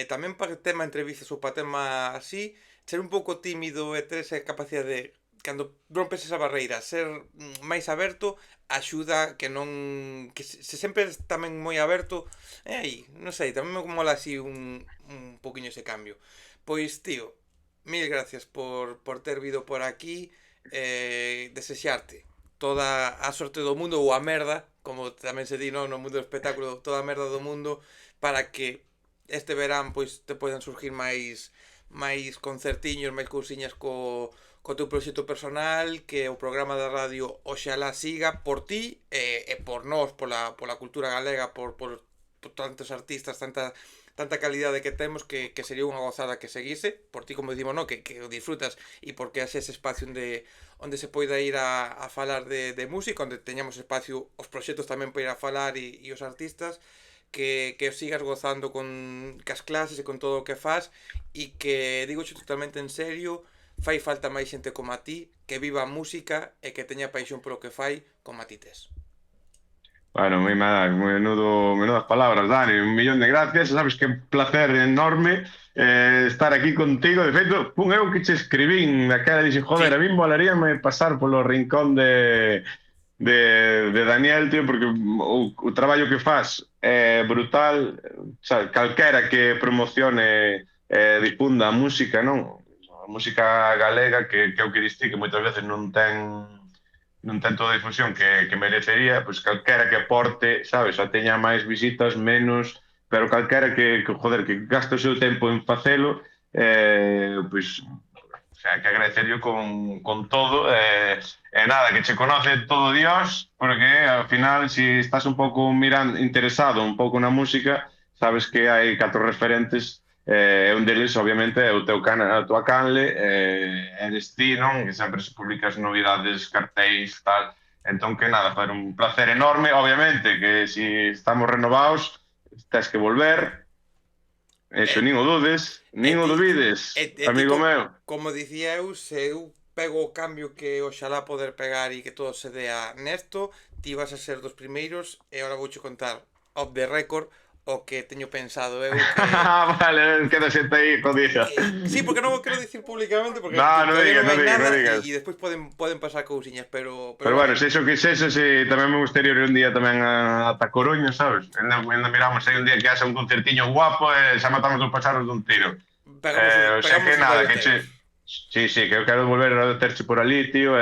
tamén para o tema entrevistas ou para tema así, ser un pouco tímido e ter esa capacidade de cando rompes esa barreira, ser máis aberto axuda que non que se sempre es tamén moi aberto, aí, non sei, tamén me mola así un poquinho ese cambio. Pois, tío, mil gracias por ter vido por aquí, desexarte toda a sorte do mundo ou a merda, como tamén se di no mundo do espectáculo, toda a merda do mundo para que este verán pois te poidan surgir máis concertiños, máis cousiñas co teu proxecto personal, que o programa da radio oxalá siga por ti e por nós, pola cultura galega, por tantos artistas, tanta calidade que temos que sería unha gozada que seguise, por ti como dicimos, no, que o disfrutas e porque haxe ese espacio onde se poida ir a falar de música, onde teñamos espacio os proxectos tamén para ir a falar e os artistas, que os sigas gozando cas clases e con todo o que faz e que, digo totalmente en serio, fai falta máis xente como a ti que viva a música e que teña paixón polo que fai como a ti tes. Bueno, menudas palabras, Dani, un millón de gracias, sabes que placer enorme estar aquí contigo, de feito, fun eu que che escribín daquela, dixen, joder, Sí. a mí molaríame pasar polo rincón de de Daniel, tío, porque o traballo que faz é brutal, sabe, calquera que promocione difunda a música, non? A música galega que é o que diste que moitas veces non ten toda a difusión que merecería, pois calquera que aporte, sabes, xa teña máis visitas, menos, pero calquera joder, que gaste o seu tempo en facelo, pois o sea, que agradecerlo con todo. Nada, que che conoce todo Dios, porque al final, si estás un pouco mirando, interesado un pouco na música, sabes que hai 4 referentes. Un deles, obviamente, é o teu a tua canle, eres ti, non? Que sempre se publicas novidades, cartéis, tal. Entón, que nada, foi un placer enorme. Obviamente, que si estamos renovados, tens que volver. Eso, E, nin o dudes, e nin o ti, dubides, ti amigo meu. como dicía eu, se eu pego o cambio que oxalá poder pegar e que todo se dea nesto, ti vas a ser dos primeiros e ahora vouche contar off the record o que teño pensado eu Vale, queda xente aí, jodido. sí, porque non o quero dicir públicamente porque No, no todavía digas, non no hai digas, no nada digas. e despois poden pasar cousiñas, pero Pero bueno, bueno, se iso que xese, se tamén me gustaría ir un día tamén ata Coruña, sabes? Ainda miramos aí un día que haxa un concertiño guapo e xa matamos dos paxaros dun tiro. O sea pegamos que os nada, que che... baioteiros. Sí, sí, que eu quero volver a terche por ali, tío,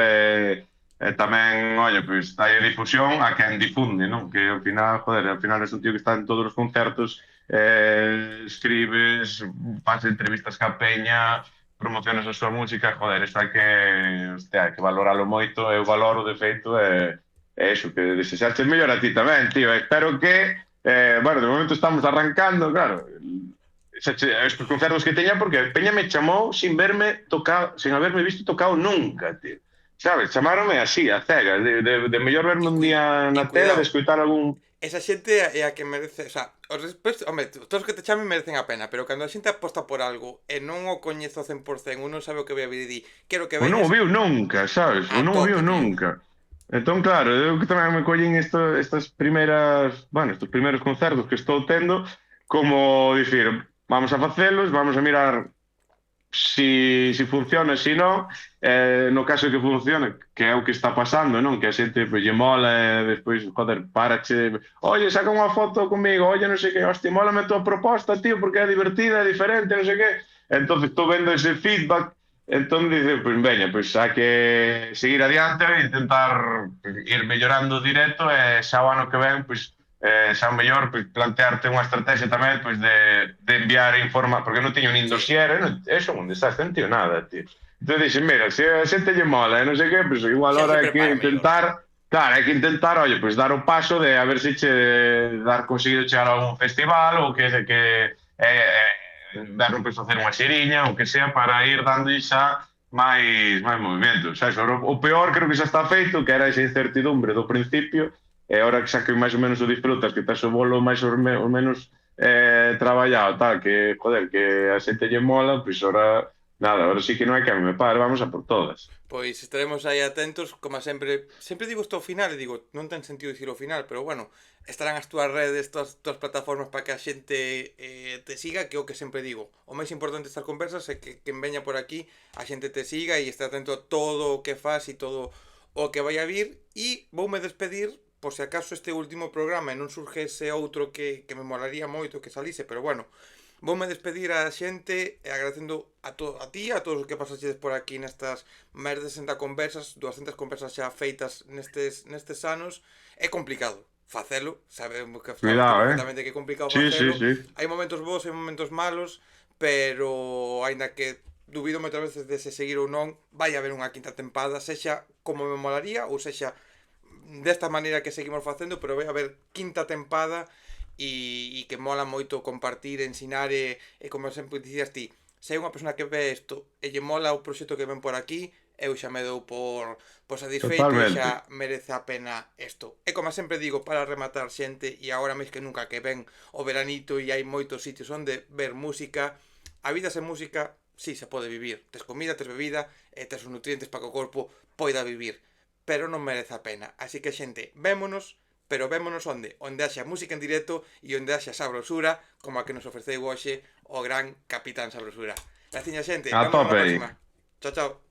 e tamén, oye, pois, dai difusión a quen difunde, non? Que ao final, joder, ao final é un tío que está en todos os concertos, escribes, faz entrevistas ca peña, promocionas a súa música, joder, isto hai que, hostia, hai que valoralo moito, eu valoro, de feito, e iso, que desexarche mellor a ti tamén, tío, espero que, bueno, de momento estamos arrancando, claro, estos concertos que teña, porque Peña me chamou sin verme tocado, sin haberme visto tocado nunca, tío. Sabes, chamaronme así, a cegas, de mellor verme un día E na tele, de cuidado, escoitar algún... esa xente é a que merece, o sea, hombre, todos os que te chamen merecen a pena, pero cando a xente aposta por algo e non o coñezo ao 100%, un non sabe o que vai a vir e di, quero que O non o veñas viu nunca, sabes? O a non o viu tope, tío. nunca. Entón, claro, eu que tamén me collín estas primeiras, bueno, estos primeiros concertos que estou tendo, como dicir, vamos a facelos, vamos a mirar si funciona, si non, no caso de que funcione, que é o que está pasando, non? Que a xente pues, lle mola e despois, joder, parache, oye, saca unha foto comigo, oye, non sei que, hostia, mola a tua proposta, tío, porque é divertida, é diferente, non sei que. Entonces, estou vendo ese feedback, entón dice, pues veña, pues hai que seguir adiante e intentar ir mellorando o directo e xa o ano que ven, pues xa o mellor pues, plantearte unha estrategia tamén pues, de enviar porque non teño nin Sí, dosier, eso un desastre, non teño nada, tío. Entón dixen, mira, se a xente lle mola, non sei que, pues igual xa se ahora hai que prepara mellor. intentar, claro, hai que intentar, oye, pues dar o paso de a ver se conseguido chegar a algún festival ou darnos pues, facer unha xeriña ou que sea para ir dando xa máis movimento. Xa, o peor creo que xa está feito, que era esa incertidumbre do principio, e ahora que xa que máis ou menos o disfrutas, que estás o bolo máis ou menos traballado, tal, que, joder, que a xente lle mola, pois ahora, nada, ahora sí que non hai que me pare, vamos a por todas. Pois estaremos aí atentos, como sempre, sempre digo isto ao final e digo, non ten sentido dicir ao final, pero bueno, estarán as túas redes, túas plataformas para que a xente te siga, que é o que sempre digo. O máis importante destas conversas é que quen veña por aquí, a xente te siga e este atento a todo o que faz e todo o que vai a vir e voume despedir por se acaso este último programa e non surge ese outro que me molaría moito que salise, pero bueno, voume despedir a xente e agradecendo a ti, a todos os que pasaxedes por aquí nestas máis de 60 conversas, 200 conversas xa feitas nestes anos. É complicado facelo, sabemos que sabes ti Cuidado, perfectamente que é complicado Sí, sí, facelo. sí. Hai momentos bons e momentos malos, pero aínda que dubido moitas veces de se seguir ou non, vai haber unha quinta tempada, sexa como me molaría ou sexa desta maneira que seguimos facendo, pero vai haber quinta tempada e que mola moito compartir, ensinar e como sempre dicías ti, se hai unha persona que ve isto e lle mola o proxecto que ven por aquí, eu xa me dou por satisfeito e Totalmente. xa merece a pena isto. E como sempre digo, para rematar xente, e agora máis que nunca que ven o veranito e hai moitos sitios onde ver música, a vida sen música, sí, se pode vivir. Tes comida, tes bebida, e tes os nutrientes para que o corpo poida vivir, pero non merece a pena. Así que xente, vémonos, pero vémonos onde? Onde haxa música en directo e onde haxa sabrosura, como a que nos ofreceu hoxe o gran Capitán Sabrosura. Graciña xente, A vémonos tope na aí. próxima. Chao, chao.